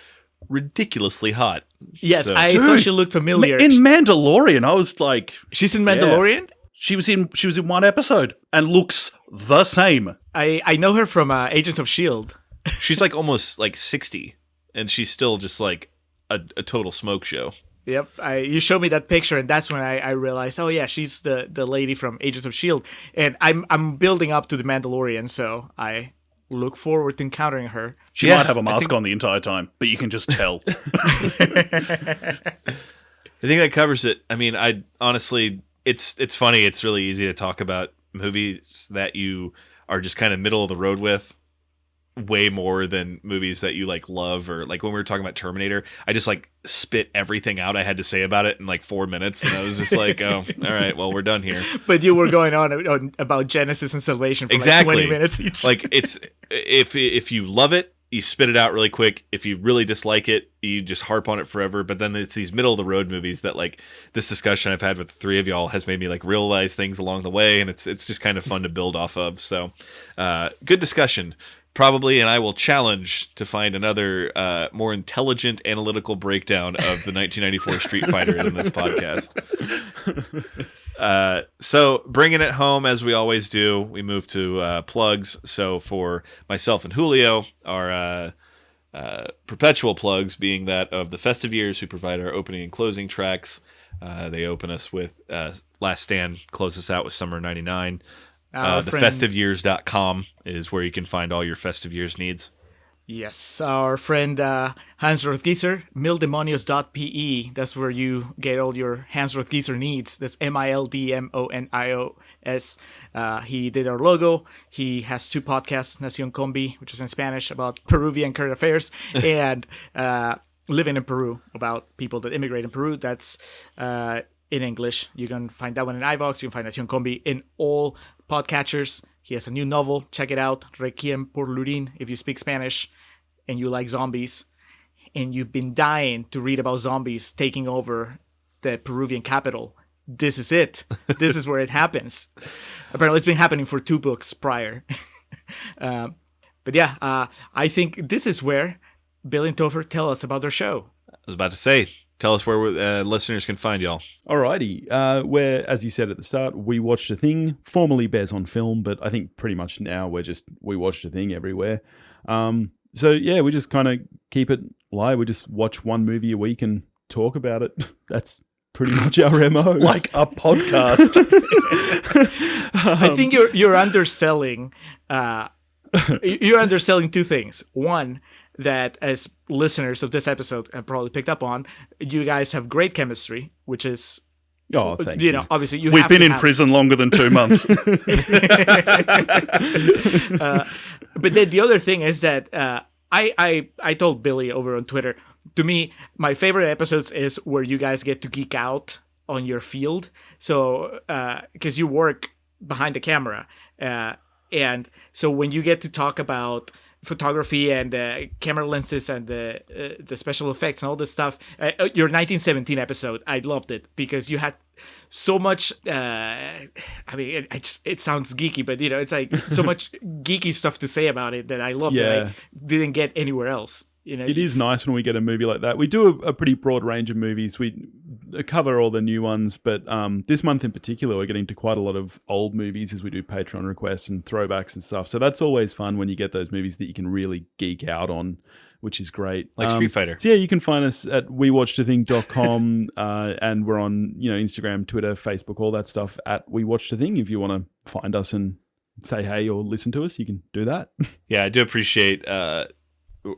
ridiculously hot. Yes, So- I thought she looked familiar. In Mandalorian, I was like, She's in Mandalorian? she was in one episode and looks the same. I know her from Agents of S.H.I.E.L.D. She's like almost like 60, and she's still just like a total smoke show. Yep, you showed me that picture, and that's when I realized, oh yeah, she's the lady from Agents of S.H.I.E.L.D. And I'm building up to the Mandalorian, so I look forward to encountering her. She might have a mask on the entire time, but you can just tell. I think that covers it. I mean, I honestly, it's funny. It's really easy to talk about movies that you are just kind of middle of the road with, way more than movies that you like love, or like when we were talking about Terminator, I just like spit everything out I had to say about it in like 4 minutes, and I was just like, oh, all right, well, we're done here. But you were going on about Genesis and Salvation for Exactly. like 20 minutes each. Like, it's if you love it, you spit it out really quick. If you really dislike it, you just harp on it forever. But then it's these middle of the road movies that, like, this discussion I've had with the three of y'all has made me like realize things along the way, and it's just kind of fun to build off of. So good discussion. Probably, and I will challenge to find another more intelligent analytical breakdown of the 1994 Street Fighter than this podcast. So bringing it home, as we always do, we move to plugs. So for myself and Julio, our perpetual plugs being that of the Festive Years, who provide our opening and closing tracks. They open us with Last Stand, close us out with Summer 99. Thefestiveyears.com is where you can find all your Festive Years needs. Yes, our friend Hans Rothgieser, mildemonios.pe. That's where you get all your Hans Rothgieser needs. That's MILDMONIOS. He did our logo. He has 2 podcasts, Nacion Combi, which is in Spanish, about Peruvian current affairs, and Living in Peru, about people that immigrate in Peru. That's in English. You can find that one in iVox. You can find Nacion Combi in all podcatchers. He has a new novel. Check it out. Requiem por Lurin. If you speak Spanish and you like zombies and you've been dying to read about zombies taking over the Peruvian capital, this is it. This is where it happens. Apparently it's been happening for 2 books prior. But yeah, I think this is where Bill and Topher tell us about their show. I was about to say, tell us where listeners can find y'all. Alrighty. Where, as you said at the start, We Watched a Thing, formerly Bears on Film, but I think pretty much now We Watched a Thing everywhere. So yeah, we just kind of keep it live. We just watch one movie a week and talk about it. That's pretty much our MO. Like a podcast. I think you're underselling. You're underselling 2 things. One, that as listeners of this episode have probably picked up on, you guys have great chemistry, which is, thank you. Obviously We've been in prison longer than 2 months. But then the other thing is that I told Billy over on Twitter, to me, my favorite episodes is where you guys get to geek out on your field. So, because you work behind the camera. And so when you get to talk about photography and camera lenses and the special effects and all this stuff, your 1917 episode, I loved it because you had so much. I mean, it sounds geeky, but it's like so much geeky stuff to say about it that I loved. Yeah. That I didn't get anywhere else. It is nice when we get a movie like that. We do a pretty broad range of movies. We cover all the new ones, but this month in particular, we're getting to quite a lot of old movies as we do Patreon requests and throwbacks and stuff. So that's always fun when you get those movies that you can really geek out on, which is great. Like Street Fighter. So yeah, you can find us at wewatchedathing.com and we're on Instagram, Twitter, Facebook, all that stuff at We Watched a Thing. If you want to find us and say hey or listen to us, you can do that. Yeah, I do appreciate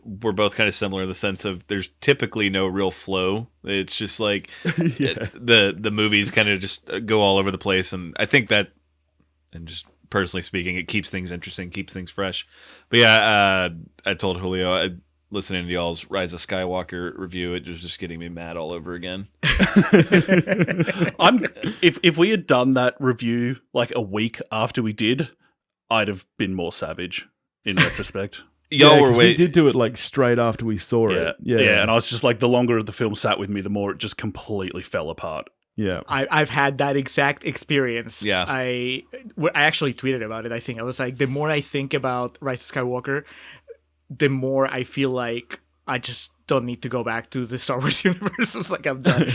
we're both kind of similar in the sense of there's typically no real flow. It's just like the movies kind of just go all over the place, and I think that, and just personally speaking, it keeps things interesting, keeps things fresh. But yeah, I told Julio, listening to y'all's Rise of Skywalker review, it was just getting me mad all over again. If we had done that review like a week after we did, I'd have been more savage in retrospect. Y'all were we did do it like straight after we saw it. Yeah, and I was just like, the longer the film sat with me, the more it just completely fell apart. Yeah, I've had that exact experience. Yeah, I actually tweeted about it. I think I was like, the more I think about Rise of Skywalker, the more I feel like I just don't need to go back to the Star Wars universe. I was like, I'm done.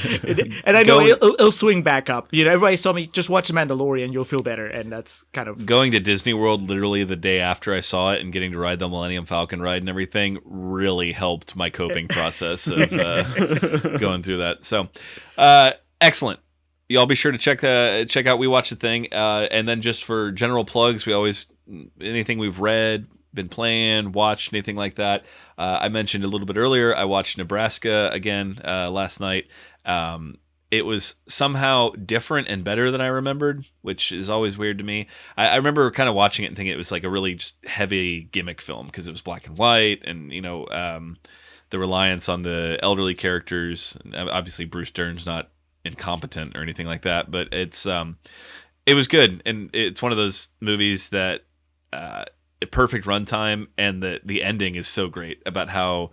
And I know it'll swing back up. Everybody told me, just watch The Mandalorian, you'll feel better. And that's kind of... Going to Disney World literally the day after I saw it and getting to ride the Millennium Falcon ride and everything really helped my coping process of going through that. So, excellent. Y'all be sure to check out We Watch the Thing. And then just for general plugs, anything we've read, been playing, watched, anything like that. I mentioned a little bit earlier, I watched Nebraska again last night. it was somehow different and better than I remembered, which is always weird to me. I remember kind of watching it and thinking it was like a really just heavy gimmick film because it was black and white, and the reliance on the elderly characters. Obviously, Bruce Dern's not incompetent or anything like that, but it was good, and it's one of those movies that a perfect runtime, and the ending is so great about how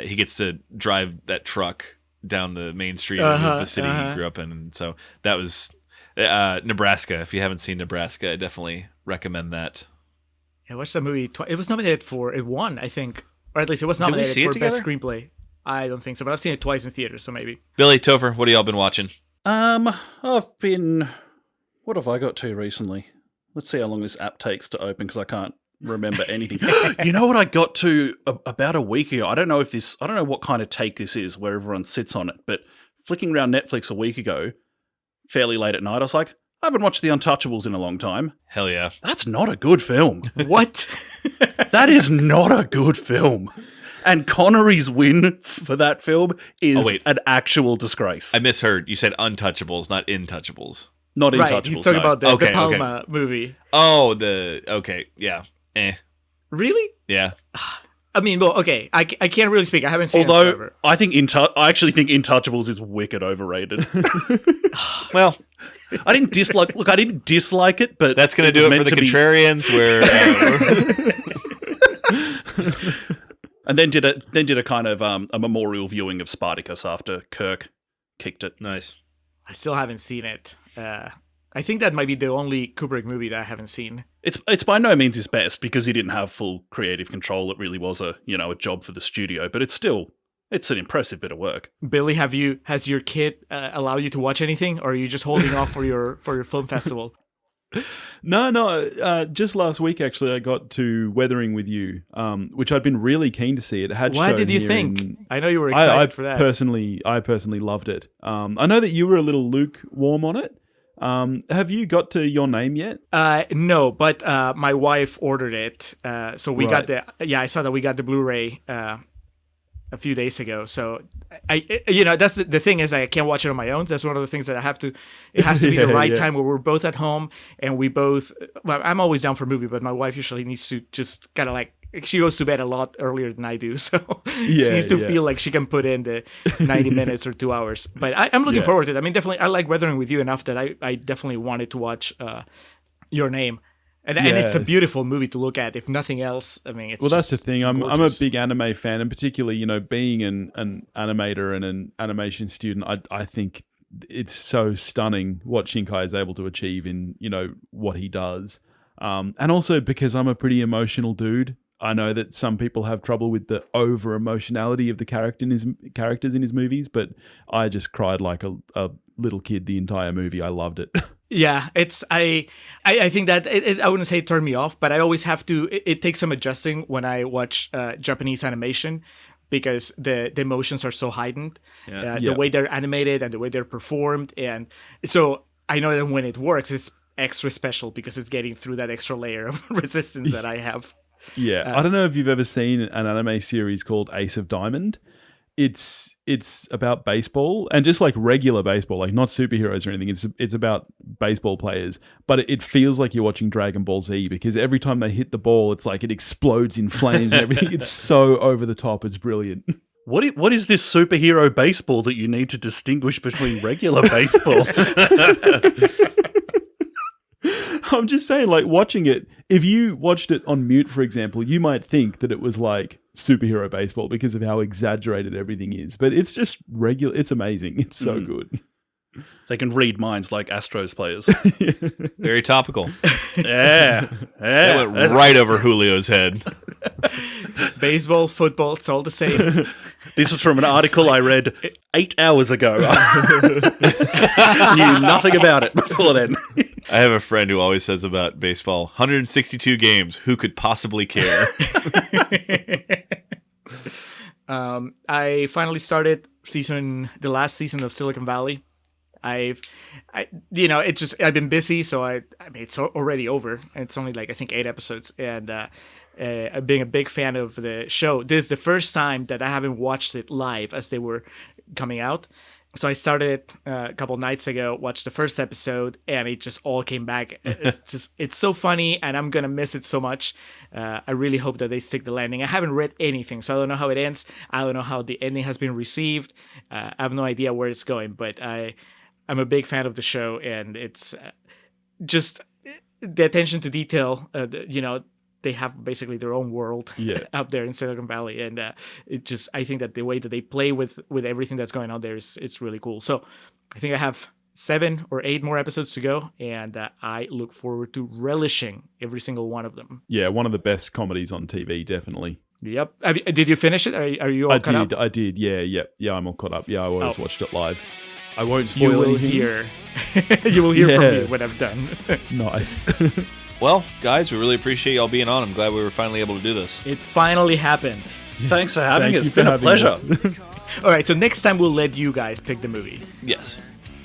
he gets to drive that truck down the main street of the city he grew up in. And so that was Nebraska. If you haven't seen Nebraska, I definitely recommend that. Yeah, I watched that movie it was nominated for, it won, I think, or at least it was nominated for best screenplay. I don't think so, but I've seen it twice in theaters, so maybe. Billy, Topher, what have y'all been watching? I've been... What have I got to recently? Let's see how long this app takes to open, because I can't remember anything. You know what I got to about a week ago? I don't know what kind of take this is where everyone sits on it, but flicking around Netflix a week ago, fairly late at night, I was like, I haven't watched The Untouchables in a long time. Hell yeah. That's not a good film. What? That is not a good film. And Connery's win for that film is an actual disgrace. I misheard. You said Untouchables, not Intouchables. Not right, Intouchables. He's talking about the Okay, Palma movie. Oh, yeah. Really? Yeah. I mean, well, okay. I can't really speak. I haven't seen it Although forever. I actually think Intouchables is wicked overrated. Well, I didn't dislike it, but that's going to do it for the Contrarians. And then did a kind of a memorial viewing of Spartacus after Kirk kicked it. Nice. I still haven't seen it. I think that might be the only Kubrick movie that I haven't seen. It's by no means his best because he didn't have full creative control. It really was a job for the studio, but it's an impressive bit of work. Billy, has your kid allowed you to watch anything, or are you just holding off for your film festival? No. Just last week, actually, I got to Weathering with You, which I'd been really keen to see. It had. What did you think? I know you were excited for that. I personally loved it. I know that you were a little lukewarm on it. Have you got to Your Name yet? No, but my wife ordered it. So we got I saw that we got the Blu-ray a few days ago. So that's the thing is I can't watch it on my own. That's one of the things that I have to. It has to be the right time where we're both at home and we both. Well, I'm always down for a movie, but my wife usually needs to just kind of like. She goes to bed a lot earlier than I do, so she needs to feel like she can put in the 90 minutes or 2 hours. But I'm looking forward to it. I mean, definitely, I like Weathering with You enough that I definitely wanted to watch Your Name. And it's a beautiful movie to look at, if nothing else. I mean, that's the thing. I'm a big anime fan, and particularly, being an animator and an animation student, I think it's so stunning what Shinkai is able to achieve in, what he does. And also because I'm a pretty emotional dude. I know that some people have trouble with the over emotionality of the characters in his movies, but I just cried like a little kid the entire movie. I loved it. Yeah, I think that I wouldn't say it turned me off, but I always have to. It takes some adjusting when I watch Japanese animation because the emotions are so heightened, the way they're animated and the way they're performed, and so I know that when it works, it's extra special because it's getting through that extra layer of resistance that I have. Yeah, I don't know if you've ever seen an anime series called Ace of Diamond. It's about baseball and just like regular baseball, like not superheroes or anything. It's about baseball players, but it feels like you're watching Dragon Ball Z because every time they hit the ball, it's like it explodes in flames and everything. It's so over the top. It's brilliant. What is this superhero baseball that you need to distinguish between regular baseball? I'm just saying, like, watching it, if you watched it on mute, for example, you might think that it was like superhero baseball because of how exaggerated everything is. But it's just regular. It's amazing. It's so good. They can read minds like Astros players. Very topical. Yeah. That went right over Julio's head. Baseball, football, it's all the same. This is from an article I read 8 hours ago. Knew nothing about it before then. I have a friend who always says about baseball, 162 games, who could possibly care? I finally started the last season of Silicon Valley. I've been busy, so I mean, it's already over. It's only like, I think 8 episodes. And being a big fan of the show, this is the first time that I haven't watched it live as they were coming out. So I started it a couple nights ago, watched the first episode, and it just all came back. It's so funny, and I'm gonna miss it so much. I really hope that they stick the landing. I haven't read anything, so I don't know how it ends. I don't know how the ending has been received. I have no idea where it's going, but I'm a big fan of the show, and it's just the attention to detail. They have basically their own world up there in Silicon Valley, and I think that the way that they play with everything that's going on there it's really cool. So I think I have 7 or 8 more episodes to go, and I look forward to relishing every single one of them. Yeah, one of the best comedies on TV, definitely. Yep. Did you finish it? Are you all caught up? I did. Yeah, I'm all caught up. Yeah, I always watched it live. I won't spoil you will anything. You will hear from me when I'm done. Nice. Well, guys, we really appreciate y'all being on. I'm glad we were finally able to do this. It finally happened. Thanks for having us. you It's been for a pleasure. having us. All right, so next time we'll let you guys pick the movie. Yes.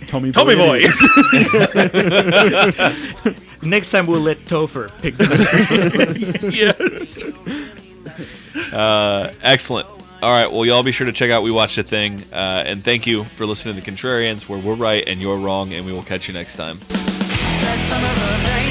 Tommy Tommy Boy. Boy. Next time we'll let Topher pick the movie. Yes. Excellent. All right, well, y'all be sure to check out We Watched a Thing. And thank you for listening to The Contrarians, where we're right and you're wrong, and we will catch you next time. That summer of